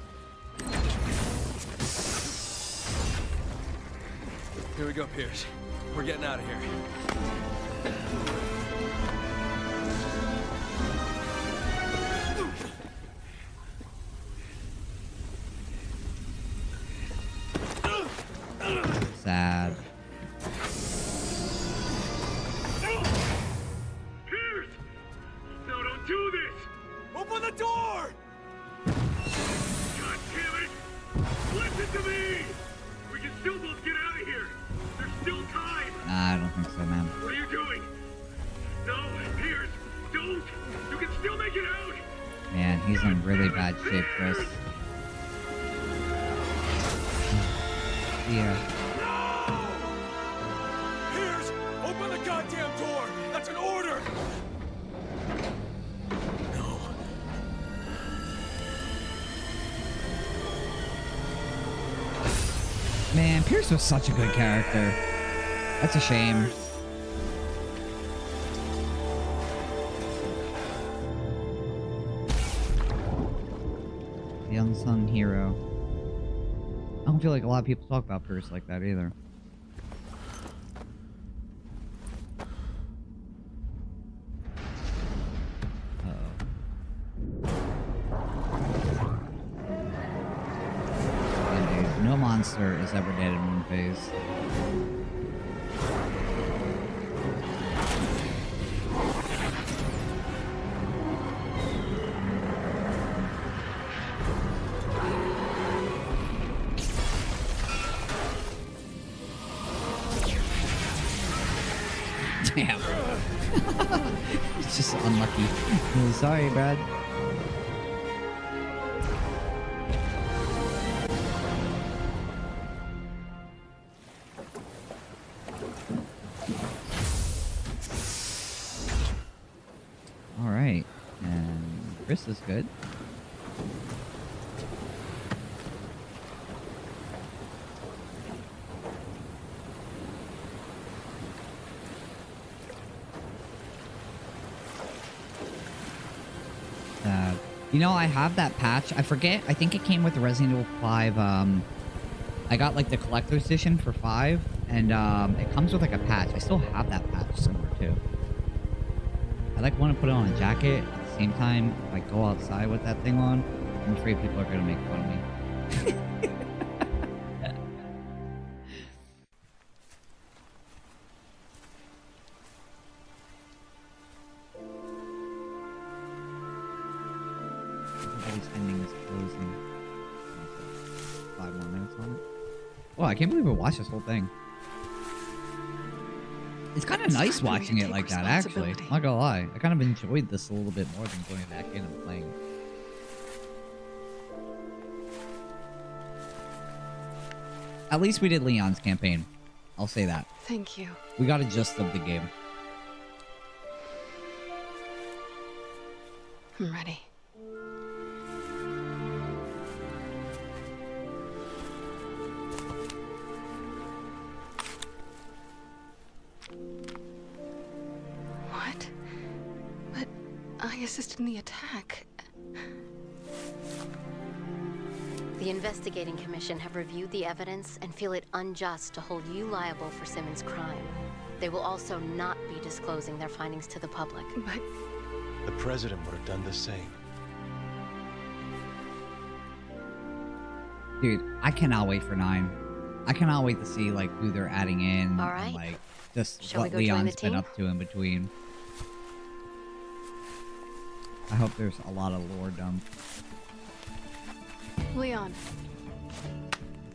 Here we go, Pierce. We're getting out of here. Sad. Pierce! No, don't do this! Open the door! God damn it! Listen to me! We can still both get out of here! There's still time! Nah, I don't think so, man. What are you doing? No, Pierce! Don't! You can still make it out! Man, he's in really bad shape, Chris. Yeah. Pierce! Open the goddamn door! That's an order! No. Man, Pierce was such a good character. That's a shame. The unsung hero. I don't feel like a lot of people talk about Pierce like that either. No monster is ever dead in one phase. Damn. It's just unlucky. Oh, sorry, Brad. Alright. And Chris is good. You know, I have that patch. I forget. I think it came with the Resident Evil 5. I got like the collector's edition for 5, and it comes with like a patch. I still have that patch somewhere too. I like want to put it on a jacket. At the same time, if I go outside with that thing on, I'm afraid people are gonna make fun of me. Well, I can't believe we watched this whole thing. It's kind of nice watching it like that, actually. I'm not gonna lie. I kind of enjoyed this a little bit more than going back in and playing it. At least we did Leon's campaign. I'll say that. Thank you. We got a gist of the game. I'm ready. What? But I assisted in the attack. The Investigating Commission have reviewed the evidence and feel it unjust to hold you liable for Simmons' crime. They will also not be disclosing their findings to the public. But the president would have done the same. Dude, I cannot wait for 9. I cannot wait to see like who they're adding in. All right. And, like just Shall we what go join Leon's the been team? up to in between. I hope there's a lot of lore dumped. Leon.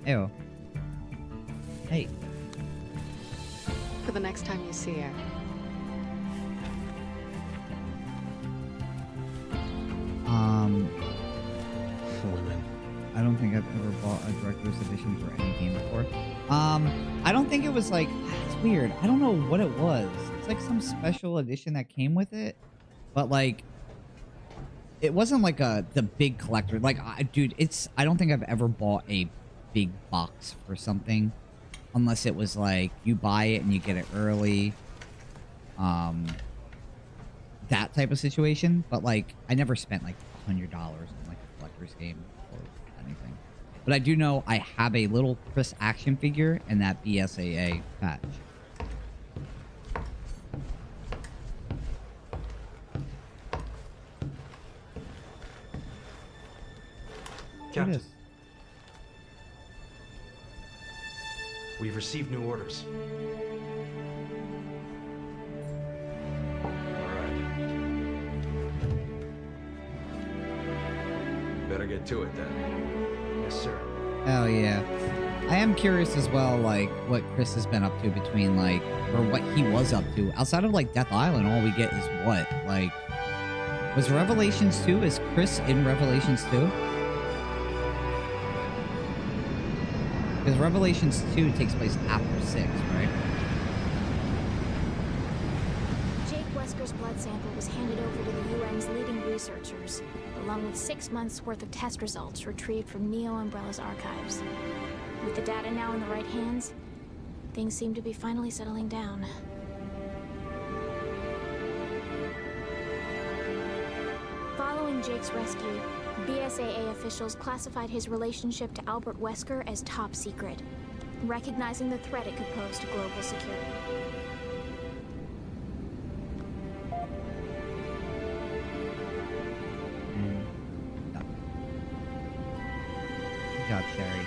Ew. Hey. For the next time you see her. Women. I don't think I've ever bought a director's edition for any game before. I don't think it was like, it's weird. I don't know what it was. It's like some special edition that came with it, but like, it wasn't like the big collector. Like, dude, I don't think I've ever bought a big box for something, unless it was like you buy it and you get it early. That type of situation. But like, I never spent like $100 on like a collector's game or anything. But I do know I have a little Chris action figure and that BSAA patch. Here it is. We've received new orders. Better get to it then. Yes, sir. Hell yeah. I am curious as well, like, what Chris has been up to between, like, or what he was up to. Outside of, like, Death Island, all we get is what? Like, was Revelations 2? Is Chris in Revelations 2? Because Revelations 2 takes place after 6, right? Jake Wesker's blood sample was handed over to the UN's leading researchers, along with 6 months' worth of test results retrieved from Neo Umbrella's archives. With the data now in the right hands, things seem to be finally settling down. Following Jake's rescue, BSAA officials classified his relationship to Albert Wesker as top secret, recognizing the threat it could pose to global security. Good job, Sherry.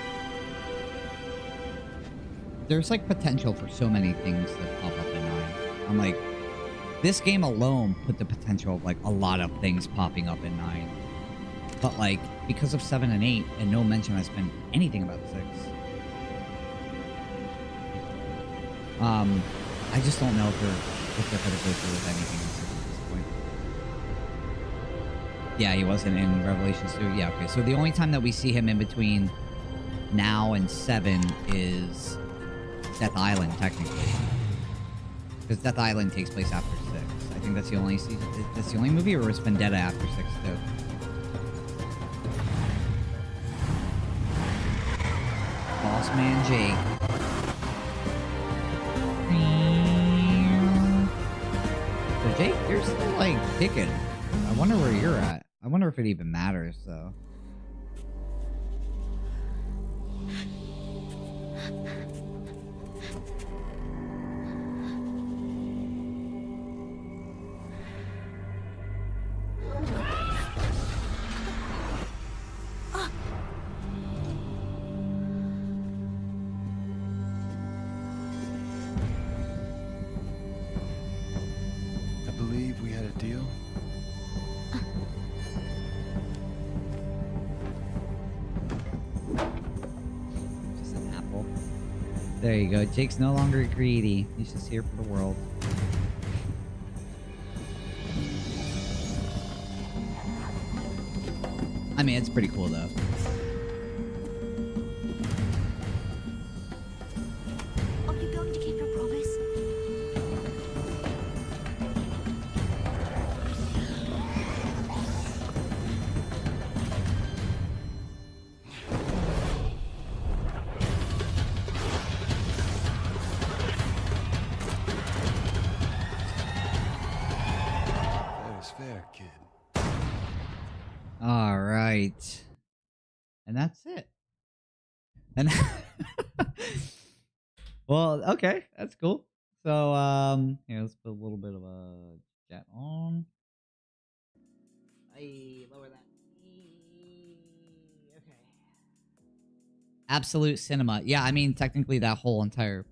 There's like potential for so many things that pop up in 9. I'm like, this game alone put the potential of like a lot of things popping up in 9. But like, because of 7 and 8, and no mention has been anything about 6. I just don't know if they're gonna go through with anything at this point. Yeah, he wasn't in Revelations 2. Yeah, okay. So the only time that we see him in between now and 7 is Death Island, technically. Because Death Island takes place after 6. I think that's the only season. That's the only movie, or is Vendetta after 6 too? Boss Man Jake. So Jake, you're still like kicking. I wonder where you're at. I wonder if it even matters though. I believe we had a deal. Just an apple. There you go. Jake's no longer greedy. He's just here for the world. I mean, it's pretty cool though. Are you going to keep your promise? Fair is fair, kid. All right. And that's it. And well, okay, that's cool. So here, let's put a little bit of a chat on. I lower that. Okay. Absolute Cinema. Yeah, I mean, technically that whole entire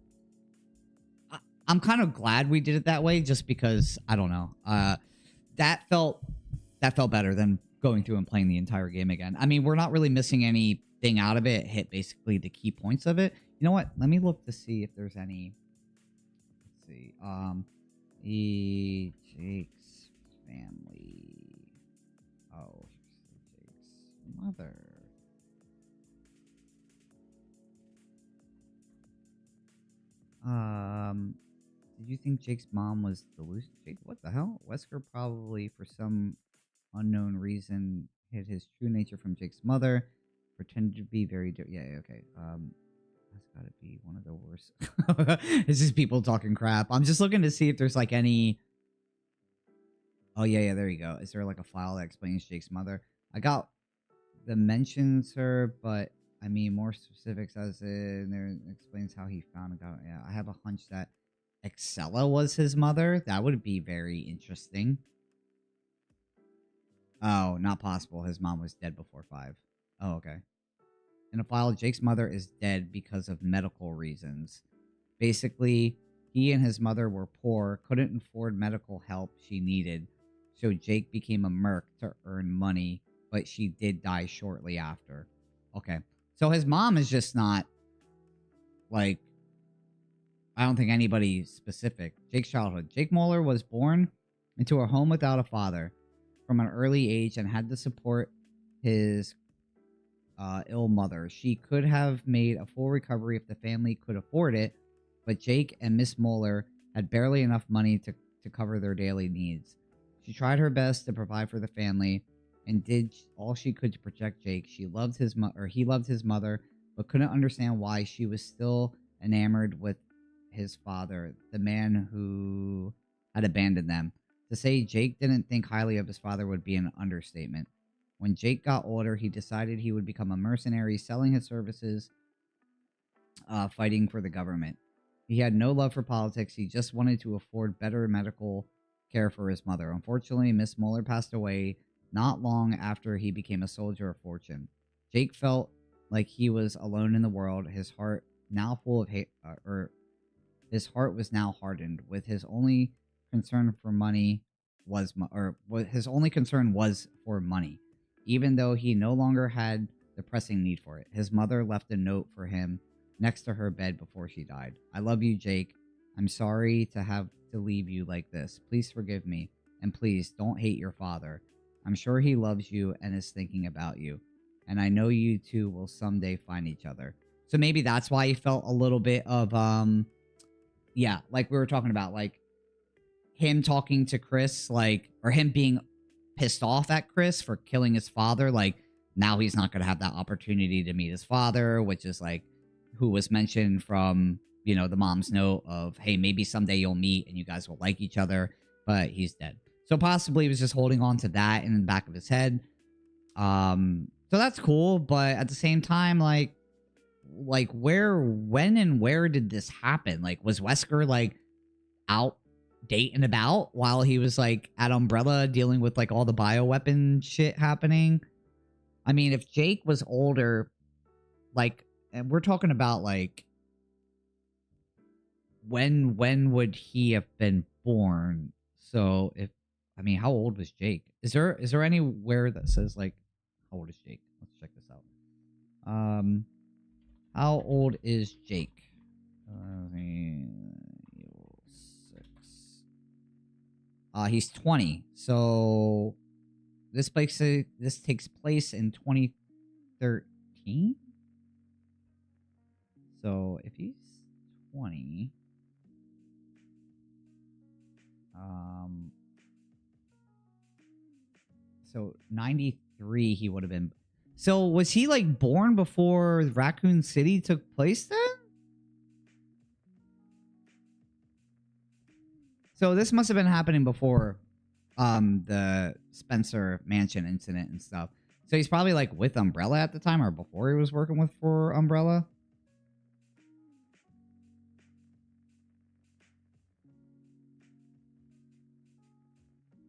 I'm kind of glad we did it that way, just because I don't know. That felt better than going through and playing the entire game again. I mean, we're not really missing anything out of it. It hit basically the key points of it. You know what? Let me look to see if there's any. Let's see. Jake's family. Oh, Jake's mother. Did you think Jake's mom was delusional? Jake, what the hell? Wesker probably, for some unknown reason, hid his true nature from Jake's mother. Pretended to be very yeah, okay. That's gotta be one of the worst. It's just people talking crap. I'm just looking to see if there's like any. Oh yeah, there you go. Is there like a file that explains Jake's mother? I got the mentions her, but I mean more specifics as in there explains how he found out. Yeah, I have a hunch that Excella was his mother. That would be very interesting. Oh, not possible. His mom was dead before 5. Oh, okay. In a file, Jake's mother is dead because of medical reasons. Basically, he and his mother were poor, couldn't afford medical help she needed, so Jake became a merc to earn money, but she did die shortly after. Okay. So his mom is just not, like, I don't think anybody specific. Jake's childhood. Jake Moeller was born into a home without a father from an early age and had to support his ill mother. She could have made a full recovery if the family could afford it, but Jake and Miss Moeller had barely enough money to cover their daily needs. She tried her best to provide for the family and did all she could to protect Jake. He loved his mother, but couldn't understand why she was still enamored with his father, the man who had abandoned them. To say Jake didn't think highly of his father would be an understatement. When Jake got older, he decided he would become a mercenary, selling his services, fighting for the government. He had no love for politics. He just wanted to afford better medical care for his mother. Unfortunately, Miss Moeller passed away not long after he became a soldier of fortune. Jake felt like he was alone in the world. His heart now full of hate, his heart was now hardened. With his only concern for money his only concern was for money. Even though he no longer had the pressing need for it, his mother left a note for him next to her bed before she died. I love you, Jake. I'm sorry to have to leave you like this. Please forgive me, and please don't hate your father. I'm sure he loves you and is thinking about you, and I know you two will someday find each other. So maybe that's why he felt a little bit of, yeah, like we were talking about, like him talking to Chris, like, or him being pissed off at Chris for killing his father. Like, now he's not going to have that opportunity to meet his father, which is like, who was mentioned from, you know, the mom's note of, hey, maybe someday you'll meet and you guys will like each other, but he's dead. So possibly he was just holding on to that in the back of his head. So that's cool, but at the same time, like where, when, and where did this happen? Like, was Wesker like out dating about while he was like at Umbrella dealing with like all the bioweapon shit happening? I mean, if Jake was older, like, and we're talking about like when would he have been born? So if, I mean, how old was Jake? Is there anywhere that says like how old is Jake? Let's check this out. How old is Jake? 6. He's 20. So this takes place in 2013. So if he's 20, so 93 he would have been. So was he like born before Raccoon City took place then? So this must have been happening before the Spencer Mansion incident and stuff. So he's probably like with Umbrella at the time, or before he was working for Umbrella.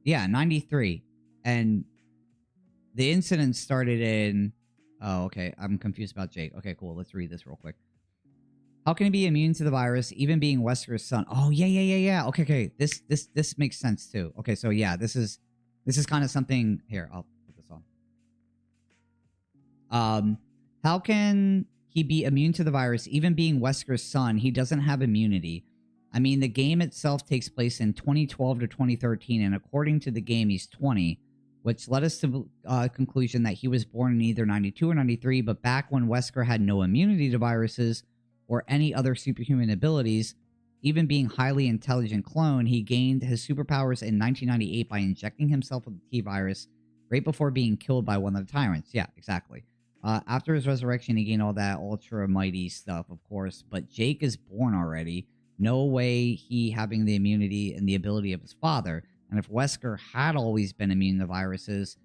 Yeah, 93. And the incident started in... Oh, okay. I'm confused about Jake. Okay, cool. Let's read this real quick. How can he be immune to the virus, even being Wesker's son? Oh, yeah. Okay. This makes sense, too. Okay, so yeah, this is kind of something... Here, I'll put this on. How can he be immune to the virus, even being Wesker's son? He doesn't have immunity. I mean, the game itself takes place in 2012 to 2013, and according to the game, he's 20, which led us to the conclusion that he was born in either 92 or 93, but back when Wesker had no immunity to viruses or any other superhuman abilities, even being highly intelligent clone, he gained his superpowers in 1998 by injecting himself with the T-virus right before being killed by one of the tyrants. Yeah, exactly. After his resurrection, he gained all that ultra mighty stuff, of course, but Jake is born already. No way he having the immunity and the ability of his father. And if Wesker had always been immune to viruses,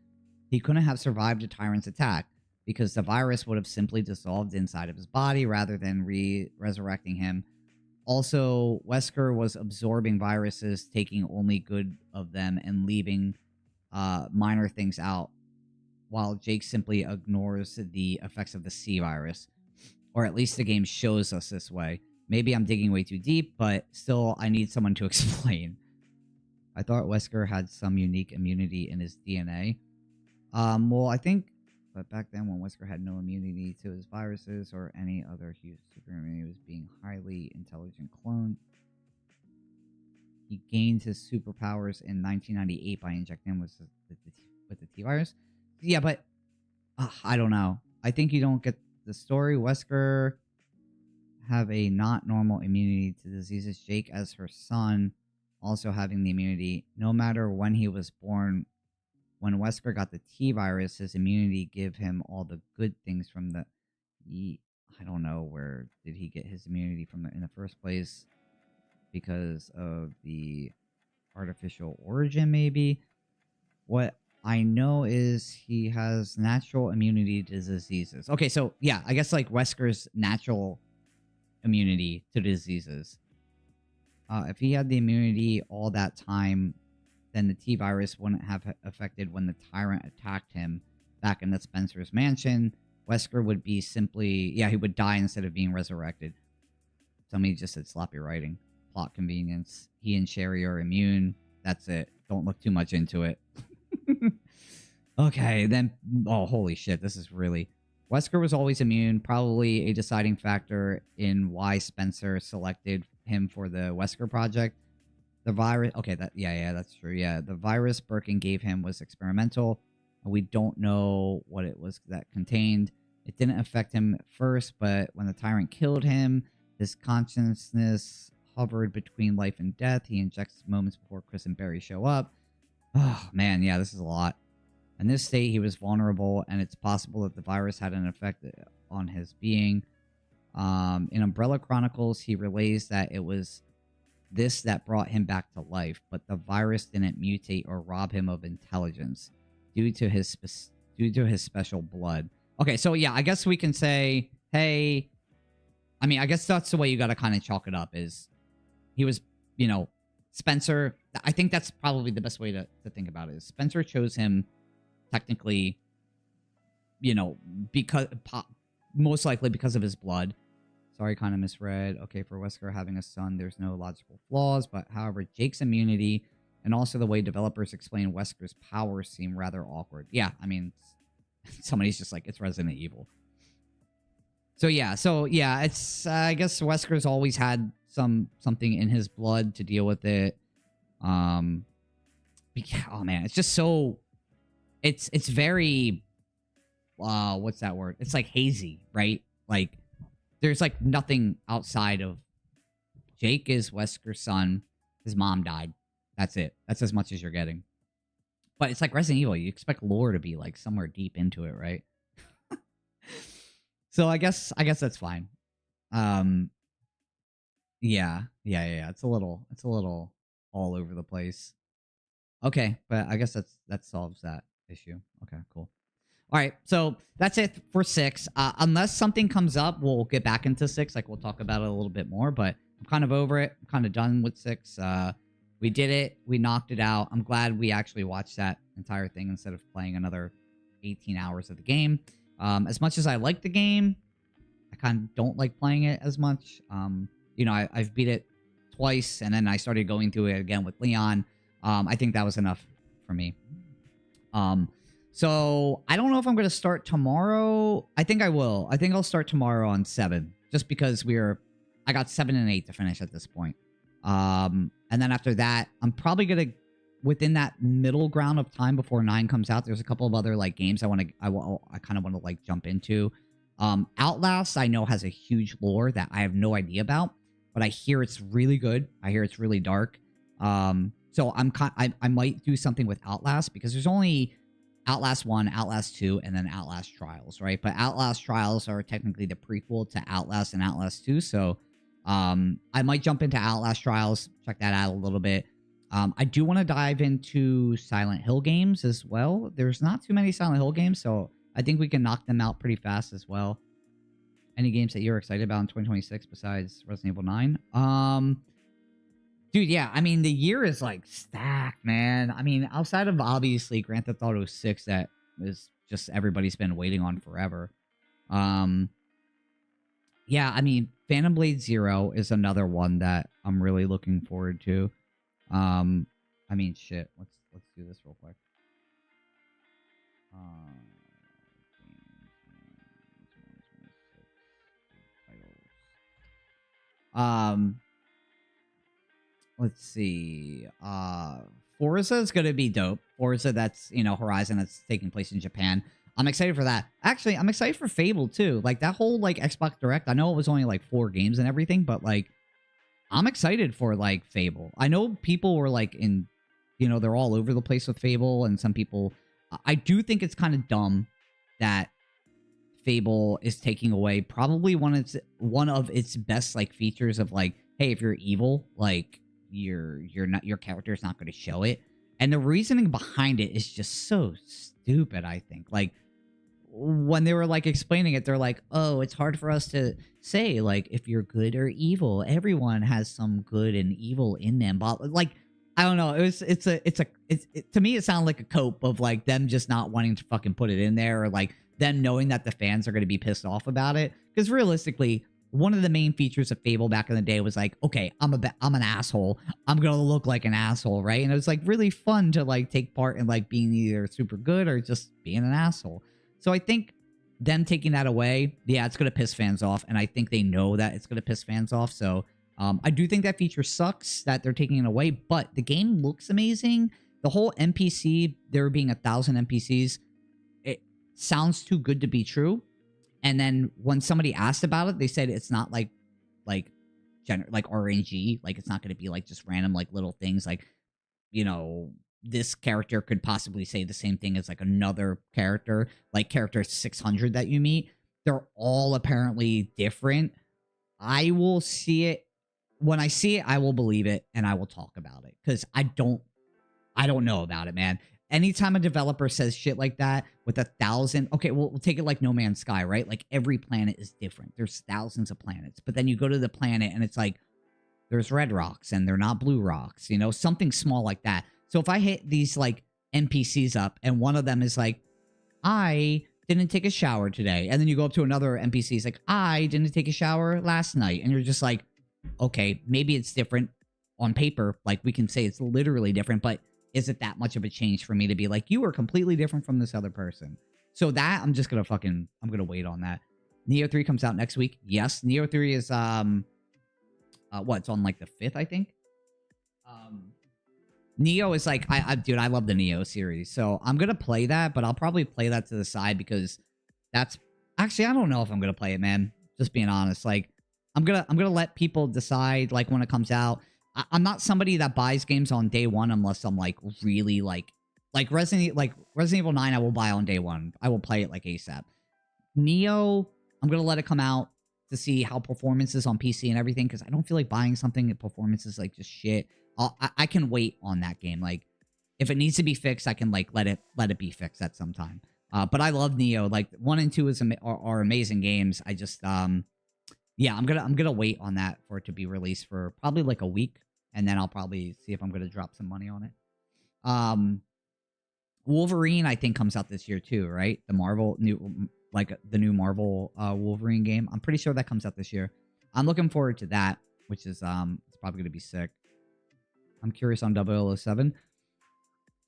he couldn't have survived a tyrant's attack, because the virus would have simply dissolved inside of his body rather than resurrecting him. Also, Wesker was absorbing viruses, taking only good of them and leaving minor things out, while Jake simply ignores the effects of the C virus. Or at least the game shows us this way. Maybe I'm digging way too deep, but still, I need someone to explain. I thought Wesker had some unique immunity in his DNA. Well, I think, but back then when Wesker had no immunity to his viruses or any other super immunity, he was being highly intelligent clone. He gained his superpowers in 1998 by injecting him with the T virus. Yeah, but I don't know. I think you don't get the story. Wesker have a not normal immunity to diseases. Jake, as her son, also having the immunity. No matter when he was born, when Wesker got the T virus, his immunity gave him all the good things from the... I don't know where did he get his immunity from in the first place. Because of the artificial origin, maybe. What I know is he has natural immunity to diseases. Okay, so yeah, I guess like Wesker's natural immunity to diseases. If he had the immunity all that time, then the T virus wouldn't have affected when the Tyrant attacked him back in the Spencer's mansion. Wesker would be simply, yeah, he would die instead of being resurrected. Somebody just said sloppy writing. Plot convenience. He and Sherry are immune. That's it. Don't look too much into it. Okay, then... Oh, holy shit. This is really... Wesker was always immune. Probably a deciding factor in why Spencer selected him for the Wesker project. The virus... Okay, yeah, that's true. Yeah, the virus Birkin gave him was experimental. We don't know what it was that contained. It didn't affect him at first, but when the Tyrant killed him, his consciousness hovered between life and death. He injects moments before Chris and Barry show up. Oh, man, yeah, this is a lot. In this state, he was vulnerable, and it's possible that the virus had an effect on his being. In Umbrella Chronicles, he relays that it was this that brought him back to life, but the virus didn't mutate or rob him of intelligence due to his special blood. Okay, so yeah, I guess we can say, hey, I mean, I guess that's the way you got to kind of chalk it up is he was, you know, Spencer. I think that's probably the best way to think about it is Spencer chose him technically, you know, because most likely because of his blood. Sorry, kind of misread. Okay, for Wesker having a son, there's no logical flaws, but however, Jake's immunity and also the way developers explain Wesker's powers seem rather awkward. Yeah, I mean, somebody's just like, it's Resident Evil. So yeah, it's I guess Wesker's always had something in his blood to deal with it. Oh man, it's just so it's very what's that word? It's like hazy, right? Like there's like nothing outside of Jake is Wesker's son. His mom died. That's it. That's as much as you're getting. But it's like Resident Evil. You expect lore to be like somewhere deep into it, right? So I guess that's fine. Yeah. It's a little all over the place. Okay, but I guess that solves that issue. Okay, cool. All right, so that's it for 6. Unless something comes up, we'll get back into 6. Like we'll talk about it a little bit more, but I'm kind of over it. I'm kind of done with 6. We did it. We knocked it out. I'm glad we actually watched that entire thing instead of playing another 18 hours of the game. As much as I like the game, I kind of don't like playing it as much. You know, I've beat it twice, and then I started going through it again with Leon. I think that was enough for me. So I don't know if I'm going to start tomorrow. I think I will. I think I'll start tomorrow on 7, just because I got 7 and 8 to finish at this point. And then after that, I'm probably going to, within that middle ground of time before 9 comes out, there's a couple of other like games I kind of want to like jump into. Outlast, I know has a huge lore that I have no idea about, but I hear it's really good. I hear it's really dark. So I might do something with Outlast because there's only Outlast 1, Outlast 2, and then Outlast Trials, right? But Outlast Trials are technically the prequel to Outlast and Outlast 2, so I might jump into Outlast Trials, check that out a little bit. I do want to dive into Silent Hill games as well. There's not too many Silent Hill games, so I think we can knock them out pretty fast as well. Any games that you're excited about in 2026 besides Resident Evil 9? Dude, yeah, I mean, the year is, like, stacked, man. I mean, outside of, obviously, Grand Theft Auto 6 that is just everybody's been waiting on forever. Yeah, I mean, Phantom Blade Zero is another one that I'm really looking forward to. I mean, shit. Let's do this real quick. Let's see. Forza is gonna be dope. Forza, that's, you know, Horizon, that's taking place in Japan. I'm excited for that. Actually, I'm excited for Fable too. Like that whole like Xbox Direct. I know it was only like 4 games and everything, but like I'm excited for like Fable. I know people were like in, you know, they're all over the place with Fable, and some people. I do think it's kind of dumb that Fable is taking away probably one of its best like features of like, hey, if you're evil, like your character's not going to show it. And the reasoning behind it is just so stupid, I think. Like when they were like explaining it, they're like, oh, it's hard for us to say like if you're good or evil. Everyone has some good and evil in them. But like, I don't know. To me, it sounded like a cope of like them just not wanting to fucking put it in there, or like them knowing that the fans are going to be pissed off about it. Because realistically, one of the main features of Fable back in the day was like, okay, I'm an asshole. I'm going to look like an asshole, right? And it was like really fun to like take part in like being either super good or just being an asshole. So I think them taking that away, yeah, it's going to piss fans off. And I think they know that it's going to piss fans off. So I do think that feature sucks that they're taking it away, but the game looks amazing. The whole NPC, there being 1,000 NPCs, it sounds too good to be true. And then when somebody asked about it, they said it's not like RNG, like it's not going to be like just random like little things like, you know, this character could possibly say the same thing as like another character, like character 600 that you meet. They're all apparently different. I will see it. When I see it, I will believe it and I will talk about it, because I don't know about it, man. Anytime a developer says shit like that with 1,000, okay, we'll take it like No Man's Sky, right? Like every planet is different. There's thousands of planets, but then you go to the planet and it's like there's red rocks and they're not blue rocks, you know, something small like that. So if I hit these like NPCs up and one of them is like, I didn't take a shower today, and then you go up to another NPC, it's like, I didn't take a shower last night, and you're just like, okay, maybe it's different on paper. Like we can say it's literally different, but is it that much of a change for me to be like, you are completely different from this other person? So that I'm just gonna I'm gonna wait on that. Neo 3 comes out next week. Yes, Neo 3 is it's on like the 5th, I think. Neo is like, dude, I love the Neo series, so I'm gonna play that, but I'll probably play that to the side, because that's actually, I don't know if I'm gonna play it, man. Just being honest, like I'm gonna let people decide like when it comes out. I'm not somebody that buys games on day one unless I'm like really like Resident Evil 9. I will buy on day one. I will play it like ASAP. Neo, I'm gonna let it come out to see how performance is on PC and everything, because I don't feel like buying something that performance is like just shit. I can wait on that game. Like if it needs to be fixed, I can like let it be fixed at some time. But I love Neo. Like 1 and 2 are amazing games. I just yeah, I'm gonna wait on that for it to be released for probably like a week, and then I'll probably see if I'm gonna drop some money on it. Wolverine, I think, comes out this year too, right? The new Marvel Wolverine game. I'm pretty sure that comes out this year. I'm looking forward to that, which is it's probably gonna be sick. I'm curious on 007.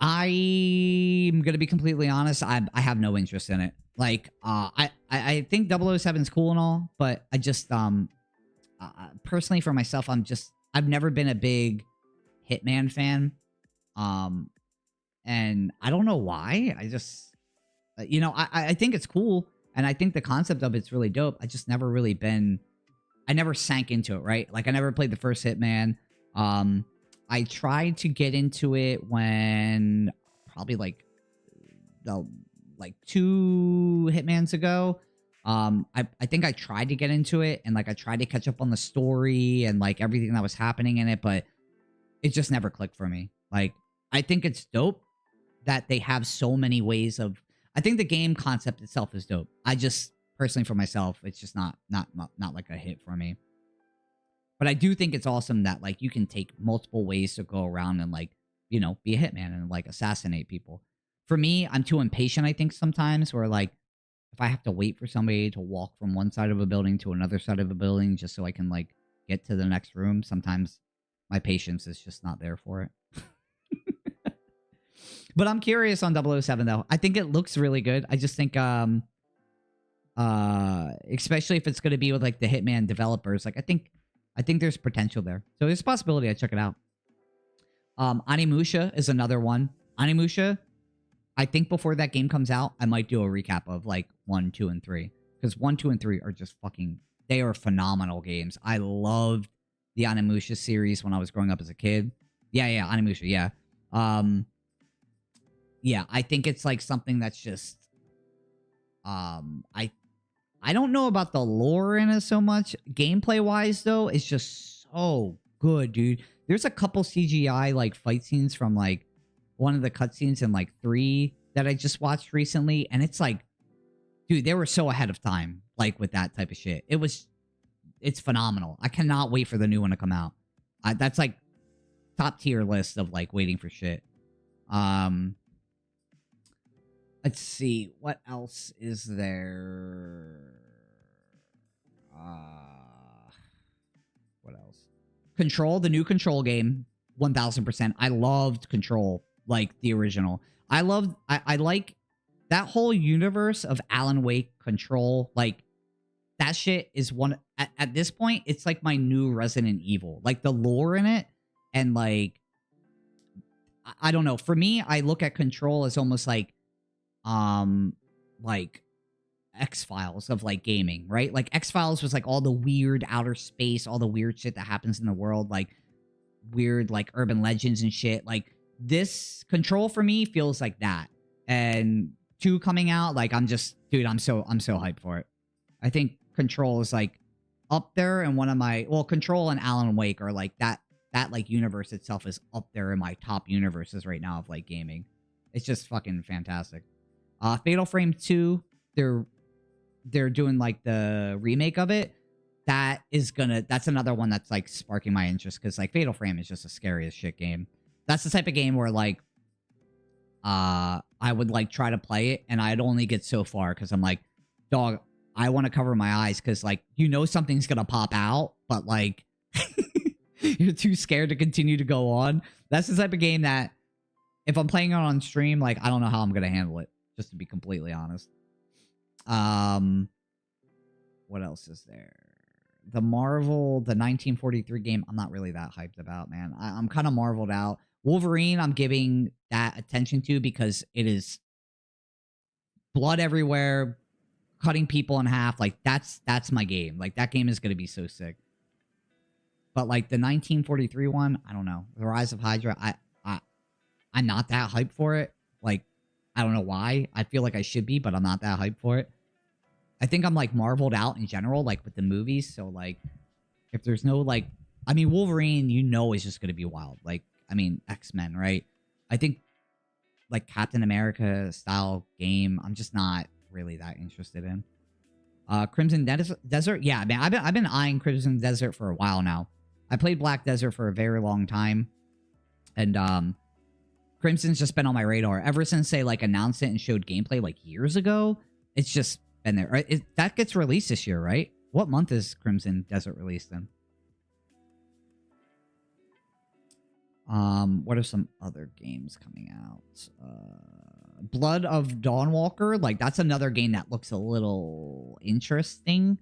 I'm gonna be completely honest. I have no interest in it. Like, I think 007 is cool and all, but I just personally for myself, I've never been a big Hitman fan, and I don't know why. I just, you know, I think it's cool, and I think the concept of it's really dope. I just never really I never sank into it, right? Like I never played the first Hitman. I tried to get into it when probably like 2 Hitmans ago. I think I tried to get into it, and like I tried to catch up on the story and like everything that was happening in it, but it just never clicked for me. Like I think it's dope that they have so many ways of. I think the game concept itself is dope. I just personally for myself, it's just not like a hit for me. But I do think it's awesome that like you can take multiple ways to go around and like, you know, be a hitman and like assassinate people. for me, I'm too impatient, I think, sometimes, where like if I have to wait for somebody to walk from one side of a building to another side of a building just so I can like get to the next room, sometimes my patience is just not there for it. But I'm curious on 007 though. I think it looks really good. I just think especially if it's going to be with like the Hitman developers, like I think there's potential there. So there's a possibility I check it out. Onimusha is another one. Onimusha, I think before that game comes out, I might do a recap of like 1, 2, and 3. Because 1, 2, and 3 are just fucking... They are phenomenal games. I loved the Onimusha series when I was growing up as a kid. Yeah, Onimusha, yeah. Yeah, I think it's like something that's just... I don't know about the lore in it so much. Gameplay-wise, though, it's just so good, dude. There's a couple CGI, like, fight scenes from, like, one of the cutscenes in, like, 3 that I just watched recently. And it's like, dude, they were so ahead of time, like, with that type of shit. It's phenomenal. I cannot wait for the new one to come out. That's, like, top tier list of, like, waiting for shit. Let's see. What else is there? What else? Control, the new Control game. 1000%. I loved Control, like the original. I like that whole universe of Alan Wake, Control. Like, that shit is one... At this point, it's like my new Resident Evil. Like, the lore in it, and like... I don't know. For me, I look at Control as almost like X-Files of like gaming, right? Like X-Files was like all the weird outer space, all the weird shit that happens in the world, like weird like urban legends and shit. Like this Control for me feels like that. And 2 coming out, like I'm so hyped for it. I think Control is like up there, and one of my Control and Alan Wake are like that like universe itself is up there in my top universes right now of like gaming. It's just fucking fantastic. Fatal Frame 2, they're doing like the remake of it. That's another one that's like sparking my interest, because like Fatal Frame is just a scary as shit game. That's the type of game where like I would like try to play it and I'd only get so far because I'm like, dog, I want to cover my eyes because like something's gonna pop out, but like you're too scared to continue to go on. That's the type of game that if I'm playing it on stream, like I don't know how I'm gonna handle it, just to be completely honest. What else is there? The 1943 game, I'm not really that hyped about, man. I'm kind of marveled out. Wolverine, I'm giving that attention to because it is blood everywhere, cutting people in half. Like that's my game. Like that game is gonna be so sick. But like the 1943 one, I don't know. The Rise of Hydra, I'm not that hyped for it. Like, I don't know why. I feel like I should be, but I'm not that hyped for it. I think I'm like marveled out in general, like with the movies. So like, if there's no like, I mean, Wolverine, is just going to be wild. Like, I mean, X-Men, right? I think like Captain America style game, I'm just not really that interested in. Crimson Desert. Yeah, man, I've been eyeing Crimson Desert for a while now. I played Black Desert for a very long time. And, Crimson's just been on my radar ever since they like announced it and showed gameplay like years ago. It's just been there. Right? That gets released this year, right? What month is Crimson Desert released in? What are some other games coming out? Blood of Dawnwalker, like that's another game that looks a little interesting.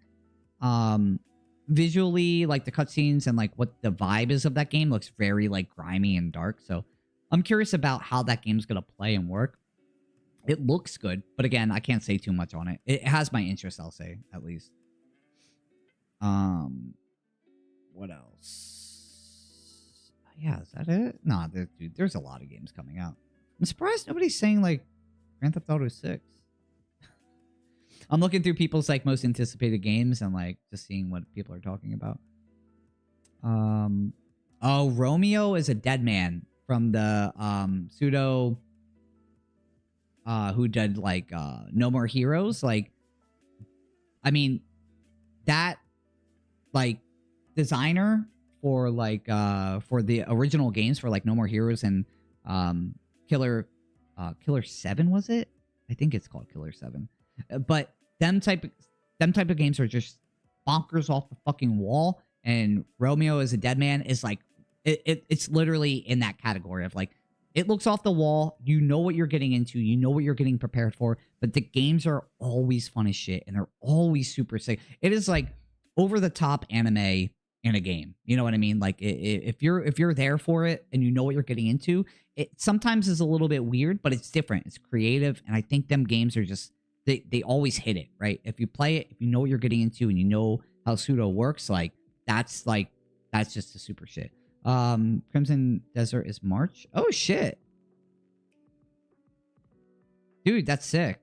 Visually, like the cutscenes and like what the vibe is of that game looks very like grimy and dark. So I'm curious about how that game's gonna play and work. It looks good, but again, I can't say too much on it. It has my interest, I'll say, at least. What else? Yeah, is that it? Nah, dude, there's a lot of games coming out. I'm surprised nobody's saying like Grand Theft Auto 6. I'm looking through people's like most anticipated games and like just seeing what people are talking about. Oh, Romeo is a Dead Man from the pseudo who did like No More Heroes. Like, I mean, that like designer for like for the original games for like No More Heroes and Killer Killer 7, was it? I think it's called Killer 7. But them type of games are just bonkers off the fucking wall. And Romeo as a Dead Man is like, it's literally in that category of like, it looks off the wall. You know what you're getting into. You know what you're getting prepared for. But the games are always fun as shit. And they're always super sick. It is like over the top anime in a game. You know what I mean? Like if you're there for it and you know what you're getting into, it sometimes is a little bit weird, but it's different. It's creative. And I think them games are just, they always hit it, right? If you play it, if you know what you're getting into and you know how pseudo works, that's just the super shit. Crimson Desert is March. Oh shit. Dude, that's sick.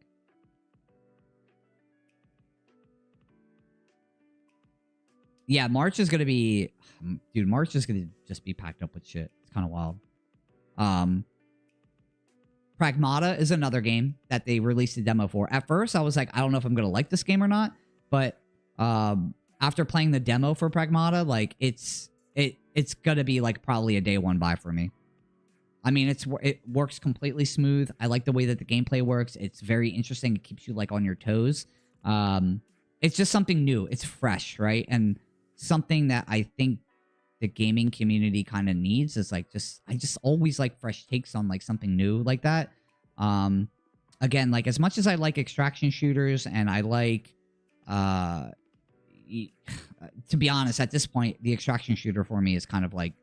Yeah, March is gonna be, dude, March is gonna just be packed up with shit. It's kind of wild. Pragmata is another game that they released a demo for. At first, I was like, I don't know if I'm gonna like this game or not, but after playing the demo for Pragmata, like it's gonna be like probably a day one buy for me. I mean, it works completely smooth. I like the way that the gameplay works. It's very interesting. It keeps you like on your toes. It's just something new. It's fresh, right? And something that I think the gaming community kind of needs is like I just always like fresh takes on like something new like that. Again, like as much as I like extraction shooters and I like to be honest, at this point, the extraction shooter for me is kind of like,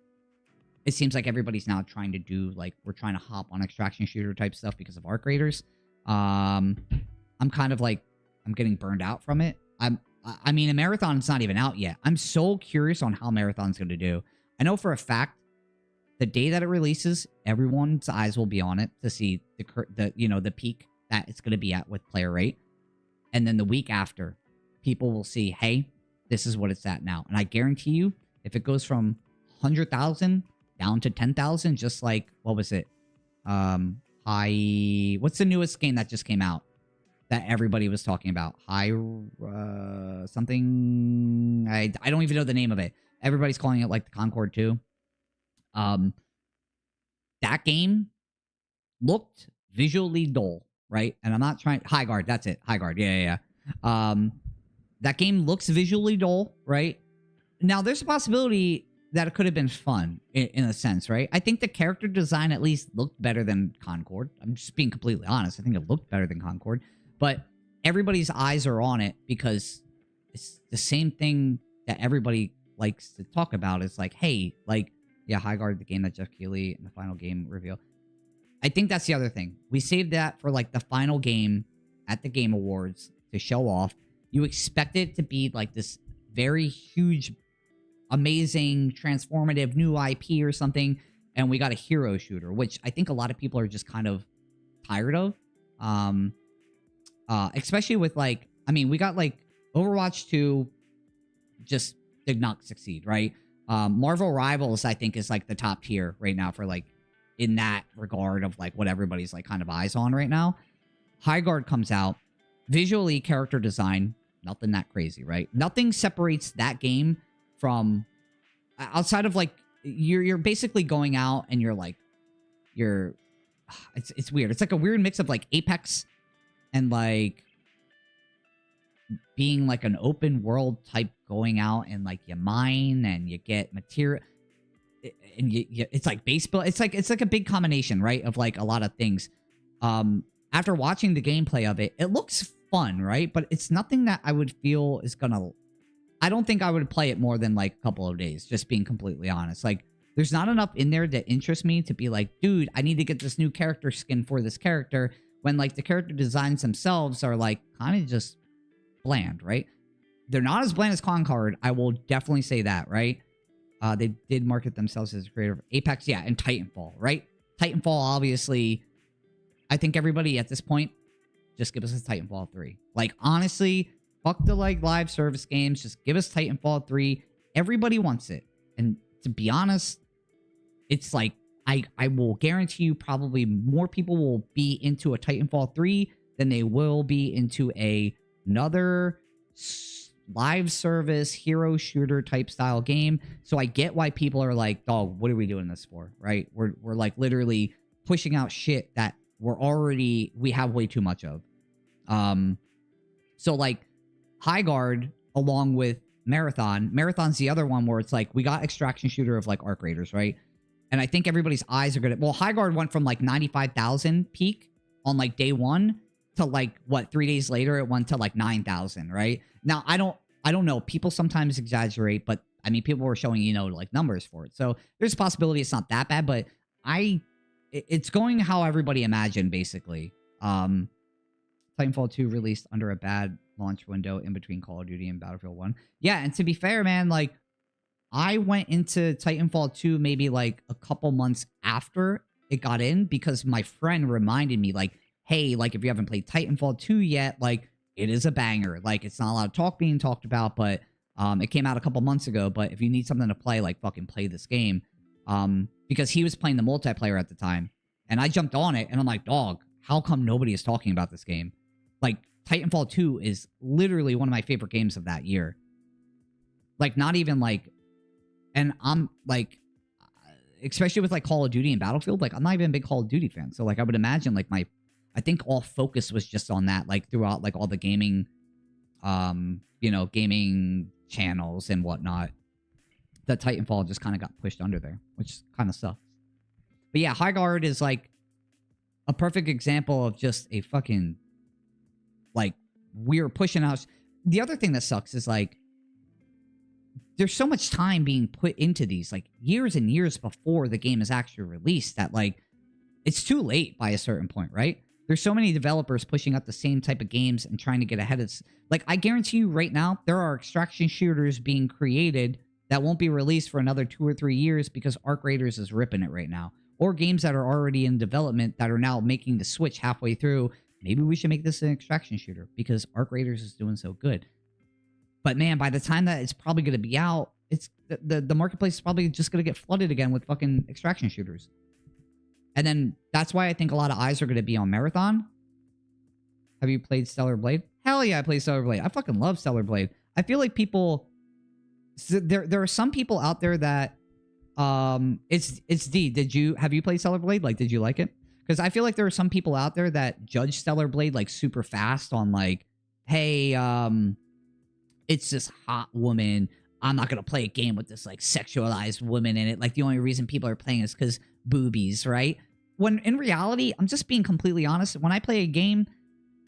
it seems like everybody's now trying to do like, we're trying to hop on extraction shooter type stuff because of arc raiders. I'm kind of like, I'm getting burned out from it. I mean, a Marathon's not even out yet. I'm so curious on how Marathon's going to do. I know for a fact, the day that it releases, everyone's eyes will be on it to see the peak that it's going to be at with player rate. And then the week after, people will see, hey, this is what it's at now. And I guarantee you, if it goes from 100,000 down to 10,000, just like, what was it? What's the newest game that just came out that everybody was talking about? Something. I don't even know the name of it. Everybody's calling it like the Concord 2. That game looked visually dull, right? And I'm not trying... High Guard, that's it. High Guard, yeah. That game looks visually dull, right? Now, there's a possibility that it could have been fun, in a sense, right? I think the character design at least looked better than Concord. I'm just being completely honest. I think it looked better than Concord. But everybody's eyes are on it because it's the same thing that everybody likes to talk about. It's like, hey, like, yeah, High Guard, the game that Jeff Keighley in the final game reveal. I think that's the other thing. We saved that for, like, the final game at the Game Awards to show off. You expect it to be, like, this very huge, amazing, transformative new IP or something, and we got a hero shooter, which I think a lot of people are just kind of tired of. Especially with, like, I mean, we got, like, Overwatch 2 just did not succeed, right? Marvel Rivals, I think, is, like, the top tier right now for, like, in that regard of, like, what everybody's, like, kind of eyes on right now. High Guard comes out. Visually, character design, nothing that crazy, right? Nothing separates that game from... outside of, like, you're basically going out and you're, like... It's weird. It's, like, a weird mix of, like, Apex and, like... being like an open world type, going out and like you mine and you get material and it's like baseball. It's like a big combination, right? Of like a lot of things. After watching the gameplay of it, it looks fun, right? But it's nothing that I would feel is gonna, I don't think I would play it more than like a couple of days, just being completely honest. Like there's not enough in there that interests me to be like, dude, I need to get this new character skin for this character, when like the character designs themselves are like kind of just bland, right? They're not as bland as Concord, I will definitely say that, right? They did market themselves as a creator. Apex, yeah, and Titanfall, right? Titanfall, obviously, I think everybody at this point, just give us a Titanfall 3. Like, honestly, fuck the, like, live service games. Just give us Titanfall 3. Everybody wants it. And to be honest, it's like, I will guarantee you probably more people will be into a Titanfall 3 than they will be into another live service hero shooter type style game. So I get why people are like, dog, what are we doing this for, right? We're like literally pushing out shit that we have way too much of. So like High Guard along with Marathon's the other one where it's like we got extraction shooter of like Arc Raiders, right? And I think everybody's eyes are gonna, well, High Guard went from like 95,000 peak on like day one to like what, 3 days later it went to like 9,000, right? Now I don't know, people sometimes exaggerate, but I mean people were showing, you know, like numbers for it, so there's a possibility it's not that bad, but it's going how everybody imagined basically. Titanfall 2 released under a bad launch window in between Call of Duty and Battlefield 1. Yeah, and to be fair, man, like, I went into Titanfall 2 maybe, like, a couple months after it got in because my friend reminded me, like, hey, like, if you haven't played Titanfall 2 yet, like, it is a banger. Like, it's not a lot of talk being talked about, but it came out a couple months ago. But if you need something to play, like, fucking play this game. Because he was playing the multiplayer at the time. And I jumped on it, and I'm like, dog, how come nobody is talking about this game? Like, Titanfall 2 is literally one of my favorite games of that year. Like, not even, like... And I'm, like... Especially with, like, Call of Duty and Battlefield, like, I'm not even a big Call of Duty fan. So, like, I would imagine, like, I think all focus was just on that, like, throughout, like, all the gaming... you know, gaming channels and whatnot. That Titanfall just kind of got pushed under there, which kind of sucks. But yeah, High Guard is, like, a perfect example of just a fucking... Like, we're pushing out... The other thing that sucks is, like, there's so much time being put into these, like, years and years before the game is actually released that, like, it's too late by a certain point, right? There's so many developers pushing out the same type of games and trying to get ahead of... Like, I guarantee you right now, there are extraction shooters being created that won't be released for another 2 or 3 years because Arc Raiders is ripping it right now. Or games that are already in development that are now making the switch halfway through. Maybe we should make this an extraction shooter because Arc Raiders is doing so good. But man, by the time that it's probably going to be out, it's the marketplace is probably just going to get flooded again with fucking extraction shooters. And then that's why I think a lot of eyes are going to be on Marathon. Have you played Stellar Blade? Hell yeah, I played Stellar Blade. I fucking love Stellar Blade. I feel like people... There are some people out there that... It's D. Have you played Stellar Blade? Like, did you like it? Because I feel like there are some people out there that judge Stellar Blade, like, super fast on, like, hey, it's this hot woman. I'm not going to play a game with this, like, sexualized woman in it. Like, the only reason people are playing is because boobies, right? When, in reality, I'm just being completely honest. When I play a game,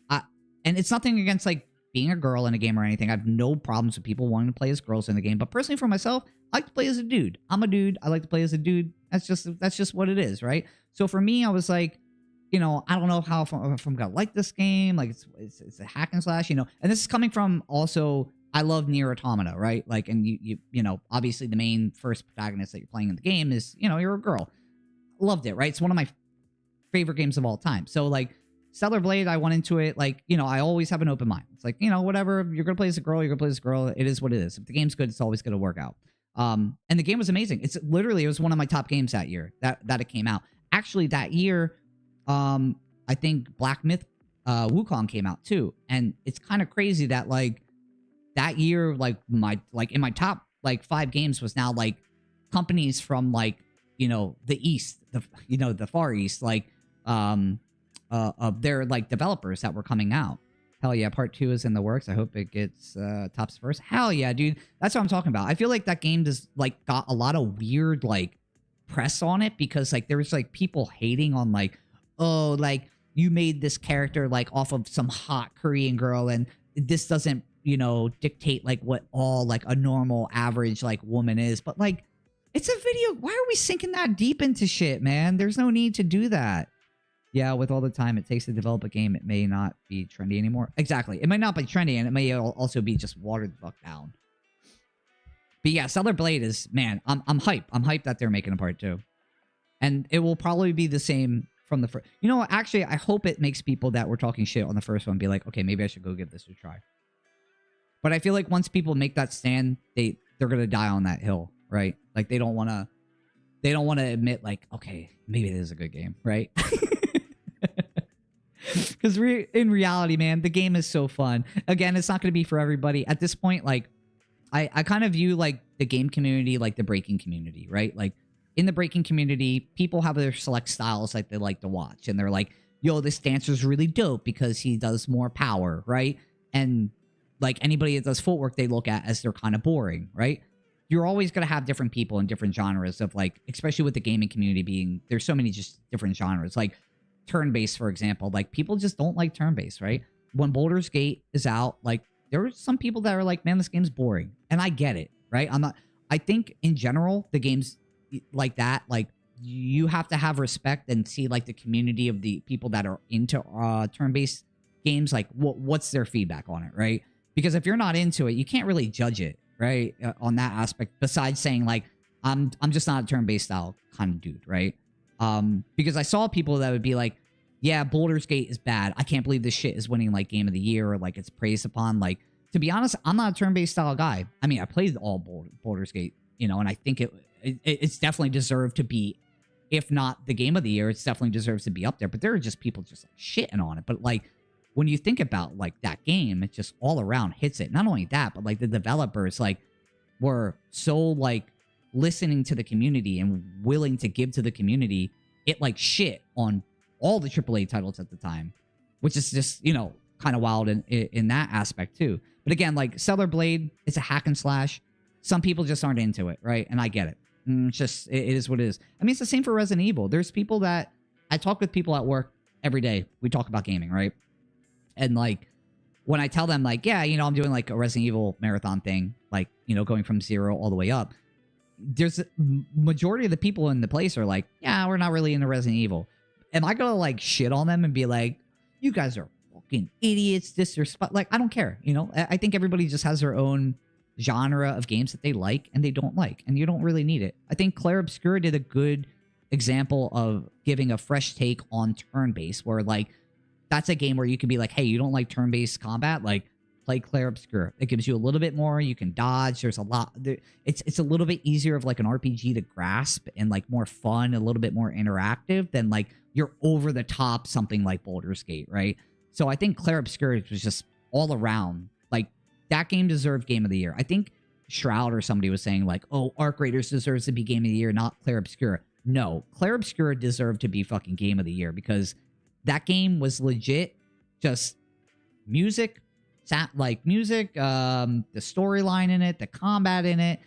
and it's nothing against, like, being a girl in a game or anything. I have no problems with people wanting to play as girls in the game. But personally, for myself, I like to play as a dude. I'm a dude. I like to play as a dude. That's just what it is, right? So for me, I was like, you know, I don't know how if I'm gonna like this game. Like it's a hack and slash, you know. And this is coming from also, I love Nier Automata, right? Like, and you know, obviously the main first protagonist that you're playing in the game is, you know, you're a girl. Loved it, right? It's one of my favorite games of all time. So like Stellar Blade, I went into it like, you know, I always have an open mind. It's like, you know, whatever, you're gonna play as a girl, you're gonna play as a girl. It is what it is. If the game's good, it's always gonna work out. And the game was amazing. It's literally, it was one of my top games that year that it came out. Actually, that year, I think Black Myth Wukong came out too. And it's kind of crazy that like that year, like in my top like 5 games was now like companies from like, you know, the East, the Far East, like of their like developers that were coming out. Hell yeah, part 2 is in the works. I hope it gets tops first. Hell yeah, dude. That's what I'm talking about. I feel like that game just like got a lot of weird like press on it because like there was like people hating on like, oh, like you made this character like off of some hot Korean girl and this doesn't, you know, dictate like what all like a normal average like woman is. But like it's a video. Why are we sinking that deep into shit, man? There's no need to do that. Yeah, with all the time it takes to develop a game, it may not be trendy anymore. Exactly. It might not be trendy, and it may also be just watered the fuck down. But yeah, Stellar Blade is, man, I'm hyped. I'm hyped that they're making a part 2. And it will probably be the same from the first. You know what? Actually, I hope it makes people that were talking shit on the first one be like, okay, maybe I should go give this a try. But I feel like once people make that stand, they're going to die on that hill, right? Like, they don't want to admit, like, okay, maybe it is a good game, right? Because in reality, man, the game is so fun. Again, it's not going to be for everybody. At this point, like, I kind of view, like, the game community like the breaking community, right? Like, in the breaking community, people have their select styles like they like to watch. And they're like, yo, this dancer's really dope because he does more power, right? And like anybody that does footwork, they look at as they're kind of boring, right? You're always going to have different people in different genres of like, especially with the gaming community being, there's so many just different genres. Like turn-based, for example, like people just don't like turn-based, right? When Baldur's Gate is out, like there are some people that are like, man, this game's boring. And I get it, right? I think in general, the games like that, like you have to have respect and see like the community of the people that are into turn-based games, like what's their feedback on it, right? Because if you're not into it, you can't really judge it, right? On that aspect, besides saying like, I'm just not a turn-based style kind of dude, right? Because I saw people that would be like, yeah, Baldur's Gate is bad. I can't believe this shit is winning like Game of the Year or like it's praised upon. Like, to be honest, I'm not a turn-based style guy. I mean, I played all Baldur's Gate, you know, and I think it's definitely deserved to be, if not the Game of the Year, it's definitely deserves to be up there. But there are just people just like shitting on it. But like, when you think about like that game, it just all around hits it. Not only that, but like the developers like were so like listening to the community and willing to give to the community. It like shit on all the AAA titles at the time, which is just, you know, kind of wild in that aspect too. But again, like Stellar Blade, it's a hack and slash. Some people just aren't into it, right? And I get it. It's just, it is what it is. I mean, it's the same for Resident Evil. There's people that, I talk with people at work every day. We talk about gaming, right? And like, when I tell them like, yeah, you know, I'm doing like a Resident Evil marathon thing, like, you know, going from 0 all the way up. There's a majority of the people in the place are like, yeah, we're not really into Resident Evil. Am I gonna like shit on them and be like, you guys are fucking idiots, disrespect? Like, I don't care, you know? I think everybody just has their own genre of games that they like and they don't like, and you don't really need it. I think Clair Obscur did a good example of giving a fresh take on turn-based, where like, that's a game where you can be like, hey, you don't like turn-based combat? Like, play Clair Obscur. It gives you a little bit more. You can dodge. There's a lot. It's a little bit easier of like an RPG to grasp and like more fun, a little bit more interactive than like you're over the top something like Baldur's Gate, right? So I think Clair Obscur was just all around. Like, that game deserved Game of the Year. I think Shroud or somebody was saying like, oh, Arc Raiders deserves to be Game of the Year, not Clair Obscur. No, Clair Obscur deserved to be fucking Game of the Year because that game was legit just music, the storyline in it, the combat in it,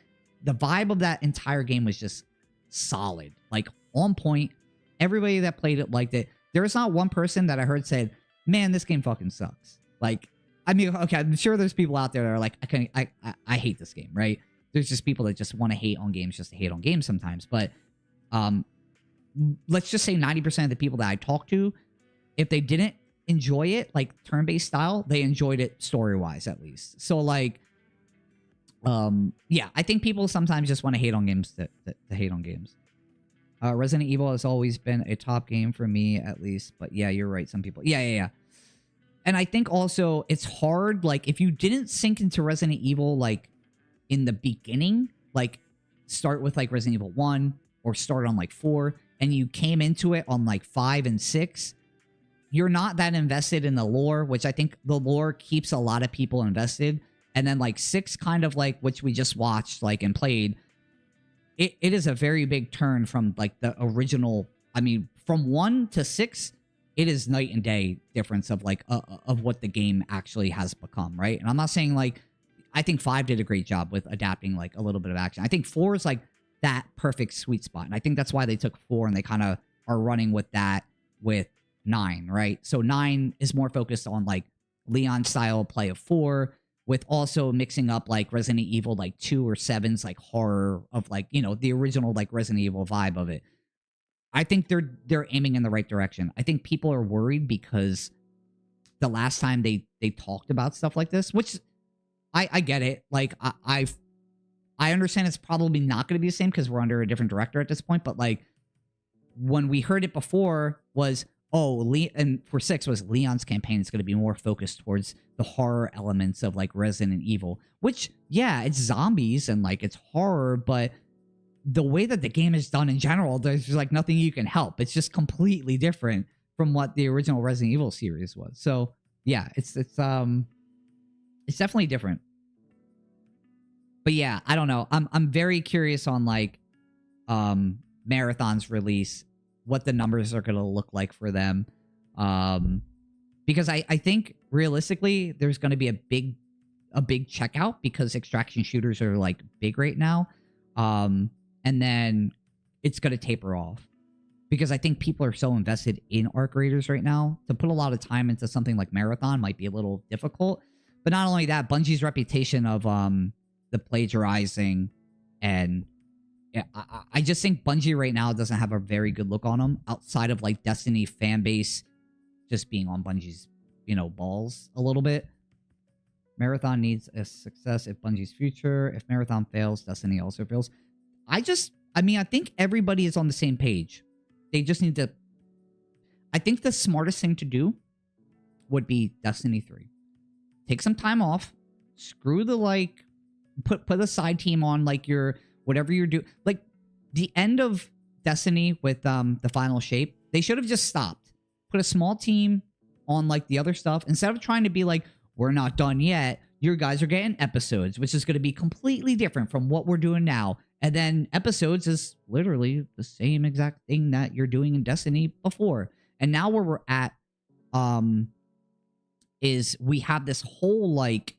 the vibe of that entire game was just solid, like on point. Everybody that played it liked it. There was not one person that I heard said, man, this game fucking sucks. Like, I mean, okay, I'm sure there's people out there that are like, I hate this game, right? There's just people that just want to hate on games just to hate on games sometimes. But let's just say 90% of the people that I talk to, if they didn't enjoy it, like turn-based style, they enjoyed it story-wise at least. So like, yeah, I think people sometimes just want to hate on games to hate on games. Resident Evil has always been a top game for me, at least. But yeah, you're right. Some people, yeah. And I think also it's hard, like if you didn't sink into Resident Evil like in the beginning, like start with like Resident Evil 1 or start on like 4, and you came into it on like 5 and 6. You're not that invested in the lore, which I think the lore keeps a lot of people invested. And then like 6 kind of like, which we just watched like and played, it is a very big turn from like the original. I mean, from 1 to 6, it is night and day difference of like of what the game actually has become, right? And I'm not saying like, I think 5 did a great job with adapting like a little bit of action. I think 4 is like that perfect sweet spot. And I think that's why they took 4 and they kind of are running with that with 9, right? So 9 is more focused on like Leon style play of 4, with also mixing up like Resident Evil like 2 or 7's like horror of like, you know, the original like Resident Evil vibe of it. I think they're aiming in the right direction. I think people are worried because the last time they talked about stuff like this, which I get it. Like I understand it's probably not going to be the same because we're under a different director at this point. But like when we heard it before was, and for 6 was Leon's campaign is going to be more focused towards the horror elements of like Resident Evil, which, yeah, it's zombies and like it's horror, but the way that the game is done in general, there's like nothing you can help. It's just completely different from what the original Resident Evil series was. So yeah, it's definitely different. But yeah, I don't know. I'm very curious on like Marathon's release, what the numbers are going to look like for them. Because I think realistically there's going to be a big checkout because extraction shooters are like big right now. And then it's going to taper off because I think people are so invested in Arc Raiders right now. To put a lot of time into something like Marathon might be a little difficult. But not only that, Bungie's reputation of the plagiarizing and yeah, I just think Bungie right now doesn't have a very good look on them outside of like Destiny fan base just being on Bungie's, you know, balls a little bit. Marathon needs a success if Bungie's future. If Marathon fails, Destiny also fails. I think everybody is on the same page. They just need to... I think the smartest thing to do would be Destiny 3. Take some time off. Screw the, like... Put a side team on, like, your... Whatever you're doing. Like, the end of Destiny with the final shape, they should have just stopped. Put a small team on, like, the other stuff. Instead of trying to be like, we're not done yet. Your guys are getting episodes, which is going to be completely different from what we're doing now. And then episodes is literally the same exact thing that you're doing in Destiny before. And now where we're at is we have this whole, like,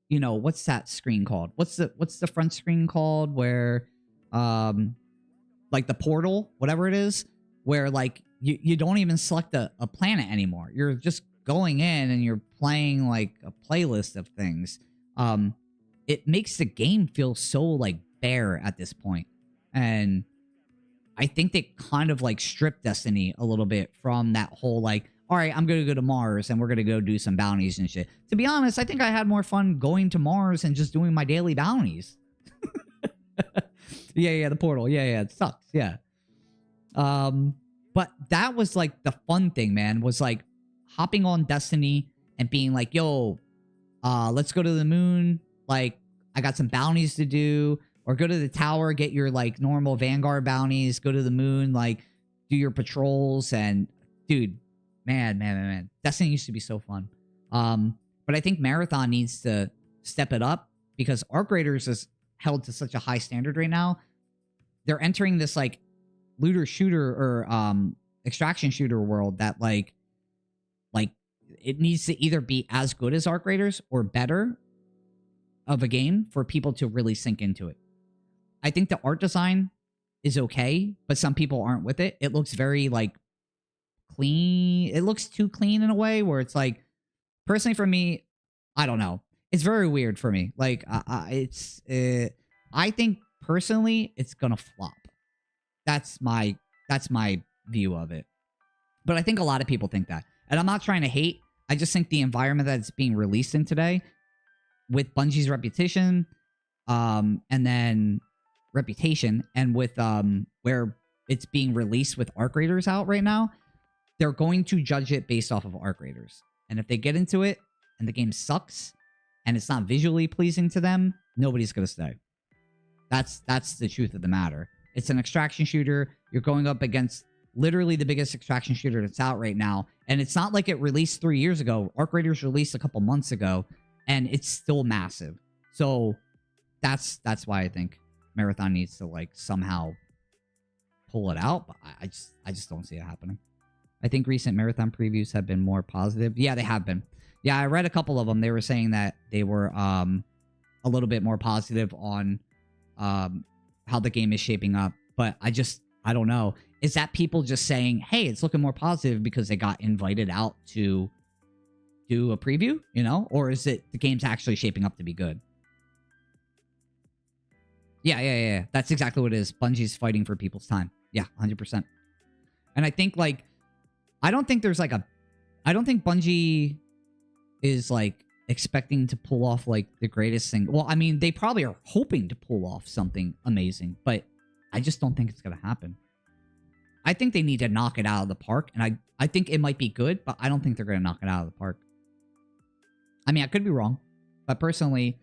you know, what's that screen called? What's the front screen called where like the portal, whatever it is, where like you don't even select a planet anymore. You're just going in and you're playing like a playlist of things. It makes the game feel so like bare at this point. And I think they kind of like stripped Destiny a little bit from that whole like, all right, I'm going to go to Mars and we're going to go do some bounties and shit. To be honest, I think I had more fun going to Mars and just doing my daily bounties. Yeah, the portal. Yeah, it sucks. Yeah. But that was like the fun thing, man, was like hopping on Destiny and being like, yo, let's go to the moon. Like, I got some bounties to do. Or go to the tower, get your like normal Vanguard bounties, go to the moon, like do your patrols. And dude, man. Destiny used to be so fun. But I think Marathon needs to step it up because Arc Raiders is held to such a high standard right now. They're entering this like looter shooter or extraction shooter world that like it needs to either be as good as Arc Raiders or better of a game for people to really sink into it. I think the art design is okay, but some people aren't with it. It looks very like clean. It looks too clean in a way where it's like, personally for me, I don't know. It's very weird for me. Like I think personally it's gonna flop. That's my view of it. But I think a lot of people think that. And I'm not trying to hate. I just think the environment that it's being released in today with Bungie's reputation, and then reputation, and with where it's being released with Arc Raiders out right now, they're going to judge it based off of Arc Raiders. And if they get into it and the game sucks and it's not visually pleasing to them, nobody's going to stay. That's the truth of the matter. It's an extraction shooter. You're going up against literally the biggest extraction shooter that's out right now. And it's not like it released 3 years ago. Arc Raiders released a couple months ago, and it's still massive. So that's why I think Marathon needs to like somehow pull it out. But I just don't see it happening. I think recent Marathon previews have been more positive. Yeah, they have been. Yeah, I read a couple of them. They were saying that they were a little bit more positive on how the game is shaping up. But I don't know. Is that people just saying, hey, it's looking more positive because they got invited out to do a preview, you know? Or is it the game's actually shaping up to be good? Yeah. That's exactly what it is. Bungie's fighting for people's time. Yeah, 100%. And I think, like, I don't think Bungie is, like, expecting to pull off, like, the greatest thing. Well, I mean, they probably are hoping to pull off something amazing, but I just don't think it's going to happen. I think they need to knock it out of the park, and I think it might be good, but I don't think they're going to knock it out of the park. I mean, I could be wrong, but personally,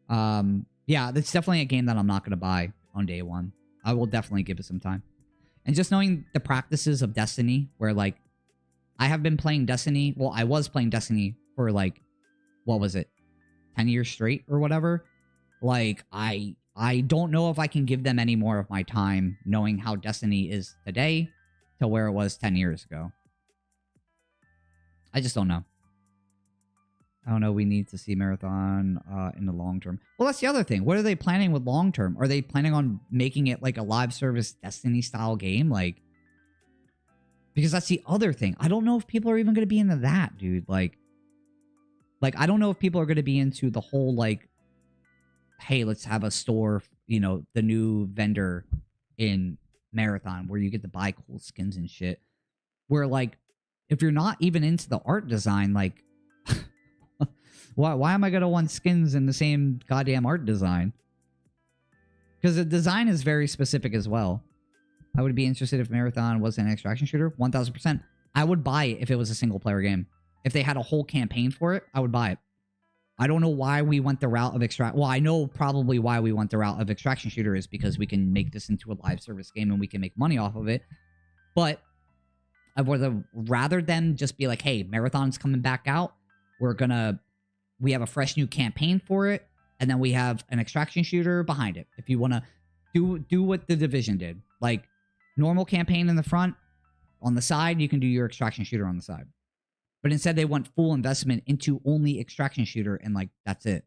yeah, that's definitely a game that I'm not going to buy on day one. I will definitely give it some time. And just knowing the practices of Destiny, where, like, I have been playing Destiny, well, I was playing Destiny for, like, what was it, 10 years straight or whatever? Like, I don't know if I can give them any more of my time knowing how Destiny is today to where it was 10 years ago. I just don't know. I don't know. We need to see Marathon in the long term. Well, that's the other thing. What are they planning with long term? Are they planning on making it like a live service Destiny style game? Like, because that's the other thing. I don't know if people are even going to be into that, dude. Like, I don't know if people are going to be into the whole, like, hey, let's have a store, you know, the new vendor in Marathon where you get to buy cool skins and shit. Where, like, if you're not even into the art design, like, why am I going to want skins in the same goddamn art design? Because the design is very specific as well. I would be interested if Marathon was an extraction shooter. 1000%. I would buy it if it was a single player game. If they had a whole campaign for it, I would buy it. I don't know why we went the route of extract. Well, I know probably why we went the route of extraction shooter is because we can make this into a live service game and we can make money off of it. But I would have rather than just be like, hey, Marathon's coming back out. We have a fresh new campaign for it. And then we have an extraction shooter behind it. If you want to do what the Division did. Like, normal campaign in the front. On the side, you can do your extraction shooter on the side. But instead, they want full investment into only extraction shooter, and, like, that's it.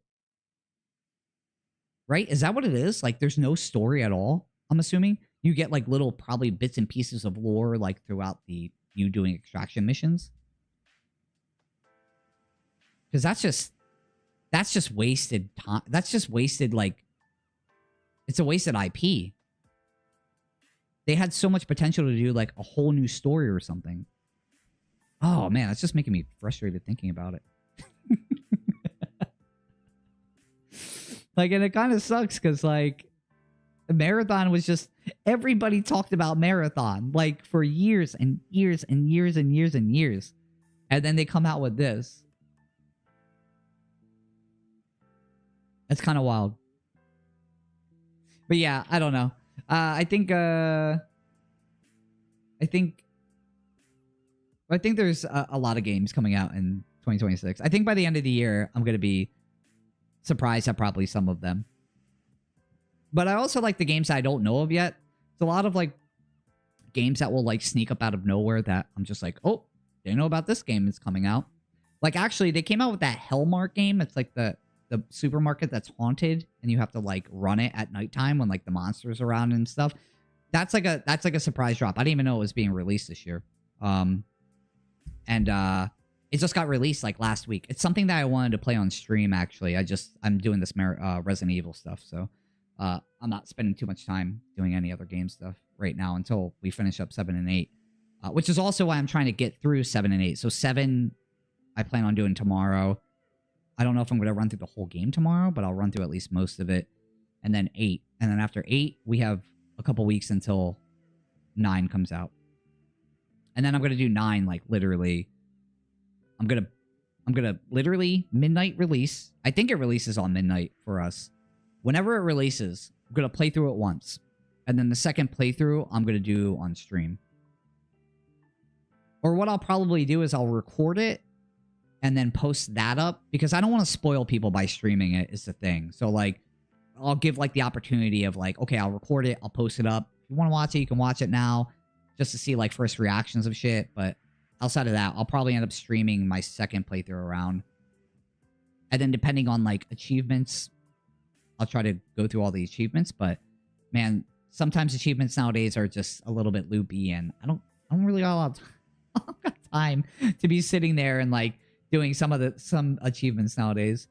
Right? Is that what it is? Like, there's no story at all, I'm assuming? You get, like, little, probably bits and pieces of lore, like, throughout you doing extraction missions. Because that's just wasted time. That's just wasted, like, it's a wasted IP. They had so much potential to do, like, a whole new story or something. Oh, man, that's just making me frustrated thinking about it. Like, and it kind of sucks because, like, Marathon was just... Everybody talked about Marathon, like, for years and years and years and years and years. And then they come out with this. That's kind of wild. But yeah, I don't know. I think there's a lot of games coming out in 2026. I think by the end of the year, I'm going to be surprised at probably some of them. But I also like the games that I don't know of yet. It's a lot of, like, games that will, like, sneak up out of nowhere that I'm just like, oh, didn't know about this game is coming out. Like, actually, they came out with that Hellmark game. It's like the supermarket that's haunted and you have to, like, run it at nighttime when, like, the monsters are around and stuff. That's like a surprise drop. I didn't even know it was being released this year. And it just got released, like, last week. It's something that I wanted to play on stream, actually. I'm doing this Resident Evil stuff, so I'm not spending too much time doing any other game stuff right now until we finish up 7 and 8, which is also why I'm trying to get through 7 and 8. So 7, I plan on doing tomorrow. I don't know if I'm going to run through the whole game tomorrow, but I'll run through at least most of it. And then 8. And then after 8, we have a couple weeks until 9 comes out. And then I'm going to do 9, like, literally. I'm going to literally midnight release. I think it releases on midnight for us. Whenever it releases, I'm going to play through it once. And then the second playthrough, I'm going to do on stream. Or what I'll probably do is I'll record it and then post that up. Because I don't want to spoil people by streaming it, is the thing. So, like, I'll give, like, the opportunity of, like, okay, I'll record it. I'll post it up. If you want to watch it, you can watch it now. Just to see, like, first reactions of shit. But outside of that, I'll probably end up streaming my second playthrough around. And then depending on, like, achievements, I'll try to go through all the achievements. But, man, sometimes achievements nowadays are just a little bit loopy. And I don't really got time to be sitting there and, like, doing some achievements nowadays.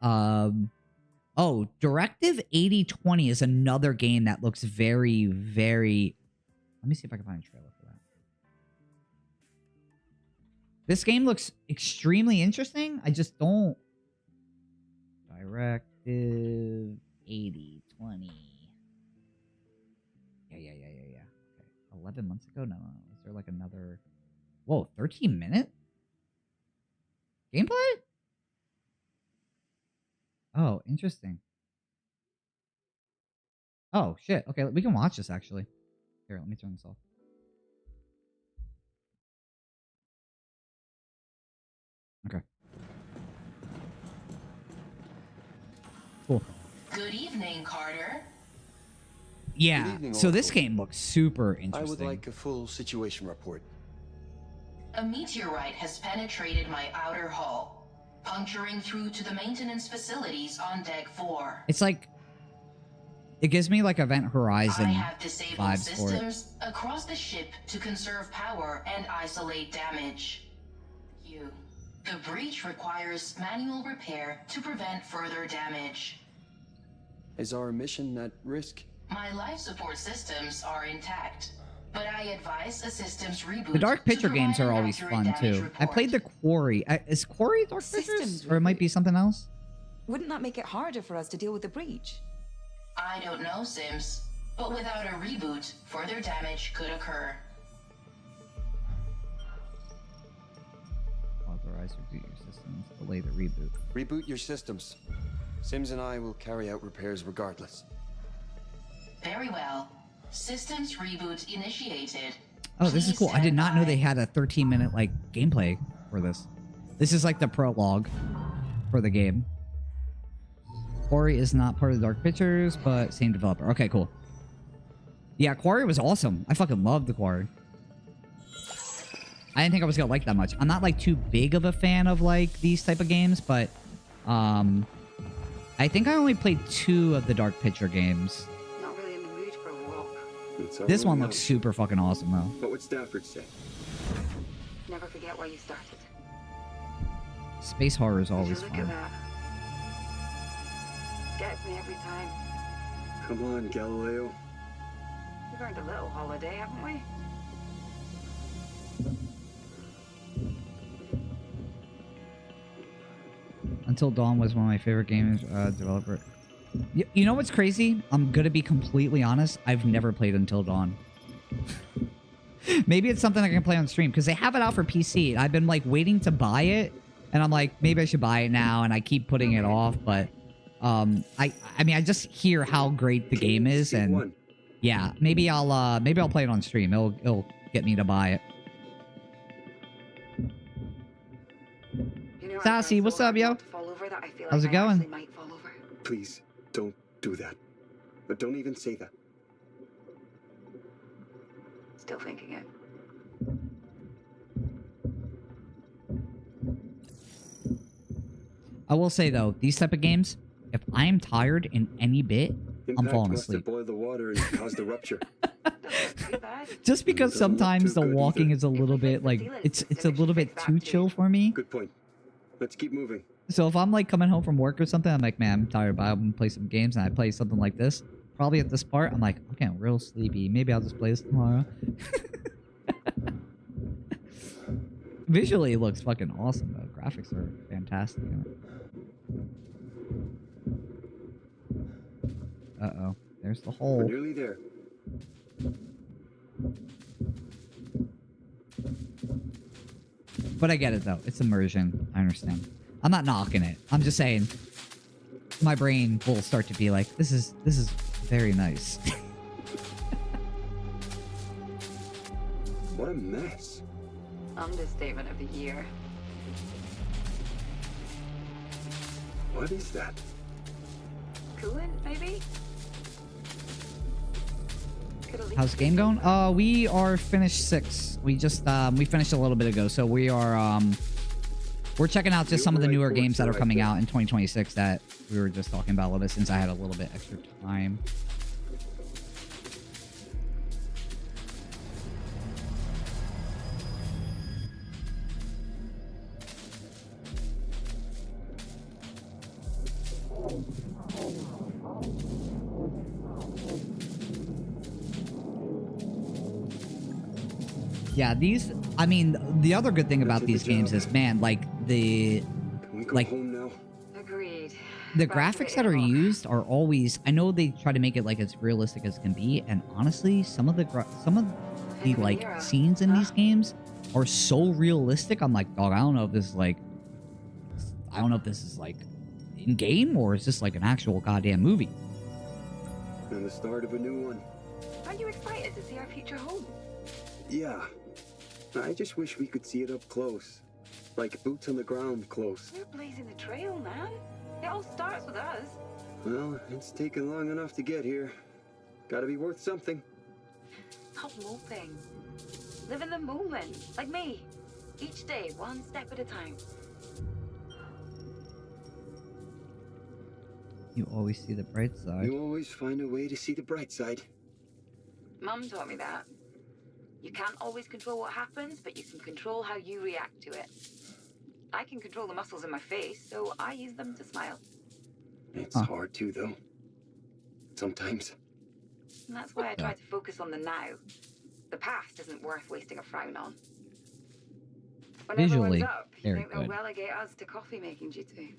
Oh, Directive 8020 is another game that looks very, very... Let me see if I can find a trailer for that. This game looks extremely interesting. I just don't... Directive 8020. Yeah. Okay. 11 months ago? No. Is there like another... Whoa, 13 minute? Gameplay? Oh, interesting. Oh, shit. Okay, we can watch this, actually. Here, let me turn this off. Okay. Cool. Good evening, Carter. Yeah, Good evening, so this Oracle. game looks super interesting. I would like a full situation report. A meteorite has penetrated my outer hull, puncturing through to the maintenance facilities on Deck 4. It's like... It gives me like Event Horizon I have disabled vibes for it. systems across the ship to conserve power and isolate damage. The breach requires manual repair to prevent further damage. Is our mission at risk? My life support systems are intact, but I advise a systems reboot. The Dark Picture to games provide are an always accurate fun damage too. I report. played the Quarry. Is Quarry Dark Pictures? Or it might be something else? Wouldn't that make it harder for us to deal with the breach? I don't know, Sims, but without a reboot, further damage could occur. Authorize reboot your systems. Delay the reboot. Reboot your systems. Sims and I will carry out repairs regardless. Very well. Systems reboot initiated. Oh, this is cool. I did not know they had a 13-minute like gameplay for this. This is like the prologue for the game. Quarry is not part of the Dark Pictures, but same developer. Okay, cool. Yeah, Quarry was awesome. I fucking loved the Quarry. I didn't think I was gonna like that much. I'm not like too big of a fan of like these type of games, but I think I only played 2 of the Dark Picture games. Not really in the mood for a walk. This one looks super fucking awesome though. What would Stafford say? Never forget where you started. Space horror is always Look at fun. that. Gets me every time. Come on, Galileo. We've earned a little holiday, haven't we? Until Dawn was one of my favorite games developer. You know what's crazy? I'm gonna be completely honest. I've never played Until Dawn. Maybe it's something I can play on stream because they have it out for PC. I've been like waiting to buy it, and I'm like, maybe I should buy it now, and I keep putting it off. But I mean, I just hear how great the game is, and yeah, maybe I'll play it on stream. It'll get me to buy it. Sassy, what's up, yo? How's it going? Please, don't do that. But don't even say that. Still thinking it. I will say though, these type of games, if I am tired in any bit, I'm falling asleep. Boil the water and cause the rupture. Just because sometimes the walking is a little bit like it's a little bit too chill for me. Good point. Let's keep moving. So if I'm like coming home from work or something, I'm like, man, I'm tired, but I'm gonna play some games, and I play something like this. Probably at this part, I'm like, I'm getting real sleepy. Maybe I'll just play this tomorrow. Visually, it looks fucking awesome though. Graphics are fantastic in it. Uh-oh. There's the hole. We're nearly there. But I get it though. It's immersion. I understand. I'm not knocking it. I'm just saying my brain will start to be like, this is very nice. What a mess. Understatement of the year. What is that? Coolant, maybe? How's the game going? We are finished 6. We just we finished a little bit ago, so we are we're checking out just some of the newer games that are coming out in 2026 that we were just talking about a little bit since I had a little bit extra time. Yeah, these, I mean, the other good thing about these games is, man, like, the graphics that are used are always, I know they try to make it, like, as realistic as can be, and honestly, some of the like, scenes in these games are so realistic, I'm like, dog, I don't know if this is, like, in-game, or is this, like, an actual goddamn movie? And the start of a new one. Aren't you excited to see our future home? Yeah. I just wish we could see it up close. Like boots on the ground close. We're blazing the trail, man. It all starts with us. Well, it's taken long enough to get here. Gotta be worth something. Stop moping. Live in the moment, like me. Each day, one step at a time. You always see the bright side. You always find a way to see the bright side. Mum taught me that. You can't always control what happens, but you can control how you react to it. I can control the muscles in my face, so I use them to smile. It's hard to, though. Sometimes. And that's why I try to focus on the now. The past isn't worth wasting a frown on. When Visually, everyone's up, you very think they'll good. relegate us to coffee making duty.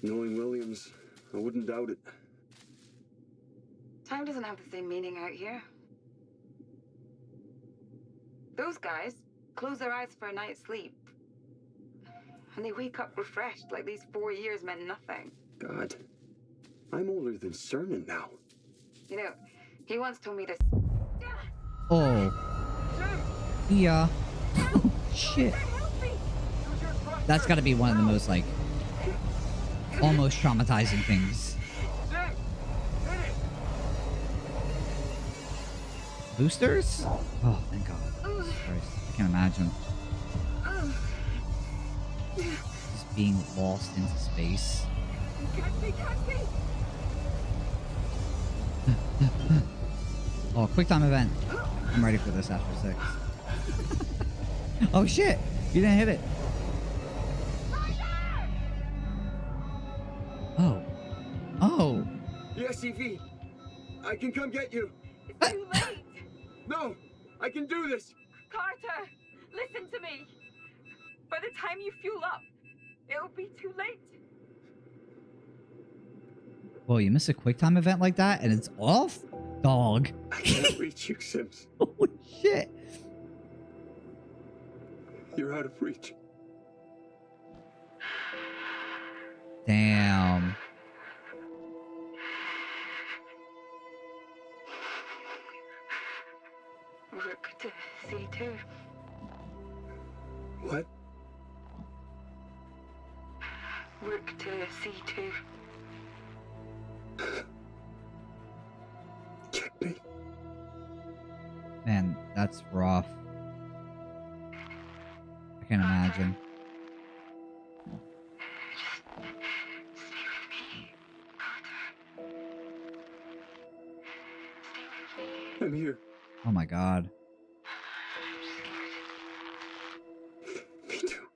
Knowing Williams, I wouldn't doubt it. Time doesn't have the same meaning out here. Those guys close their eyes for a night's sleep. And they wake up refreshed like these 4 years meant nothing. God, I'm older than Cernan now. You know, he once told me to... Oh. Yeah. Oh, shit. That's gotta be one of the most, like, almost traumatizing things. Boosters? Oh, thank God. Jesus Christ. I can't imagine. Just being lost into space. Oh, quick time event. I'm ready for this after 6. Oh shit! You didn't hit it. Oh. Oh. The SCV. I can come get you. It's too late. No, I can do this. Carter, listen to me. By the time you fuel up, it'll be too late. Well, you miss a quick time event like that and it's off? Dog. I can't reach you, Sims. Holy shit. You're out of reach. Damn. Rook to C2. What? Rook to C2. Checkmate. Man, that's rough. I can't imagine. I'm here. Oh my God. Me too.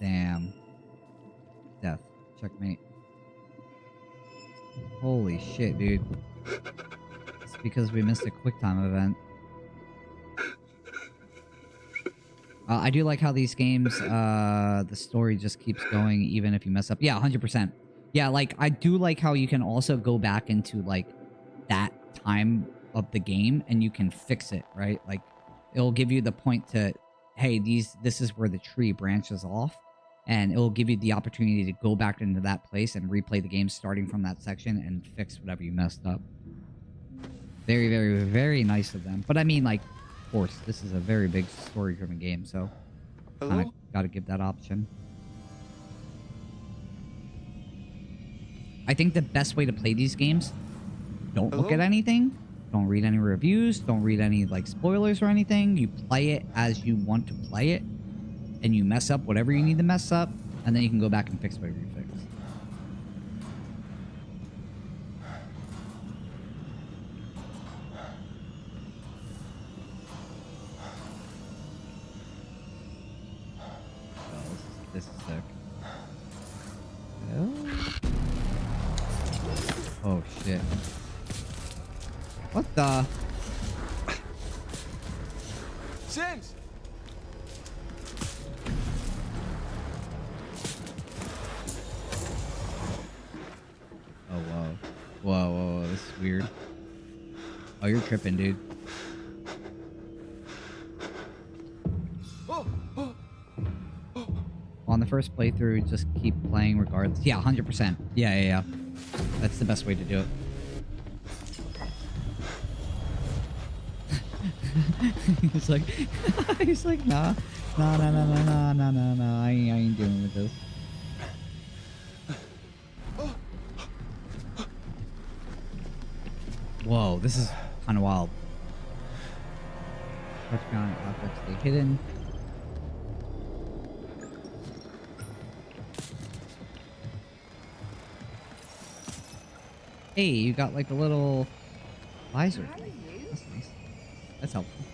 Damn. Death. Checkmate. Holy shit, dude. It's because we missed a quick time event. I do like how these games, the story just keeps going even if you mess up. Yeah, 100%. Yeah, like, I do like how you can also go back into, like, that time of the game and you can fix it, right? Like, it'll give you the point to, hey, this is where the tree branches off. And it will give you the opportunity to go back into that place and replay the game starting from that section and fix whatever you messed up. Very, very, very nice of them. But I mean, like, of course, this is a very big story-driven game, so kind of got to give that option. I think the best way to play these games, don't look at anything, don't read any reviews, don't read any, like, spoilers or anything. You play it as you want to play it, and you mess up whatever you need to mess up, and then you can go back and fix whatever you fix. This is sick. Oh shit. What the? Sims! Oh, whoa. Whoa, whoa, whoa, this is weird. Oh, you're tripping, dude. On the first playthrough, just keep playing regardless. Yeah, 100%. Yeah. That's the best way to do it. he's like, nah, I ain't dealing with this. Whoa, this is kind of wild. Touching on objects stay hidden. Hey, you got like a little visor thing. That's nice. That's helpful.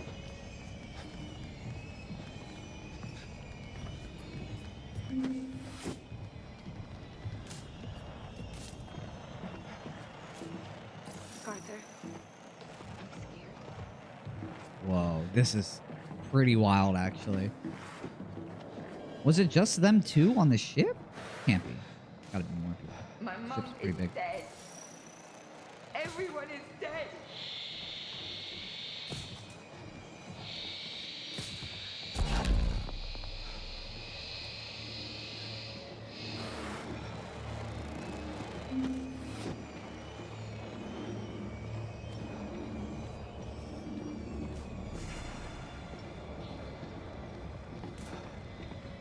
Arthur. Whoa, this is pretty wild, actually. Was it just them two on the ship? Can't be. Gotta be more people. My mom Ship's pretty is big. dead. Everyone is dead.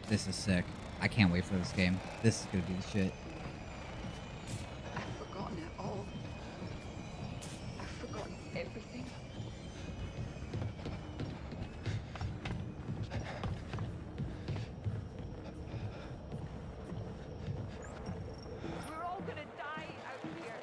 This is sick. I can't wait for this game. This is gonna be the shit. I've forgotten it all. I've forgotten everything. We're all gonna die out here.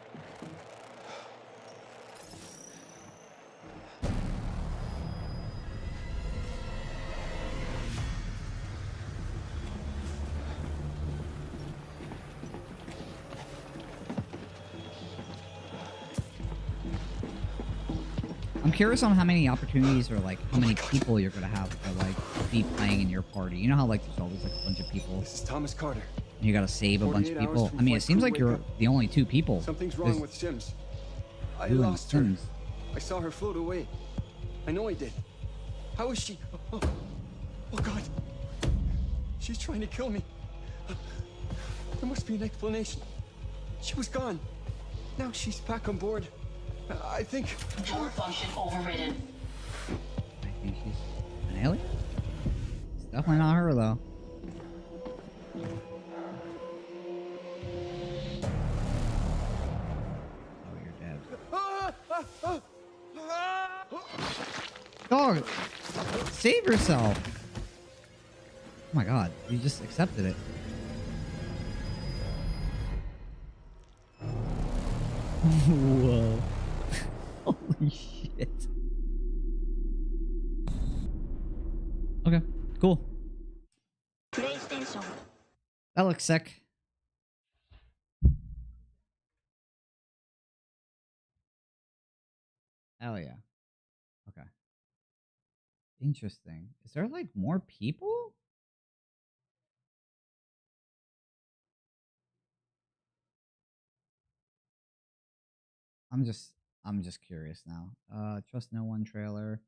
I'm curious on how many opportunities or like how many people you're gonna have to like be playing in your party. You know how like there's always like a bunch of people. This is Thomas Carter. And you gotta save a bunch of 48 hours people. from I mean, it Flight seems Crew like you're wake up. the only two people. Something's wrong There's with Sims. I you and lost her. Sims. I saw her float away. I know I did. How is she? Oh God. She's trying to kill me. There must be an explanation. She was gone. Now she's back on board. I think... Door function overridden. I think she's an alien. It's definitely not her though. Oh, you're dead. Dog, save yourself. Oh my god, you just accepted it. Whoa. Holy shit. Okay, cool. PlayStation. That looks sick. Hell yeah. Okay. Interesting. Is there like more people? I'm just curious now. Trust No One trailer.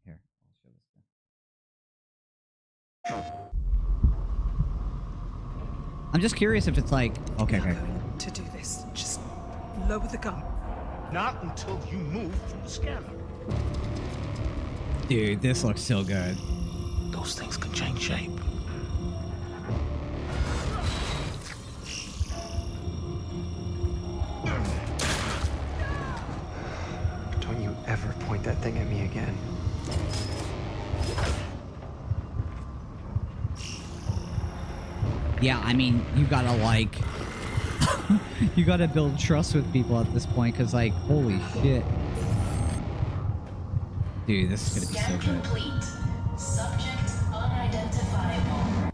Here, I'll show this guy. I'm just curious if it's like okay. To do this, just lower the gun. Not until you move from the scanner. Dude, this looks so good. Those things could change shape. Don't you ever point that thing at me again. Yeah, I mean, you gotta like, you gotta build trust with people at this point, cause like, holy shit, dude, this is gonna be so good. Complete. Subject unidentifiable.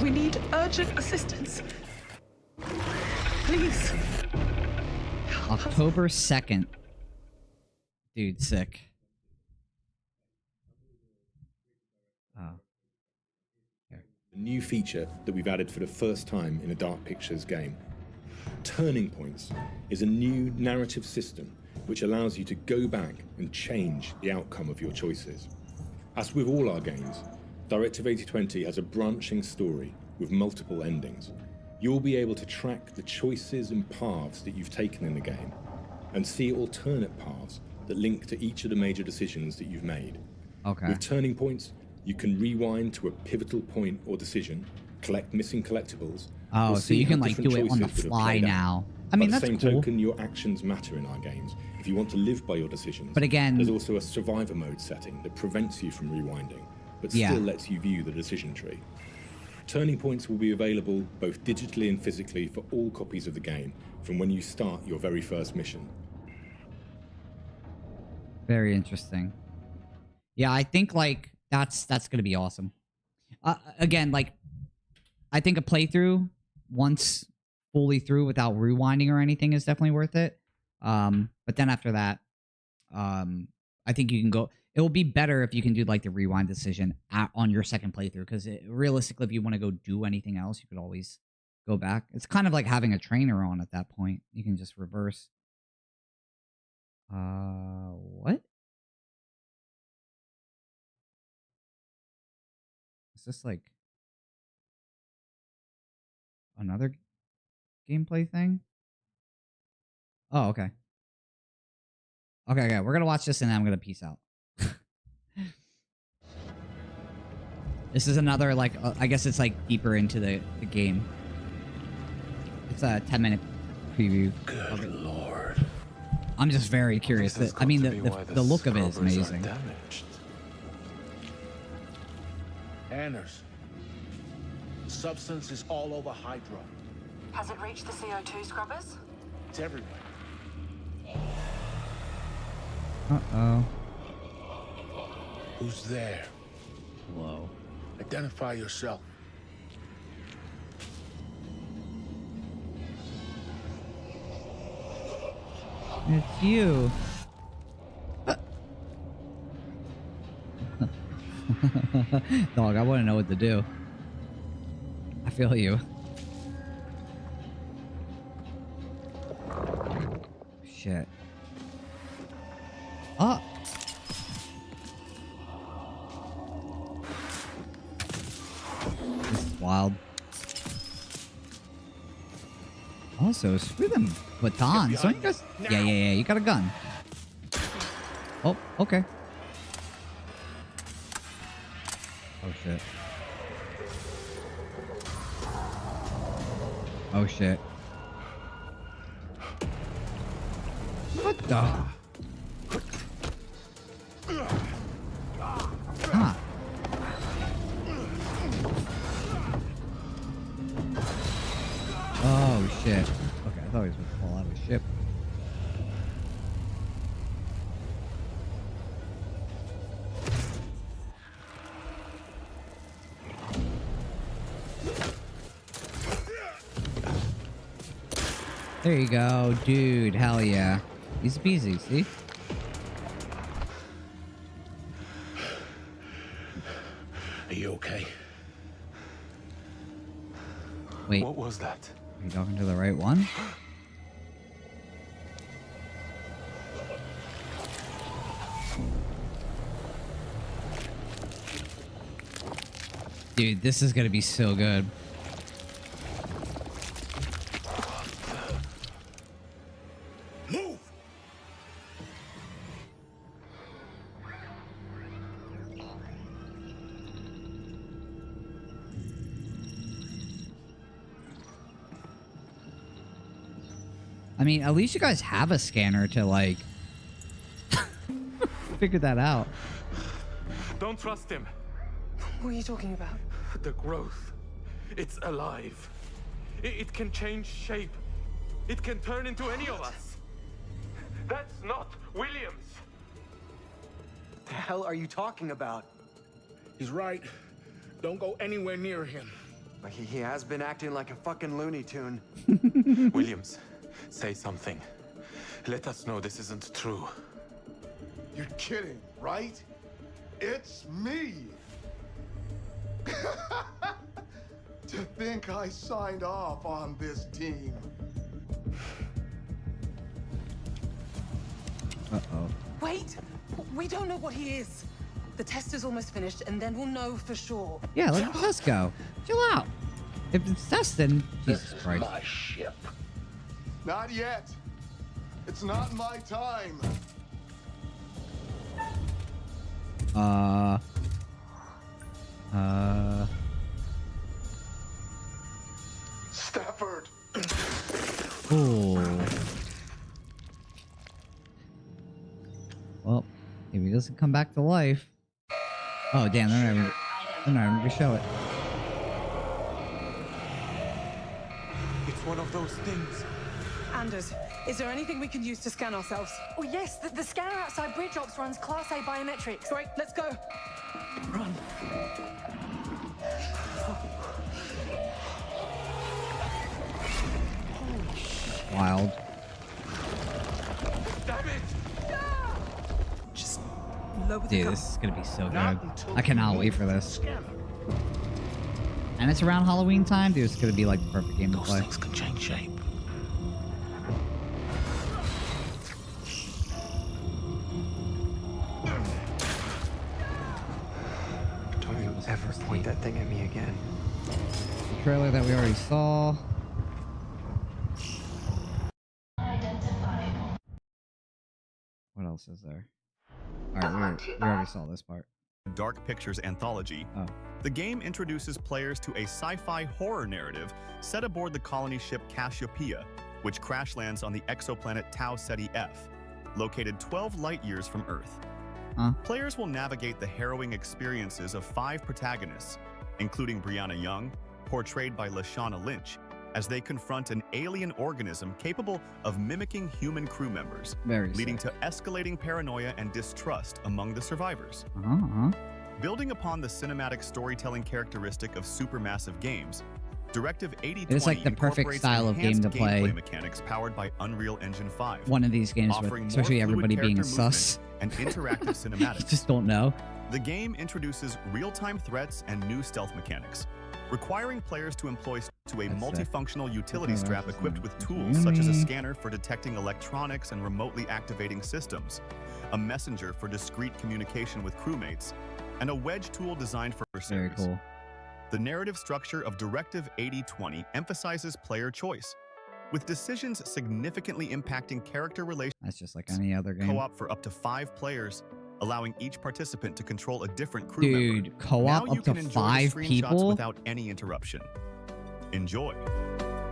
We need urgent assistance. Please. October 2nd, dude, sick. Oh. A new feature that we've added for the first time in a Dark Pictures game. Turning Points is a new narrative system which allows you to go back and change the outcome of your choices. As with all our games, Directive 8020 has a branching story with multiple endings. You'll be able to track the choices and paths that you've taken in the game and see alternate paths that link to each of the major decisions that you've made. Okay. With Turning Points, you can rewind to a pivotal point or decision, collect missing collectibles. Oh, or so see you how can like different do it on the choices would have fly played out. now. I mean, by the that's same cool. token, your actions matter in our games. If you want to live by your decisions, But again, there's also a survivor mode setting that prevents you from rewinding, but Yeah. still lets you view the decision tree. Turning points will be available both digitally and physically for all copies of the game from when you start your very first mission. Very interesting. Yeah, I think like that's gonna be awesome. Again, like I think a playthrough once fully through without rewinding or anything is definitely worth it. But then after that, I think you can go. It will be better if you can do like the rewind decision on your second playthrough, because realistically, if you want to go do anything else, you could always go back. It's kind of like having a trainer on at that point. You can just reverse. What? Is this like another gameplay thing? Oh, okay. Okay, we're gonna watch this and then I'm gonna peace out. This is another, like, I guess it's like deeper into the game. It's a 10-minute preview. Good lord. I'm just very curious. I mean, the look of it is amazing. Anders, the substance is all over Hydra. Has it reached the CO2 scrubbers? It's everywhere. Uh-oh. Who's there? Hello. Identify yourself. It's you. Dog, I want to know what to do. I feel you. Shit. Oh. This is wild. Also, screw them batons. Don't you guys? Yeah. You got a gun. Oh, okay. Oh shit. Oh shit. What the? Huh. Oh shit. Okay, I thought he was going to fall out of the ship. There you go, dude. Hell yeah. Easy peasy, see? Are you okay? Wait. What was that? Are you talking to the right one? Dude, this is gonna be so good. Move! I mean, at least you guys have a scanner to, like, figure that out. Don't trust him. What are you talking about? The growth. It's alive. It can change shape. It can turn into any of us. That's not Williams. What the hell are you talking about? He's right. Don't go anywhere near him. But he has been acting like a fucking Looney Tune. Williams, say something. Let us know this isn't true. You're kidding, right? It's me! To think I signed off on this team. Uh-oh. Wait! We don't know what he is. The test is almost finished, and then we'll know for sure. Yeah, let the test go. Chill out. If it's testing, Jesus Christ. My ship. Not yet. It's not my time. Stafford. Oh. Well, if he doesn't come back to life. Oh, damn, they're not even gonna show it. It's one of those things. Anders, is there anything we can use to scan ourselves? Oh, yes, the scanner outside Bridge Ops runs Class A biometrics. Great, let's go. Run. Wild. Damn it! Just lower the Dude, gun. this is gonna be so good. I cannot wait for this. And it's around Halloween time, dude. It's gonna be like the perfect game to play. Things can change shape. Don't you ever point that thing at me again. The trailer that we already saw. What else is there? Alright, we already saw this part. Dark Pictures anthology. Oh. The game introduces players to a sci-fi horror narrative set aboard the colony ship Cassiopeia, which crash lands on the exoplanet Tau Ceti F, located 12 light-years from Earth. Huh? Players will navigate the harrowing experiences of 5 protagonists, including Brianna Young, portrayed by Lashana Lynch, as they confront an alien organism capable of mimicking human crew members, leading to escalating paranoia and distrust among the survivors. Building upon the cinematic storytelling characteristic of supermassive games, Directive 8020 It's like the perfect style of game to play. Gameplay mechanics powered by Unreal Engine 5. One of these games, with, offering more especially fluid everybody being character sus. movement and interactive cinematics. You just don't know. The game introduces real-time threats and new stealth mechanics, requiring players to employ to a multifunctional utility strap equipped with tools such as a scanner for detecting electronics and remotely activating systems, a messenger for discreet communication with crewmates, and a wedge tool designed for Very cool. The narrative structure of Directive 8020 emphasizes player choice, with decisions significantly impacting character relations. That's just like any other game. Co-op for up to 5 players, allowing each participant to control a different crew Dude, member. co-op Now up you to can enjoy 5 the screenshots people? without any interruption. Enjoy.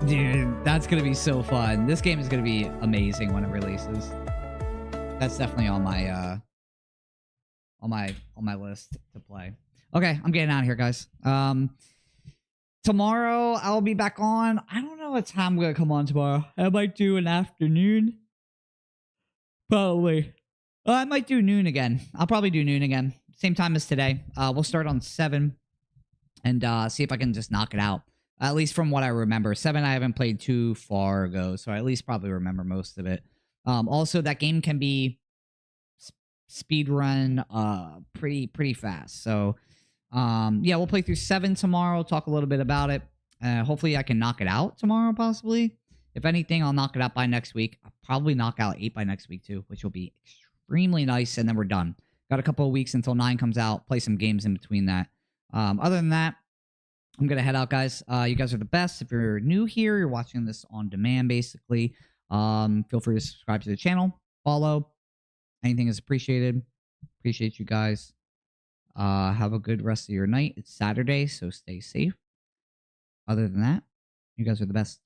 Dude, that's gonna be so fun. This game is gonna be amazing when it releases. That's definitely on my list to play. Okay, I'm getting out of here, guys. Tomorrow I'll be back on. I don't know what time I'm gonna come on tomorrow. I might do an afternoon. Probably. I might do noon again. I'll probably do noon again. Same time as today. We'll start on 7 and see if I can just knock it out. At least from what I remember. 7 I haven't played too far ago, so I at least probably remember most of it. Also, that game can be speed run pretty fast. So yeah, we'll play through 7 tomorrow, talk a little bit about it. Hopefully I can knock it out tomorrow, possibly. If anything, I'll knock it out by next week. I'll probably knock out 8 by next week too, which will be extremely nice, and then we're done. Got a couple of weeks until 9 comes out, play some games in between that. Other than that, I'm gonna head out, guys. You guys are the best. If you're new here, you're watching this on demand, basically. Feel free to subscribe to the channel, follow. Anything is appreciated. Appreciate you guys. Have a good rest of your night. It's Saturday, so stay safe. Other than that, you guys are the best.